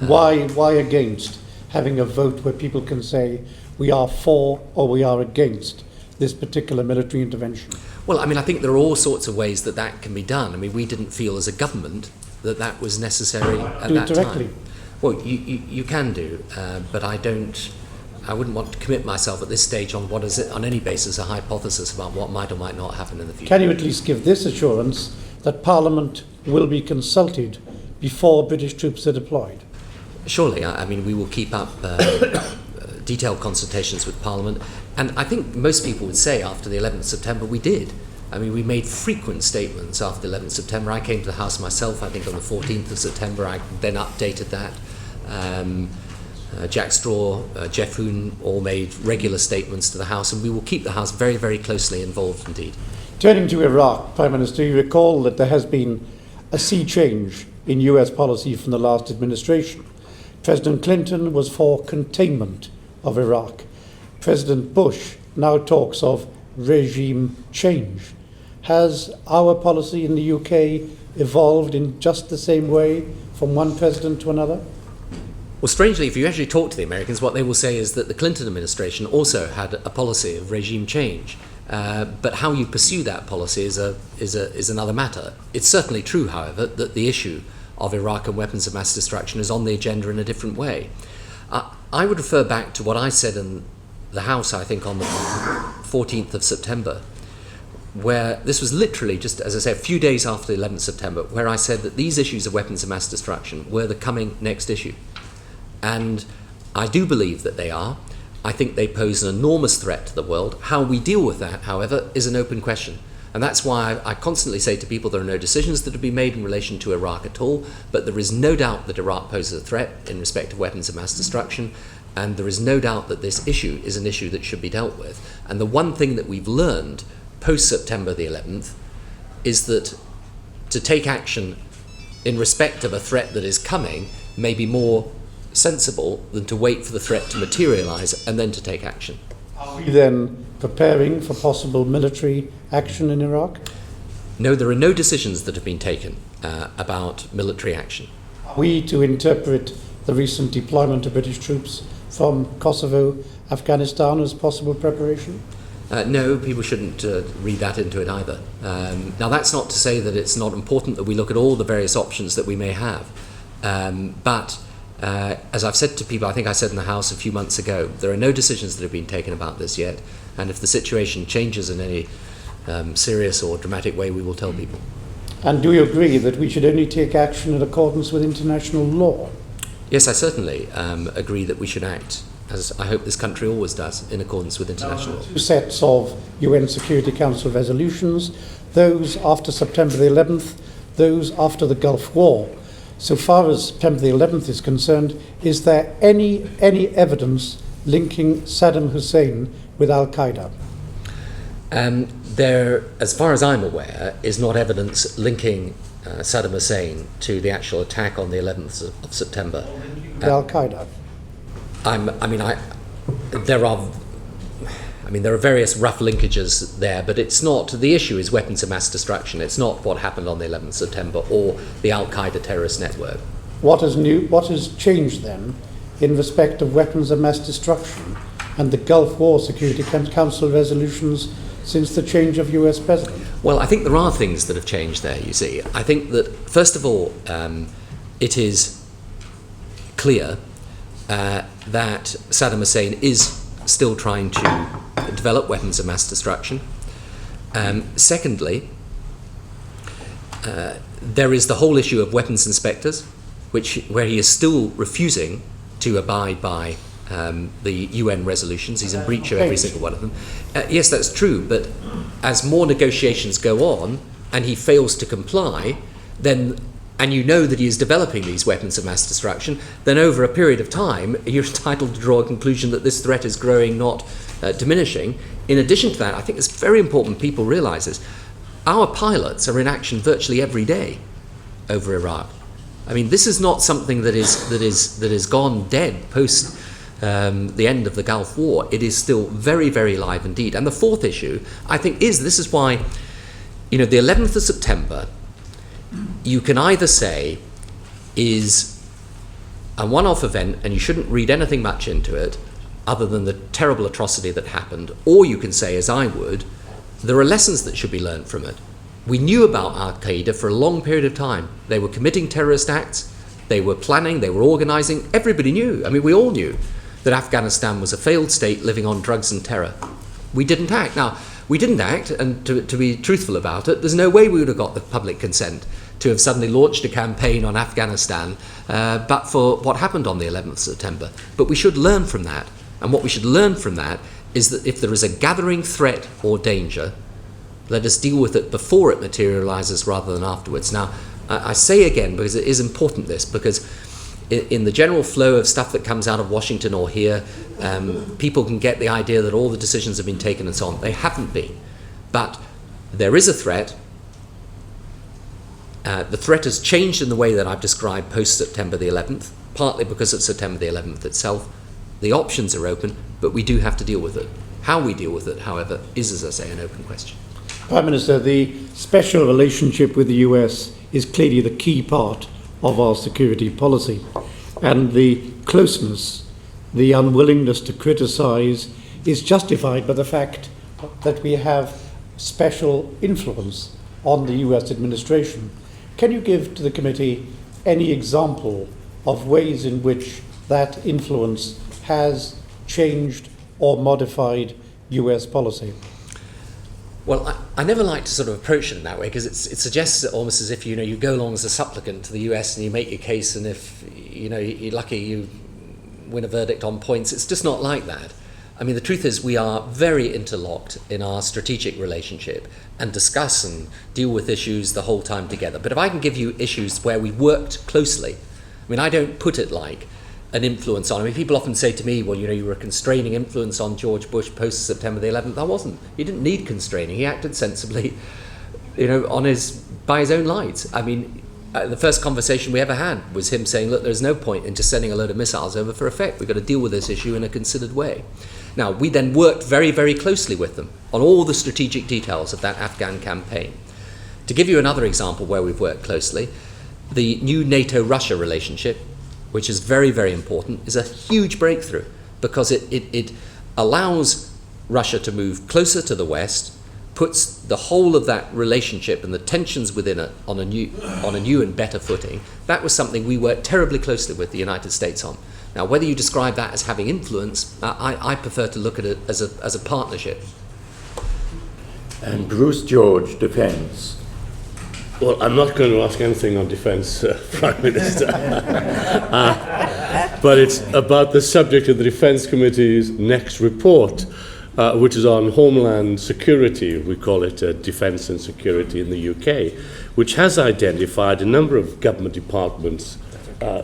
[SPEAKER 18] Why against having a vote where people can say we are for or we are against this particular military intervention?
[SPEAKER 5] Well, I mean, I think there are all sorts of ways that can be done. I mean, we didn't feel as a government that was necessary at
[SPEAKER 18] do
[SPEAKER 5] that
[SPEAKER 18] it directly.
[SPEAKER 5] time. Well, you can do, but I wouldn't want to commit myself at this stage on what is on any basis a hypothesis about what might or might not happen in the future.
[SPEAKER 18] Can you at least give this assurance that Parliament will be consulted before British troops are deployed?
[SPEAKER 5] Surely. I mean, we will keep up detailed consultations with Parliament, and I think most people would say after the 11th of September we did. I mean, we made frequent statements after the 11th of September. I came to the House myself, I think, on the 14th of September. I then updated that. Jack Straw, Jeff Hoon all made regular statements to the House, and we will keep the House very, very closely involved indeed.
[SPEAKER 18] Turning to Iraq, Prime Minister, you recall that there has been a sea change in US policy from the last administration. President Clinton was for containment of Iraq. President Bush now talks of regime change. Has our policy in the UK evolved in just the same way from one president to another?
[SPEAKER 5] Well, strangely, if you actually talk to the Americans, what they will say is that the Clinton administration also had a policy of regime change. But how you pursue that policy is another matter. It's certainly true, however, that the issue of Iraq and weapons of mass destruction is on the agenda in a different way. I would refer back to what I said in the House, I think, on the 14th of September, where this was literally just, as I say, a few days after the 11th of September, where I said that these issues of weapons of mass destruction were the coming next issue. And I do believe that they are. I think they pose an enormous threat to the world. How we deal with that, however, is an open question. And that's why I constantly say to people there are no decisions that have been made in relation to Iraq at all, but there is no doubt that Iraq poses a threat in respect of weapons of mass destruction, and there is no doubt that this issue is an issue that should be dealt with. And the one thing that we've learned post-September the 11th is that to take action in respect of a threat that is coming may be more sensible than to wait for the threat to materialise and then to take action.
[SPEAKER 18] Are we then preparing for possible military action in Iraq?
[SPEAKER 5] No, there are no decisions that have been taken about military action.
[SPEAKER 18] Are we to interpret the recent deployment of British troops from Kosovo, Afghanistan as possible preparation?
[SPEAKER 5] No, people shouldn't read that into it either. Now, that's not to say that it's not important that we look at all the various options that we may have. But as I've said to people, I think I said in the House a few months ago, there are no decisions that have been taken about this yet. And if the situation changes in any serious or dramatic way, we will tell people.
[SPEAKER 18] And do you agree that we should only take action in accordance with international law?
[SPEAKER 5] Yes, I certainly agree that we should act, as I hope this country always does, in accordance with international law.
[SPEAKER 18] Two sets of UN Security Council resolutions, those after September the 11th, those after the Gulf War. So far as September the 11th is concerned, is there any evidence linking Saddam Hussein with Al-Qaeda?
[SPEAKER 5] There, as far as I'm aware, is not evidence linking Saddam Hussein to the actual attack on the 11th of September.
[SPEAKER 18] Al-Qaeda?
[SPEAKER 5] There are various rough linkages there, but it's not, the issue is weapons of mass destruction. It's not what happened on the 11th of September or the Al-Qaeda terrorist network.
[SPEAKER 18] What has changed then in respect of weapons of mass destruction and the Gulf War Security Council resolutions since the change of US president?
[SPEAKER 5] Well, I think there are things that have changed there, you see. I think that, first of all, it is clear that Saddam Hussein is still trying to develop weapons of mass destruction. Secondly, there is the whole issue of weapons inspectors, where he is still refusing to abide by the UN resolutions. He's in breach of every single one of them. Yes, that's true, but as more negotiations go on and he fails to comply, then, and you know that he is developing these weapons of mass destruction, then over a period of time you're entitled to draw a conclusion that this threat is growing, not diminishing. In addition to that, I think it's very important people realise this. Our pilots are in action virtually every day over Iraq. I mean, this is not something that is gone dead post the end of the Gulf War. It is still very, very live indeed. And the fourth issue, I think, this is why, the 11th of September, you can either say is a one-off event and you shouldn't read anything much into it other than the terrible atrocity that happened, or you can say, as I would, there are lessons that should be learned from it. We knew about Al-Qaeda for a long period of time. They were committing terrorist acts, they were planning, they were organising. Everybody knew. I mean, we all knew that Afghanistan was a failed state living on drugs and terror. We didn't act. Now, we didn't act, and to be truthful about it, there's no way we would have got the public consent to have suddenly launched a campaign on Afghanistan but for what happened on the 11th of September. But we should learn from that. And what we should learn from that is that if there is a gathering threat or danger, let us deal with it before it materialises rather than afterwards. Now, I say again, because it is important this, because in the general flow of stuff that comes out of Washington or here, people can get the idea that all the decisions have been taken and so on. They haven't been. But there is a threat. The threat has changed in the way that I've described post-September the 11th, partly because of September the 11th itself. The options are open, but we do have to deal with it. How we deal with it, however, is, as I say, an open question.
[SPEAKER 18] Prime Minister, the special relationship with the US is clearly the key part of our security policy, and the closeness, the unwillingness to criticise is justified by the fact that we have special influence on the US administration. Can you give to the committee any example of ways in which that influence has changed or modified US policy?
[SPEAKER 5] Well, I never like to sort of approach it in that way, because it suggests it almost as if you go along as a supplicant to the US and you make your case, and if you're lucky you win a verdict on points. It's just not like that. I mean, the truth is we are very interlocked in our strategic relationship and discuss and deal with issues the whole time together. But if I can give you issues where we worked closely, I mean, I don't put it like an influence on. I mean, people often say to me, well, you were a constraining influence on George Bush post-September the 11th. I wasn't. He didn't need constraining. He acted sensibly, by his own light. I mean, the first conversation we ever had was him saying, look, there's no point in just sending a load of missiles over for effect. We've got to deal with this issue in a considered way. Now, we then worked very, very closely with them on all the strategic details of that Afghan campaign. To give you another example where we've worked closely, the new NATO-Russia relationship, which is very, very important, is a huge breakthrough, because it allows Russia to move closer to the West, puts the whole of that relationship and the tensions within it on a new and better footing. That was something we worked terribly closely with the United States on. Now, whether you describe that as having influence, I prefer to look at it as a partnership.
[SPEAKER 19] And Bruce George, Defence.
[SPEAKER 20] Well, I'm not going to ask anything on defence, Prime Minister. But it's about the subject of the Defence Committee's next report, which is on Homeland Security. We call it Defence and Security in the UK, which has identified a number of government departments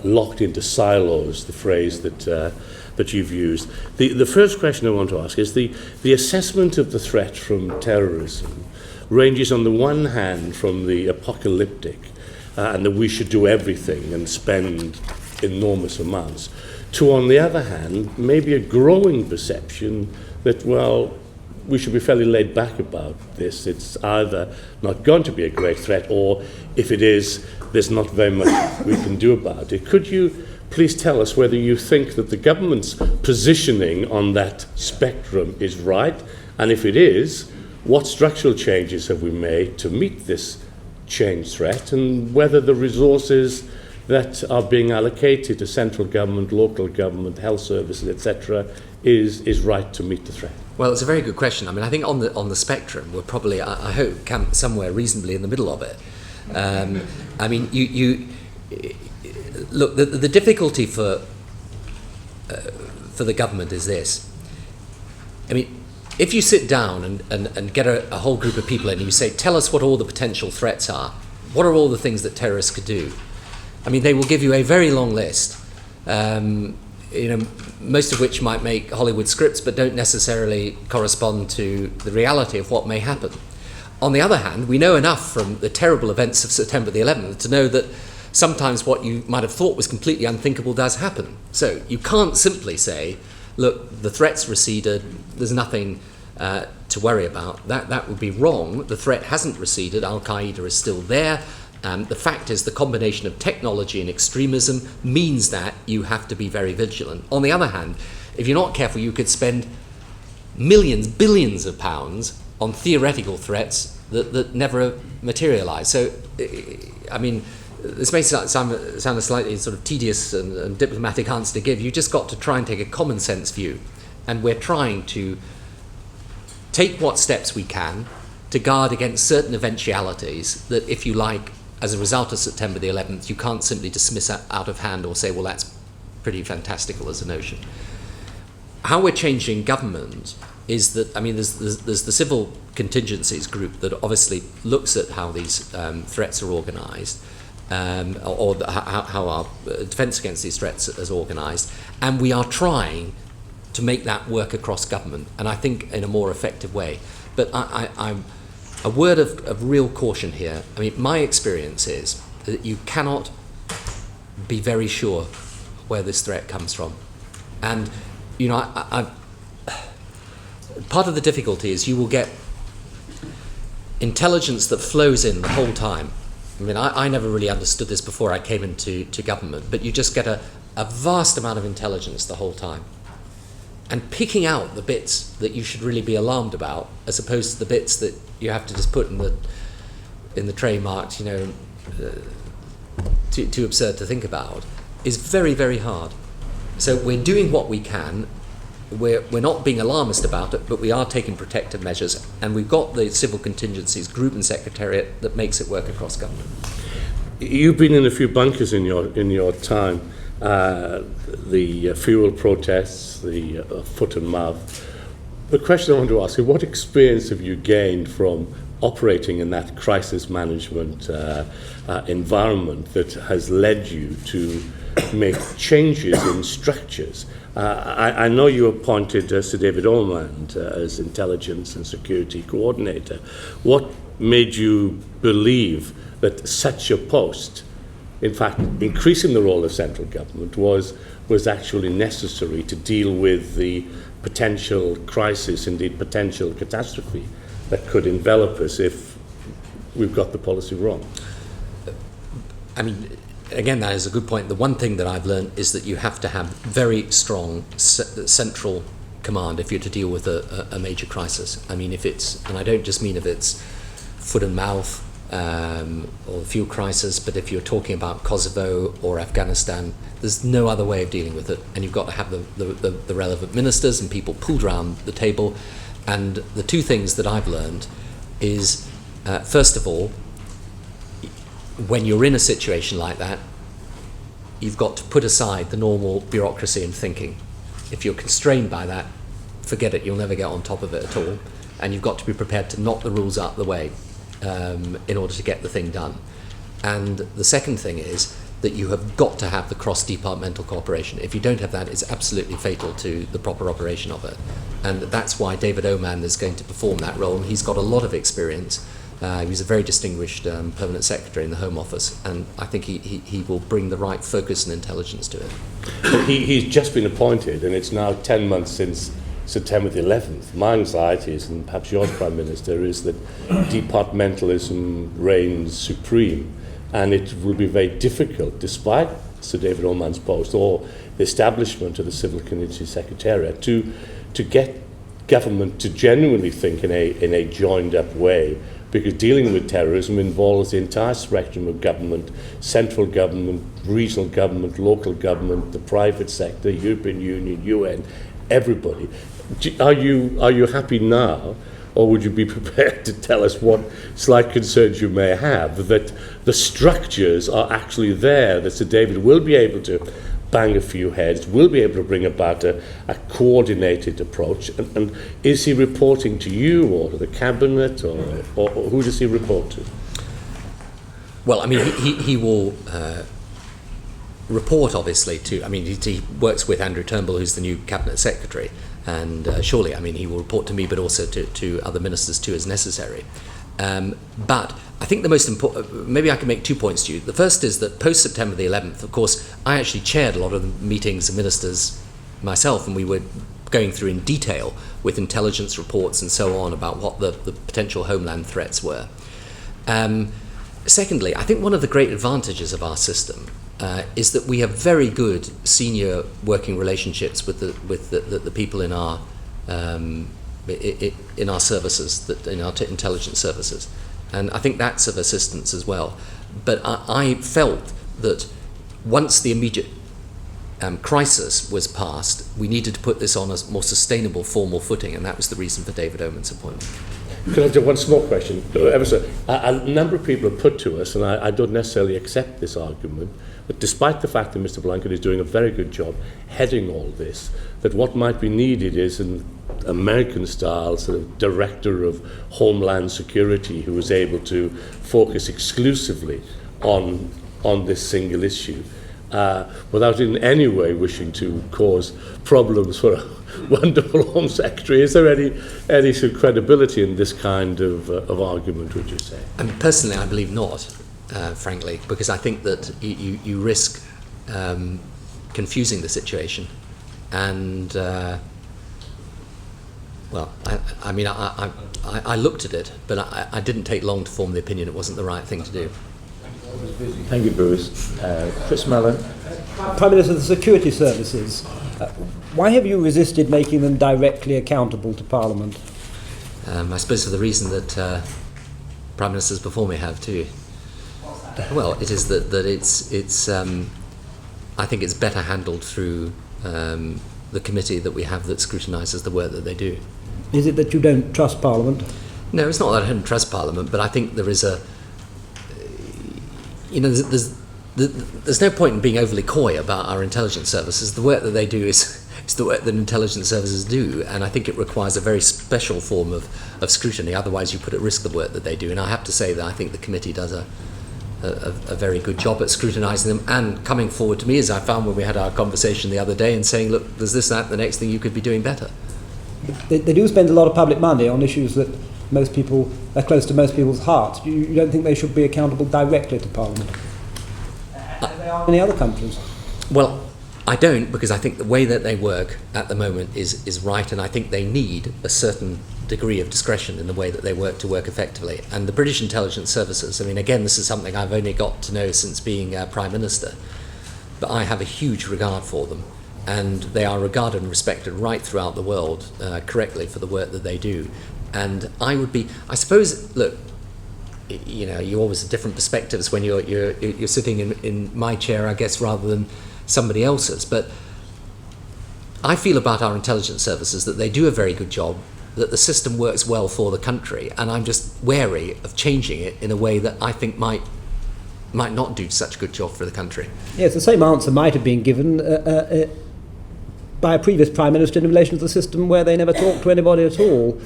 [SPEAKER 20] locked into silos, the phrase that you've used. The first question I want to ask is the assessment of the threat from terrorism ranges on the one hand from the apocalyptic and that we should do everything and spend enormous amounts, to on the other hand maybe a growing perception that, well, we should be fairly laid back about this. It's either not going to be a great threat, or if it is, there's not very much we can do about it. Could you please tell us whether you think that the government's positioning on that spectrum is right, and if it is, what structural changes have we made to meet this change threat, and whether the resources that are being allocated to central government, local government, health services, etc., is right to meet the threat?
[SPEAKER 5] Well, it's a very good question. I mean, I think on the spectrum, we're probably, I hope, somewhere reasonably in the middle of it. I mean, you look. The difficulty for the government is this. I mean, if you sit down and get a whole group of people in and you say, tell us what all the potential threats are, what are all the things that terrorists could do? I mean, they will give you a very long list, most of which might make Hollywood scripts but don't necessarily correspond to the reality of what may happen. On the other hand, we know enough from the terrible events of September the 11th to know that sometimes what you might have thought was completely unthinkable does happen. So you can't simply say, look, the threat's receded, there's nothing to worry about. That would be wrong. The threat hasn't receded, Al-Qaeda is still there. The fact is the combination of technology and extremism means that you have to be very vigilant. On the other hand, if you're not careful, you could spend millions, billions of pounds on theoretical threats that never materialise. So, I mean, this may sound a slightly sort of tedious and diplomatic answer to give. You just got to try and take a common sense view. And we're trying to take what steps we can to guard against certain eventualities that, if you like, as a result of September the 11th, you can't simply dismiss out of hand or say, well, that's pretty fantastical as a notion. How we're changing government is that, I mean, there's the civil contingencies group that obviously looks at how these threats are organised, or how our defence against these threats is organised, and we are trying to make that work across government, and I think in a more effective way. But I'm a word of real caution here. I mean, my experience is that you cannot be very sure where this threat comes from. And, you know, part of the difficulty is you will get intelligence that flows in the whole time. I mean, I never really understood this before I came into government, but you just get a vast amount of intelligence the whole time. And picking out the bits that you should really be alarmed about, as opposed to the bits that you have to just put in the tray marked, you know, too absurd to think about, is very, very hard. So we're doing what we can. We're not being alarmist about it, but we are taking protective measures, and we've got the civil contingencies group and secretariat that makes it work across government.
[SPEAKER 20] You've been in a few bunkers in your time. The fuel protests, the foot and mouth. The question I want to ask you, what experience have you gained from operating in that crisis management environment that has led you to make changes in structures? I know you appointed Sir David Ormond as Intelligence and Security Coordinator. What made you believe that such a post, in fact, increasing the role of central government, was actually necessary to deal with the potential crisis, indeed potential catastrophe, that could envelop us if we've got the policy wrong?
[SPEAKER 5] I mean, again, that is a good point. The one thing that I've learned is that you have to have very strong central command if you're to deal with a major crisis. I mean, if it's, and I don't just mean if it's foot and mouth or the fuel crisis, but if you're talking about Kosovo or Afghanistan, there's no other way of dealing with it, and you've got to have the relevant ministers and people pulled around the table. And the two things that I've learned is, first of all, when you're in a situation like that, you've got to put aside the normal bureaucracy and thinking. If you're constrained by that, forget it, you'll never get on top of it at all. And you've got to be prepared to knock the rules out of the way in order to get the thing done. And the second thing is that you have got to have the cross-departmental cooperation. If you don't have that, it's absolutely fatal to the proper operation of it. And that's why David Oman is going to perform that role. And he's got a lot of experience. He was a very distinguished permanent secretary in the Home Office, and I think he will bring the right focus and intelligence to it.
[SPEAKER 20] He's just been appointed, and it's now 10 months since September the 11th. My anxieties, and perhaps yours, Prime Minister, is that departmentalism reigns supreme, and it will be very difficult, despite Sir David Oman's post or the establishment of the Civil Community Secretariat, to get government to genuinely think in a joined-up way, because dealing with terrorism involves the entire spectrum of government, central government, regional government, local government, the private sector, European Union, UN, everybody. Are you happy now, or would you be prepared to tell us what slight concerns you may have, that the structures are actually there, that Sir David will be able to bang a few heads, will be able to bring about a coordinated approach, and is he reporting to you or to the Cabinet, or who does he report to?
[SPEAKER 5] Well, I mean, he will report, obviously, to, I mean, he works with Andrew Turnbull, who's the new Cabinet Secretary, and surely, I mean, he will report to me, but also to other ministers too, as necessary. But I think the most important, maybe I can make 2 points to you. The first is that post-September the 11th, of course, I actually chaired a lot of the meetings of ministers myself, and we were going through in detail with intelligence reports and so on about what the potential homeland threats were. Secondly, I think one of the great advantages of our system is that we have very good senior working relationships with the people in our services, in our intelligence services, and I think that's of assistance as well. But I felt that once the immediate crisis was past, we needed to put this on a more sustainable, formal footing, and that was the reason for David Oman's appointment.
[SPEAKER 20] Can I do one small question? A number of people have put to us, and I don't necessarily accept this argument, but despite the fact that Mr. Blanket is doing a very good job heading all this, that what might be needed is an American-style sort of director of Homeland Security who is able to focus exclusively on this single issue, without in any way wishing to cause problems for a wonderful Home Secretary. Is there any sort of credibility in this kind of argument, would you say?
[SPEAKER 5] I mean, personally, I believe not, frankly, because I think that you risk confusing the situation. And, well, I looked at it, but I didn't take long to form the opinion it wasn't the right thing to do.
[SPEAKER 19] Thank you, Bruce. Chris Mellon.
[SPEAKER 1] Prime Minister, the security services, why have you resisted making them directly accountable to Parliament?
[SPEAKER 5] I suppose for the reason that Prime Ministers before me have too. Well, it is that it's I think it's better handled through the committee that we have that scrutinises the work that they do.
[SPEAKER 1] Is it that you don't trust Parliament?
[SPEAKER 5] No, it's not that I don't trust Parliament, but I think there is there's no point in being overly coy about our intelligence services. The work that they do is the work that intelligence services do, and I think it requires a very special form of scrutiny, otherwise you put at risk the work that they do. And I have to say that I think the committee does a very good job at scrutinising them and coming forward to me, as I found when we had our conversation the other day, and saying, look, there's this, that, the next thing you could be doing better.
[SPEAKER 1] They do spend a lot of public money on issues that most people are close to most people's hearts. You don't think they should be accountable directly to Parliament? As they are in many other countries.
[SPEAKER 5] Well, I don't, because I think the way that they work at the moment is right, and I think they need a certain degree of discretion in the way that they work to work effectively. And the British intelligence services, I mean, again, this is something I've only got to know since being Prime Minister, but I have a huge regard for them. and they are regarded and respected right throughout the world correctly for the work that they do. And I suppose, look, you know, you always have different perspectives when you're sitting in my chair, I guess, rather than somebody else's. But I feel about our intelligence services that they do a very good job, that the system works well for the country, and I'm just wary of changing it in a way that I think might not do such a good job for the country.
[SPEAKER 1] Yes, the same answer might have been given by a previous Prime Minister in relation to the system where they never talked to anybody at all.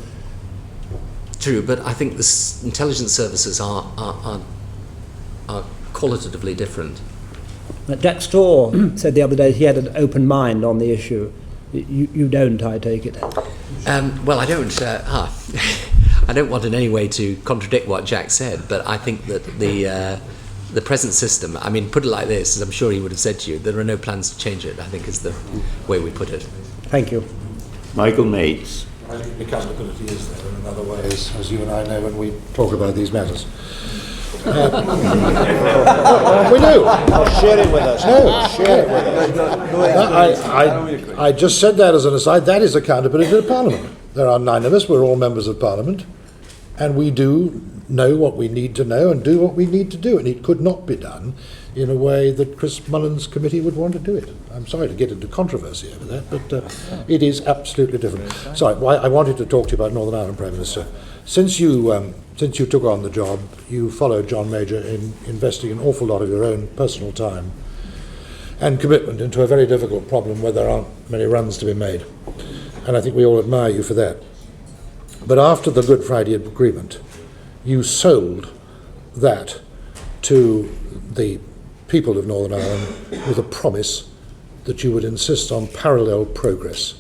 [SPEAKER 5] True, but I think the intelligence services are qualitatively different.
[SPEAKER 1] Jack Straw said the other day he had an open mind on the issue. You don't, I take it.
[SPEAKER 5] Well, I don't. I don't want in any way to contradict what Jack said, but I think that the present system, I mean, put it like this, as I'm sure he would have said to you, there are no plans to change it, I think is the way we put it.
[SPEAKER 1] Thank you.
[SPEAKER 4] Michael Mates.
[SPEAKER 21] I think the accountability is there in another way, as you and I know when we talk about these matters. We do.
[SPEAKER 10] Share it with us.
[SPEAKER 21] No, share it with us. I just said that as an aside. That is accountability to Parliament. There are 9 of us. We're all members of Parliament. And we do know what we need to know and do what we need to do. And it could not be done in a way that Chris Mullen's committee would want to do it. I'm sorry to get into controversy over that, but it is absolutely different. Sorry, I wanted to talk to you about Northern Ireland, Prime Minister. Since you took on the job, you followed John Major in investing an awful lot of your own personal time and commitment into a very difficult problem where there aren't many runs to be made. And I think we all admire you for that. But after the Good Friday Agreement, you sold that to the people of Northern Ireland with a promise that you would insist on parallel progress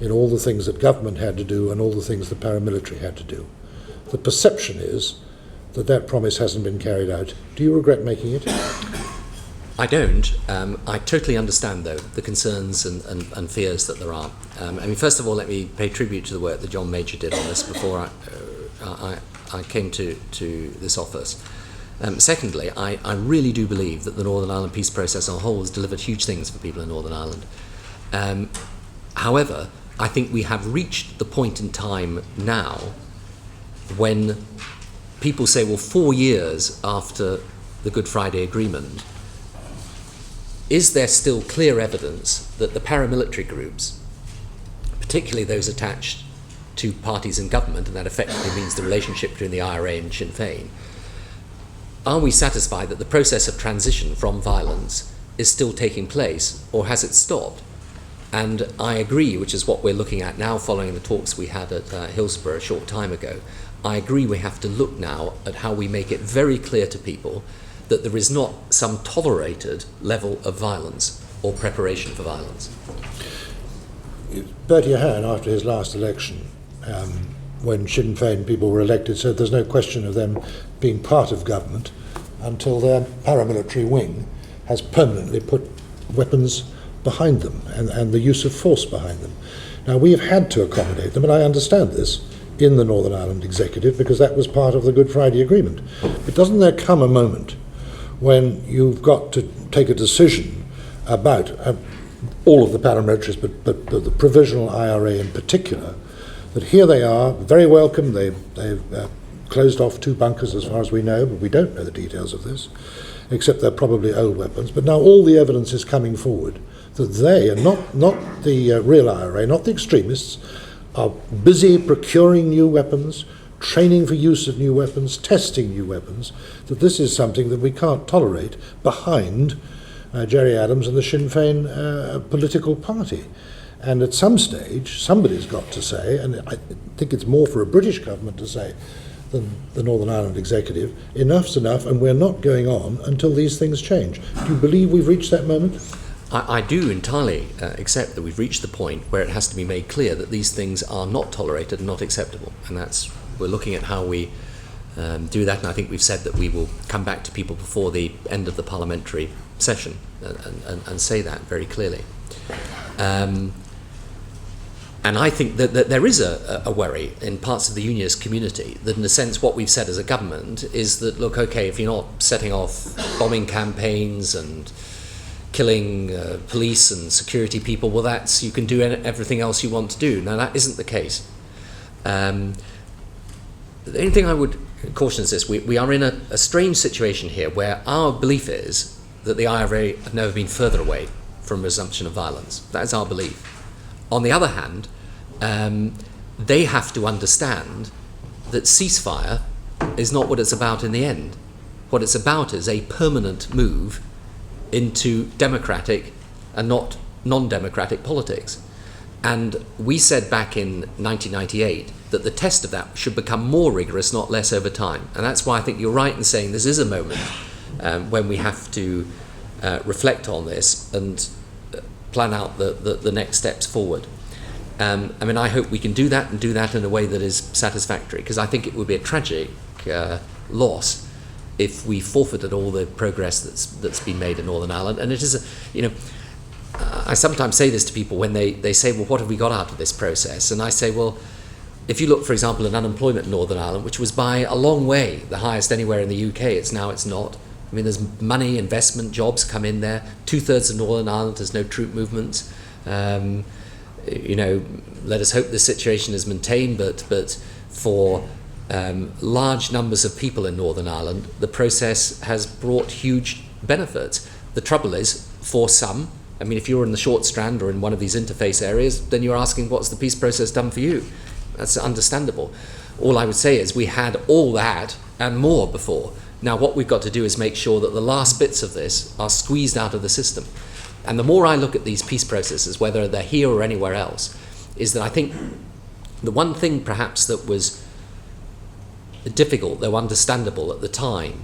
[SPEAKER 21] in all the things that government had to do and all the things the paramilitary had to do. The perception is that that promise hasn't been carried out. Do you regret making it?
[SPEAKER 5] I don't. I totally understand, though, the concerns and fears that there are. I mean, first of all, let me pay tribute to the work that John Major did on this before I came to this office. Secondly, I really do believe that the Northern Ireland peace process on the whole has delivered huge things for people in Northern Ireland. However, I think we have reached the point in time now when people say, well, 4 years after the Good Friday Agreement, is there still clear evidence that the paramilitary groups, particularly those attached to parties in government, and that effectively means the relationship between the IRA and Sinn Féin, are we satisfied that the process of transition from violence is still taking place, or has it stopped? And I agree, which is what we're looking at now following the talks we had at Hillsborough a short time ago, I agree we have to look now at how we make it very clear to people that there is not some tolerated level of violence or preparation for violence.
[SPEAKER 21] Bertie Ahern, after his last election, when Sinn Féin people were elected, said there's no question of them being part of government until their paramilitary wing has permanently put weapons behind them and the use of force behind them. Now, we have had to accommodate them, and I understand this, in the Northern Ireland Executive, because that was part of the Good Friday Agreement. But doesn't there come a moment when you've got to take a decision about all of the paramilitaries, but the provisional IRA in particular, that here they are, very welcome, they've closed off 2 bunkers as far as we know, but we don't know the details of this, except they're probably old weapons. But now all the evidence is coming forward that they, and not the real IRA, not the extremists, are busy procuring new weapons, training for use of new weapons, testing new weapons, that this is something that we can't tolerate behind Gerry Adams and the Sinn Féin political party. And at some stage, somebody's got to say, and I think it's more for a British government to say than the Northern Ireland Executive, enough's enough and we're not going on until these things change. Do you believe we've reached that moment?
[SPEAKER 5] I do entirely accept that we've reached the point where it has to be made clear that these things are not tolerated and not acceptable. And we're looking at how we do that, and I think we've said that we will come back to people before the end of the parliamentary session and say that very clearly. And I think that there is a worry in parts of the unionist community that, in a sense, what we've said as a government is that, look, okay, if you're not setting off bombing campaigns and killing police and security people, well, that's, you can do everything else you want to do. Now, that isn't the case. The only thing I would caution is this: we are in a strange situation here where our belief is that the IRA have never been further away from resumption of violence. That is our belief. On the other hand, they have to understand that ceasefire is not what it's about in the end. What it's about is a permanent move into democratic and not non-democratic politics. And we said back in 1998 that the test of that should become more rigorous, not less, over time. And that's why I think you're right in saying this is a moment when we have to reflect on this and plan out the next steps forward. I mean, I hope we can do that and do that in a way that is satisfactory, because I think it would be a tragic loss if we forfeited all the progress that's been made in Northern Ireland. And it is, I sometimes say this to people when they say, well, what have we got out of this process? And I say, well, if you look, for example, at unemployment in Northern Ireland, which was by a long way the highest anywhere in the UK, it's not. I mean, there's money, investment, jobs come in there. 2/3 of Northern Ireland has no troop movements. Let us hope this situation is maintained, but for large numbers of people in Northern Ireland, the process has brought huge benefits. The trouble is, for some, I mean, if you're in the Short Strand or in one of these interface areas, then you're asking, what's the peace process done for you? That's understandable. All I would say is we had all that and more before. Now, what we've got to do is make sure that the last bits of this are squeezed out of the system. And the more I look at these peace processes, whether they're here or anywhere else, is that I think the one thing perhaps that was difficult, though understandable at the time,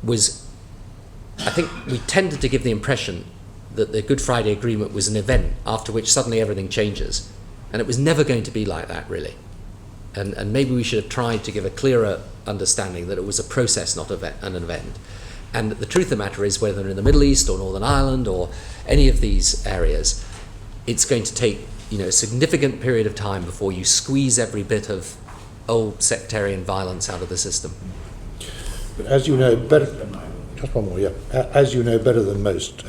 [SPEAKER 5] was I think we tended to give the impression that the Good Friday Agreement was an event after which suddenly everything changes. And it was never going to be like that, really. And maybe we should have tried to give a clearer understanding that it was a process, not an event. And the truth of the matter is, whether in the Middle East or Northern Ireland or any of these areas, it's going to take a significant period of time before you squeeze every bit of old sectarian violence out of the system.
[SPEAKER 21] But as you know better, just one more, yeah. As you know better than most,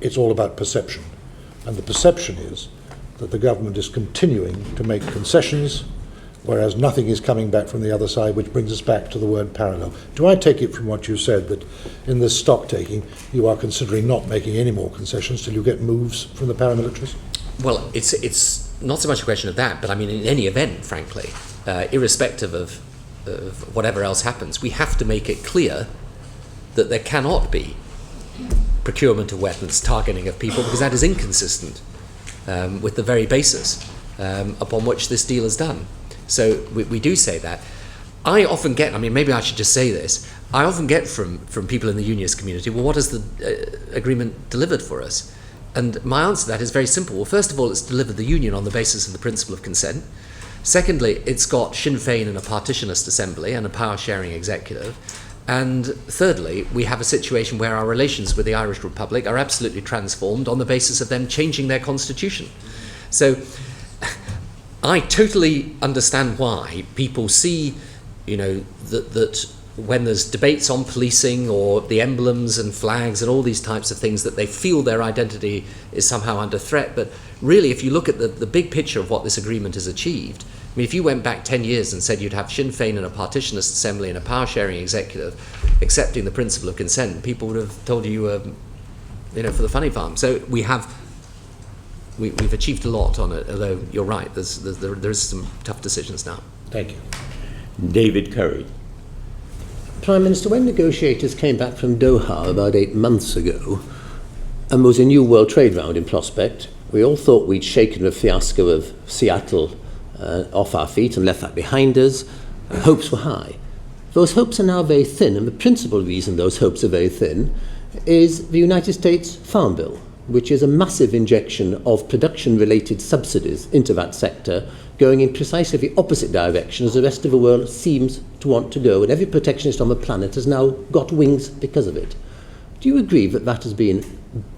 [SPEAKER 21] it's all about perception. And the perception is that the government is continuing to make concessions, whereas nothing is coming back from the other side, which brings us back to the word parallel. Do I take it from what you said that in this stock taking, you are considering not making any more concessions till you get moves from the paramilitaries?
[SPEAKER 5] Well, it's not so much a question of that, but I mean, in any event, frankly, irrespective of whatever else happens, we have to make it clear that there cannot be procurement of weapons, targeting of people, because that is inconsistent with the very basis upon which this deal is done. So we do say that. I often get, I mean, maybe I should just say this, I often get from people in the unionist community, well, what has the agreement delivered for us? And my answer to that is very simple. Well, first of all, it's delivered the union on the basis of the principle of consent. Secondly, it's got Sinn Féin in a partitionist assembly and a power-sharing executive. And thirdly, we have a situation where our relations with the Irish Republic are absolutely transformed on the basis of them changing their constitution. So I totally understand why people see, that when there's debates on policing or the emblems and flags and all these types of things, that they feel their identity is somehow under threat. But really, if you look at the big picture of what this agreement has achieved, I mean, if you went back 10 years and said you'd have Sinn Féin in a partitionist assembly and a power-sharing executive accepting the principle of consent, people would have told you were, for the funny farm. So we've achieved a lot on it, although you're right, there is some tough decisions now.
[SPEAKER 21] Thank you.
[SPEAKER 4] David Curry.
[SPEAKER 3] Prime Minister, when negotiators came back from Doha about 8 months ago, and there was a new world trade round in prospect, we all thought we'd shaken the fiasco of Seattle off our feet and left that behind us. Hopes were high. Those hopes are now very thin, and the principal reason those hopes are very thin is the United States Farm Bill, which is a massive injection of production-related subsidies into that sector, going in precisely the opposite direction as the rest of the world seems to want to go, and every protectionist on the planet has now got wings because of it. Do you agree that that has been,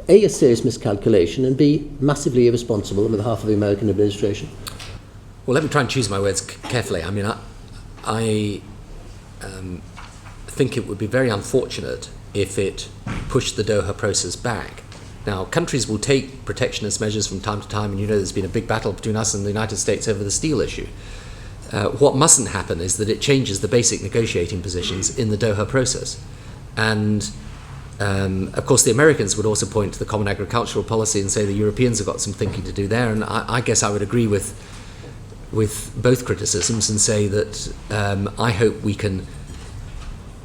[SPEAKER 3] A, a serious miscalculation, and B, massively irresponsible on behalf of the American administration?
[SPEAKER 5] Well, let me try and choose my words carefully. I mean, I think it would be very unfortunate if it pushed the Doha process back. Now, countries will take protectionist measures from time to time, and you know there's been a big battle between us and the United States over the steel issue. What mustn't happen is that it changes the basic negotiating positions in the Doha process. And, of course, the Americans would also point to the common agricultural policy and say the Europeans have got some thinking to do there, and I guess I would agree with both criticisms and say that I hope we can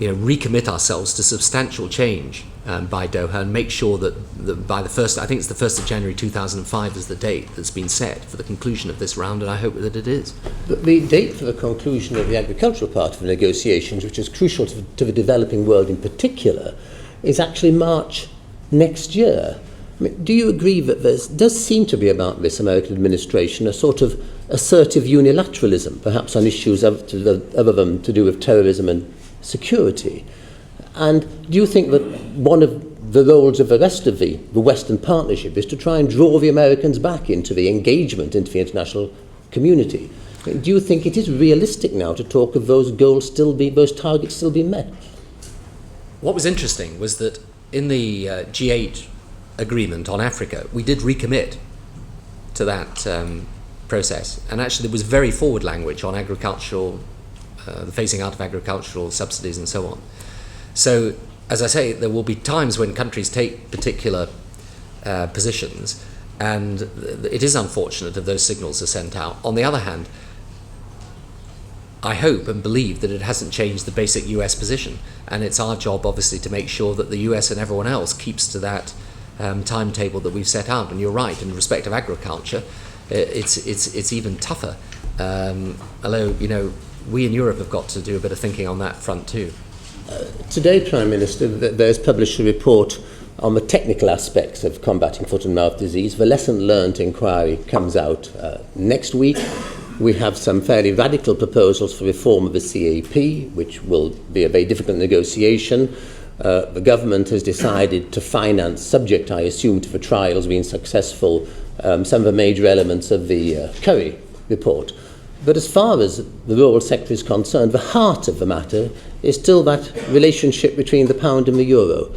[SPEAKER 5] recommit ourselves to substantial change by Doha and make sure that by the first, I think it's the 1st of January 2005 is the date that's been set for the conclusion of this round, and I hope that it is.
[SPEAKER 3] But the date for the conclusion of the agricultural part of the negotiations, which is crucial to the developing world in particular, is actually March next year. I mean, do you agree that there does seem to be about this American administration a sort of assertive unilateralism, perhaps on issues other than to do with terrorism and security? And do you think that one of the roles of the rest of the Western Partnership is to try and draw the Americans back into the engagement into the international community? Do you think it is realistic now to talk of those targets still being met?
[SPEAKER 5] What was interesting was that in the G8 agreement on Africa, we did recommit to that process, and actually there was very forward language on agricultural, the phasing out of agricultural subsidies and so on. So, as I say, there will be times when countries take particular positions, and it is unfortunate if those signals are sent out. On the other hand, I hope and believe that it hasn't changed the basic US position, and it's our job obviously to make sure that the US and everyone else keeps to that timetable that we've set out. And you're right, in respect of agriculture, it's even tougher. Although, we in Europe have got to do a bit of thinking on that front too.
[SPEAKER 3] Today, Prime Minister, there's published a report on the technical aspects of combating foot and mouth disease. The lesson learned inquiry comes out next week. We have some fairly radical proposals for reform of the CAP, which will be a very difficult negotiation. The government has decided to finance, subject, I assume, to the trials being successful, some of the major elements of the Curry report. But as far as the rural sector is concerned, the heart of the matter is still that relationship between the pound and the euro.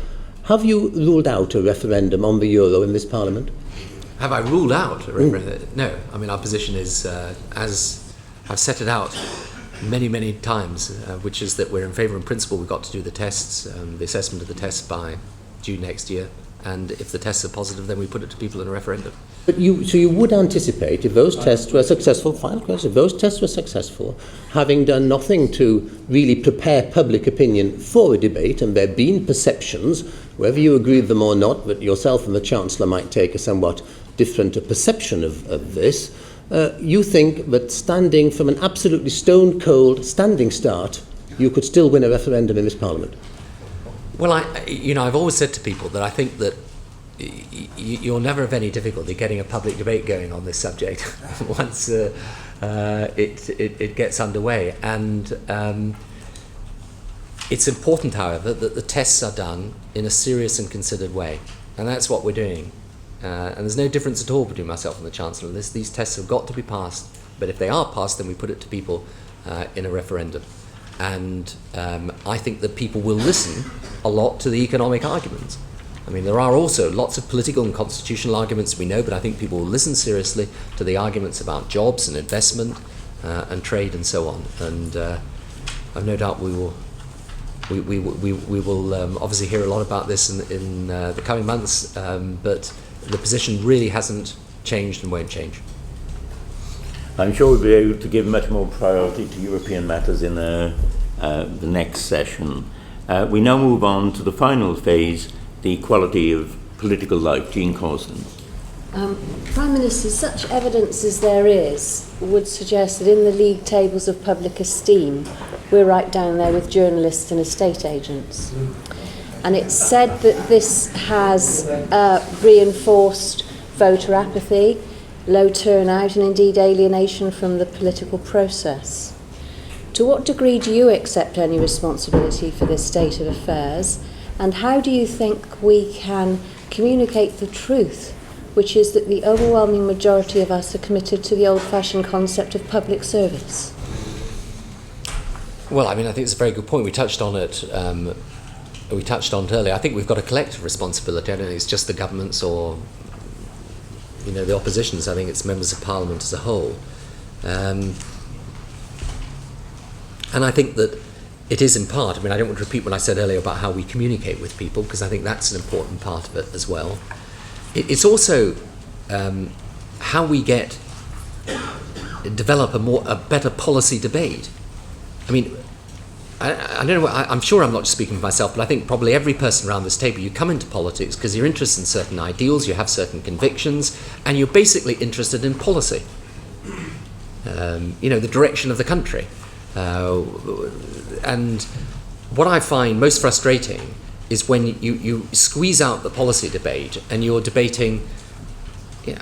[SPEAKER 3] Have you ruled out a referendum on the euro in this Parliament?
[SPEAKER 5] Have I ruled out a referendum? No. I mean, our position is, as I've set it out many, many times, which is that we're in favour in principle. We've got to do the tests, the assessment of the tests by June next year. And if the tests are positive, then we put it to people in a referendum.
[SPEAKER 3] But you would anticipate, if those tests were successful, final question, if those tests were successful, having done nothing to really prepare public opinion for a debate, and there have been perceptions, whether you agree with them or not, that yourself and the Chancellor might take a somewhat different perception of this, you think that standing from an absolutely stone-cold standing start, you could still win a referendum in this Parliament?
[SPEAKER 5] Well, I've always said to people that I think that you'll never have any difficulty getting a public debate going on this subject once it gets underway. And it's important, however, that the tests are done in a serious and considered way. And that's what we're doing. And there's no difference at all between myself and the Chancellor on this. These tests have got to be passed. But if they are passed, then we put it to people in a referendum. And I think that people will listen a lot to the economic arguments. I mean, there are also lots of political and constitutional arguments we know, but I think people will listen seriously to the arguments about jobs and investment and trade and so on. And I've no doubt we will obviously hear a lot about this in the coming months, but the position really hasn't changed and won't change.
[SPEAKER 4] I'm sure we'll be able to give much more priority to European matters in the next session. We now move on to the final phase, the quality of political life. Jean Causton.
[SPEAKER 2] Prime Minister, such evidence as there is would suggest that in the league tables of public esteem, we're right down there with journalists and estate agents. And it's said that this has reinforced voter apathy, low turnout, and indeed alienation from the political process. To what degree do you accept any responsibility for this state of affairs, and how do you think we can communicate the truth, which is that the overwhelming majority of us are committed to the old-fashioned concept of public service?
[SPEAKER 5] Well, I mean, I think it's a very good point. We touched on it we touched on earlier, I think we've got a collective responsibility. I don't think it's just the governments or the oppositions. I think it's members of Parliament as a whole. And I think that it is in part, I don't want to repeat what I said earlier about how we communicate with people, because I think that's an important part of it as well. It's also how we develop a better policy debate. I don't know, I'm sure I'm not just speaking for myself, but I think probably every person around this table, you come into politics because you're interested in certain ideals, you have certain convictions, and you're basically interested in policy. The direction of the country. And what I find most frustrating is when you squeeze out the policy debate and you're debating,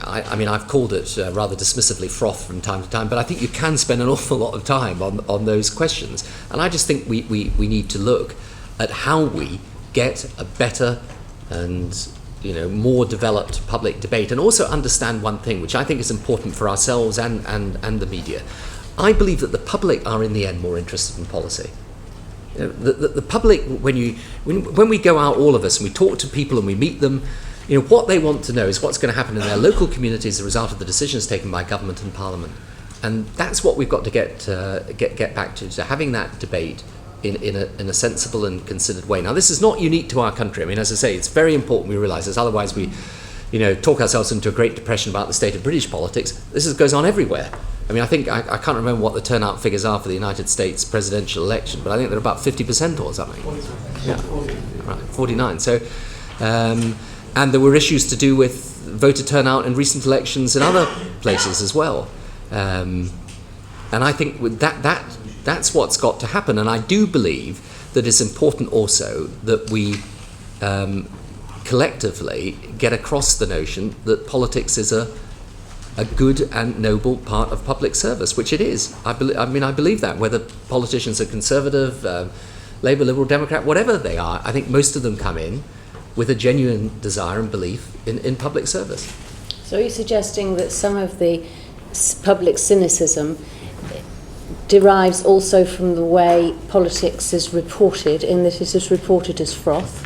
[SPEAKER 5] I've called it rather dismissively froth from time to time, but I think you can spend an awful lot of time on those questions. And I just think we need to look at how we get a better and more developed public debate, and also understand one thing, which I think is important for ourselves and the media. I believe that the public are in the end more interested in policy. The public, when we go out, all of us, and we talk to people and we meet them, what they want to know is what's going to happen in their local communities as a result of the decisions taken by government and Parliament. And that's what we've got to get back to having that debate in a sensible and considered way. Now, this is not unique to our country. As I say, it's very important we realise this. Otherwise, we talk ourselves into a Great Depression about the state of British politics. This goes on everywhere. I think I can't remember what the turnout figures are for the United States presidential election, but I think they're about 50% or something. 49. Yeah, right, 49. So, and there were issues to do with voter turnout in recent elections in other places as well. And I think with that's what's got to happen. And I do believe that it's important also that we collectively get across the notion that politics is a good and noble part of public service, which it is. I believe that, whether politicians are Conservative, Labour, Liberal, Democrat, whatever they are, I think most of them come in with a genuine desire and belief in public service.
[SPEAKER 2] So are you suggesting that some of the public cynicism derives also from the way politics is reported, in that it is reported as froth?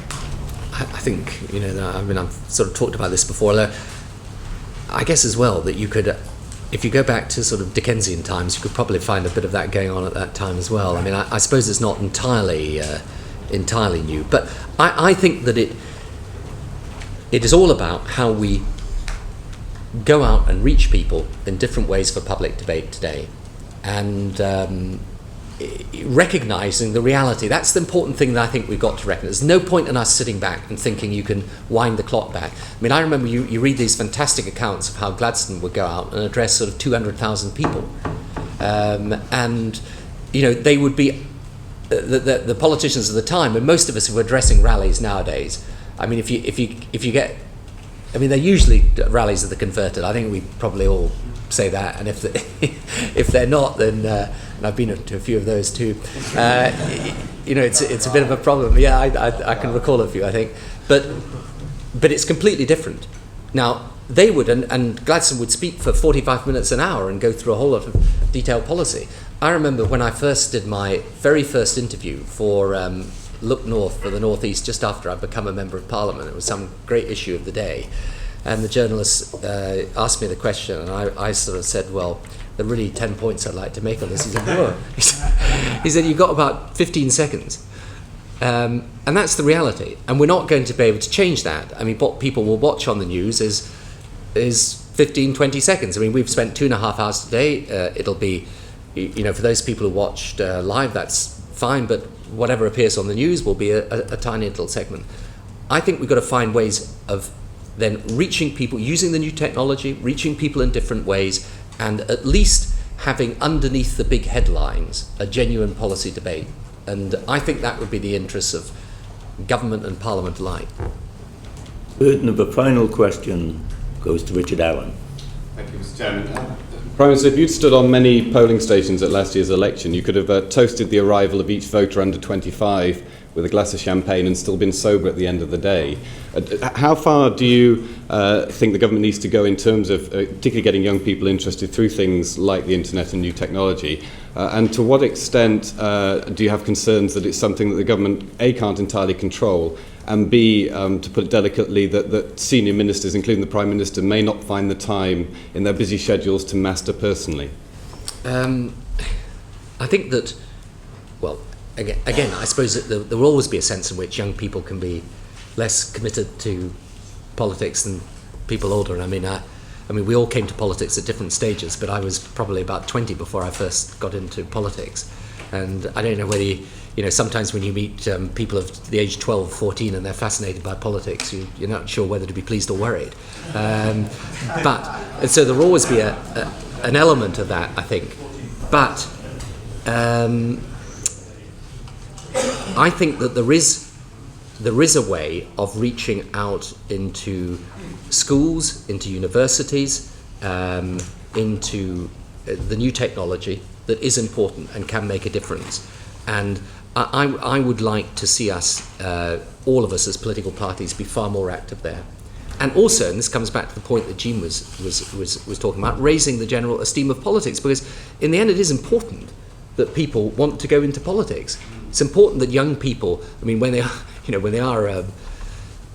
[SPEAKER 5] I think, I've sort of talked about this before. I guess as well that you could, if you go back to sort of Dickensian times, you could probably find a bit of that going on at that time as well. I suppose it's not entirely new, but I think that it is all about how we go out and reach people in different ways for public debate today, and recognising the reality. That's the important thing that I think we've got to recognise. There's no point in us sitting back and thinking you can wind the clock back. I remember you read these fantastic accounts of how Gladstone would go out and address sort of 200,000 people, and they would be the politicians of the time, and most of us who are addressing rallies nowadays. If you get, they're usually rallies of the converted. I think we probably all say that, and if they're not, then and I've been to a few of those too. It's a bit of a problem. Yeah, I can recall a few, I think, but it's completely different. Now they would, and Gladstone would speak for 45 minutes an hour and go through a whole lot of detailed policy. I remember when I first did my very first interview for Look North for the North East, just after I'd become a member of Parliament. It was some great issue of the day. And the journalist asked me the question, and I sort of said, well, there are really 10 points I'd like to make on this. He said, whoa. He said, you've got about 15 seconds. And that's the reality. And we're not going to be able to change that. What people will watch on the news is 15, 20 seconds. We've spent 2.5 hours today. It'll be, for those people who watched live, that's fine, but whatever appears on the news will be a tiny little segment. I think we've got to find ways of then reaching people, using the new technology, reaching people in different ways, and at least having underneath the big headlines a genuine policy debate. And I think that would be the interests of government and Parliament alike.
[SPEAKER 4] Burden of a final question goes to Richard Allen.
[SPEAKER 7] Thank you, Mr. Chairman. Prime Minister, if you'd stood on many polling stations at last year's election, you could have toasted the arrival of each voter under 25 with a glass of champagne and still been sober at the end of the day. How far do you think the government needs to go in terms of particularly getting young people interested through things like the internet and new technology? And to what extent do you have concerns that it's something that the government, A, can't entirely control, and B, to put it delicately, that senior ministers, including the Prime Minister, may not find the time in their busy schedules to master personally?
[SPEAKER 5] I think that, well, again, I suppose that there will always be a sense in which young people can be less committed to politics than people older. I mean, we all came to politics at different stages, but I was probably about 20 before I first got into politics. And I don't know whether sometimes when you meet people of the age 12, 14, and they're fascinated by politics, you're not sure whether to be pleased or worried. And so there will always be an element of that, I think. But I think that there is a way of reaching out into schools, into universities, into the new technology that is important and can make a difference. And I would like to see us, all of us as political parties, be far more active there. And also, and this comes back to the point that Jean was talking about, raising the general esteem of politics, because in the end it is important that people want to go into politics. It's important that young people, I mean, when they are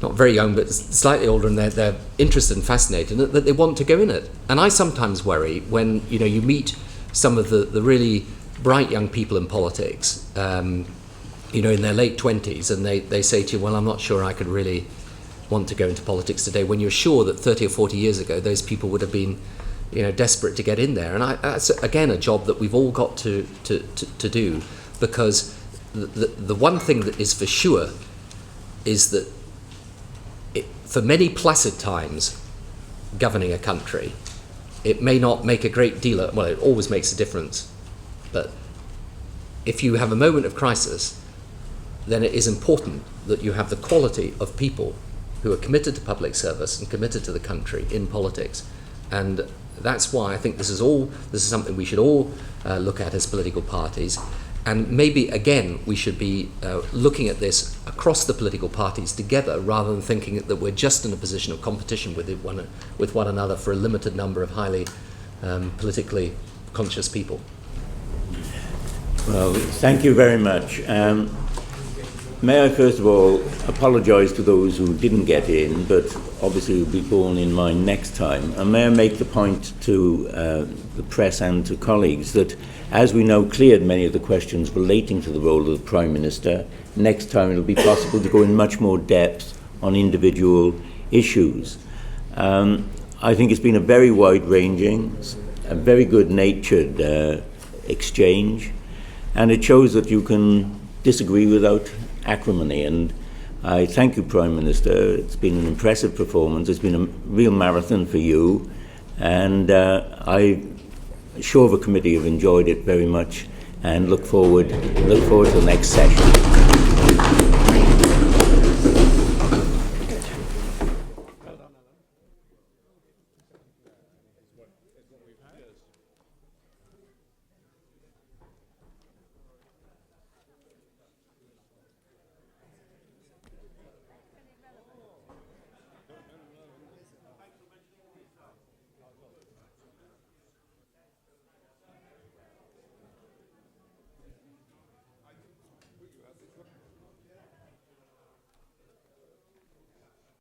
[SPEAKER 5] not very young, but slightly older, and they're interested and fascinated, that they want to go in it. And I sometimes worry when you meet some of the really bright young people in politics, in their late 20s, and they say to you, well, I'm not sure I could really want to go into politics today, when you're sure that 30 or 40 years ago those people would have been desperate to get in there. And that's again a job that we've all got to do, because the one thing that is for sure is that for many placid times governing a country, it may not make a great deal of, well, it always makes a difference, but if you have a moment of crisis, then it is important that you have the quality of people who are committed to public service and committed to the country in politics. And that's why I think this is something we should all look at as political parties. And maybe, again, we should be looking at this across the political parties together, rather than thinking that we're just in a position of competition with one another for a limited number of highly politically conscious people.
[SPEAKER 4] Well, thank you very much. May I first of all apologise to those who didn't get in, but obviously will be borne in mind next time. And may I make the point to the press and to colleagues that, as we now cleared many of the questions relating to the role of the Prime Minister, next time it will be possible to go in much more depth on individual issues. I think it's been a very wide-ranging, a very good-natured exchange, and it shows that you can disagree without acrimony. And I thank you, Prime Minister. It's been an impressive performance. It's been a real marathon for you, and I'm sure the committee have enjoyed it very much, and look forward to the next session.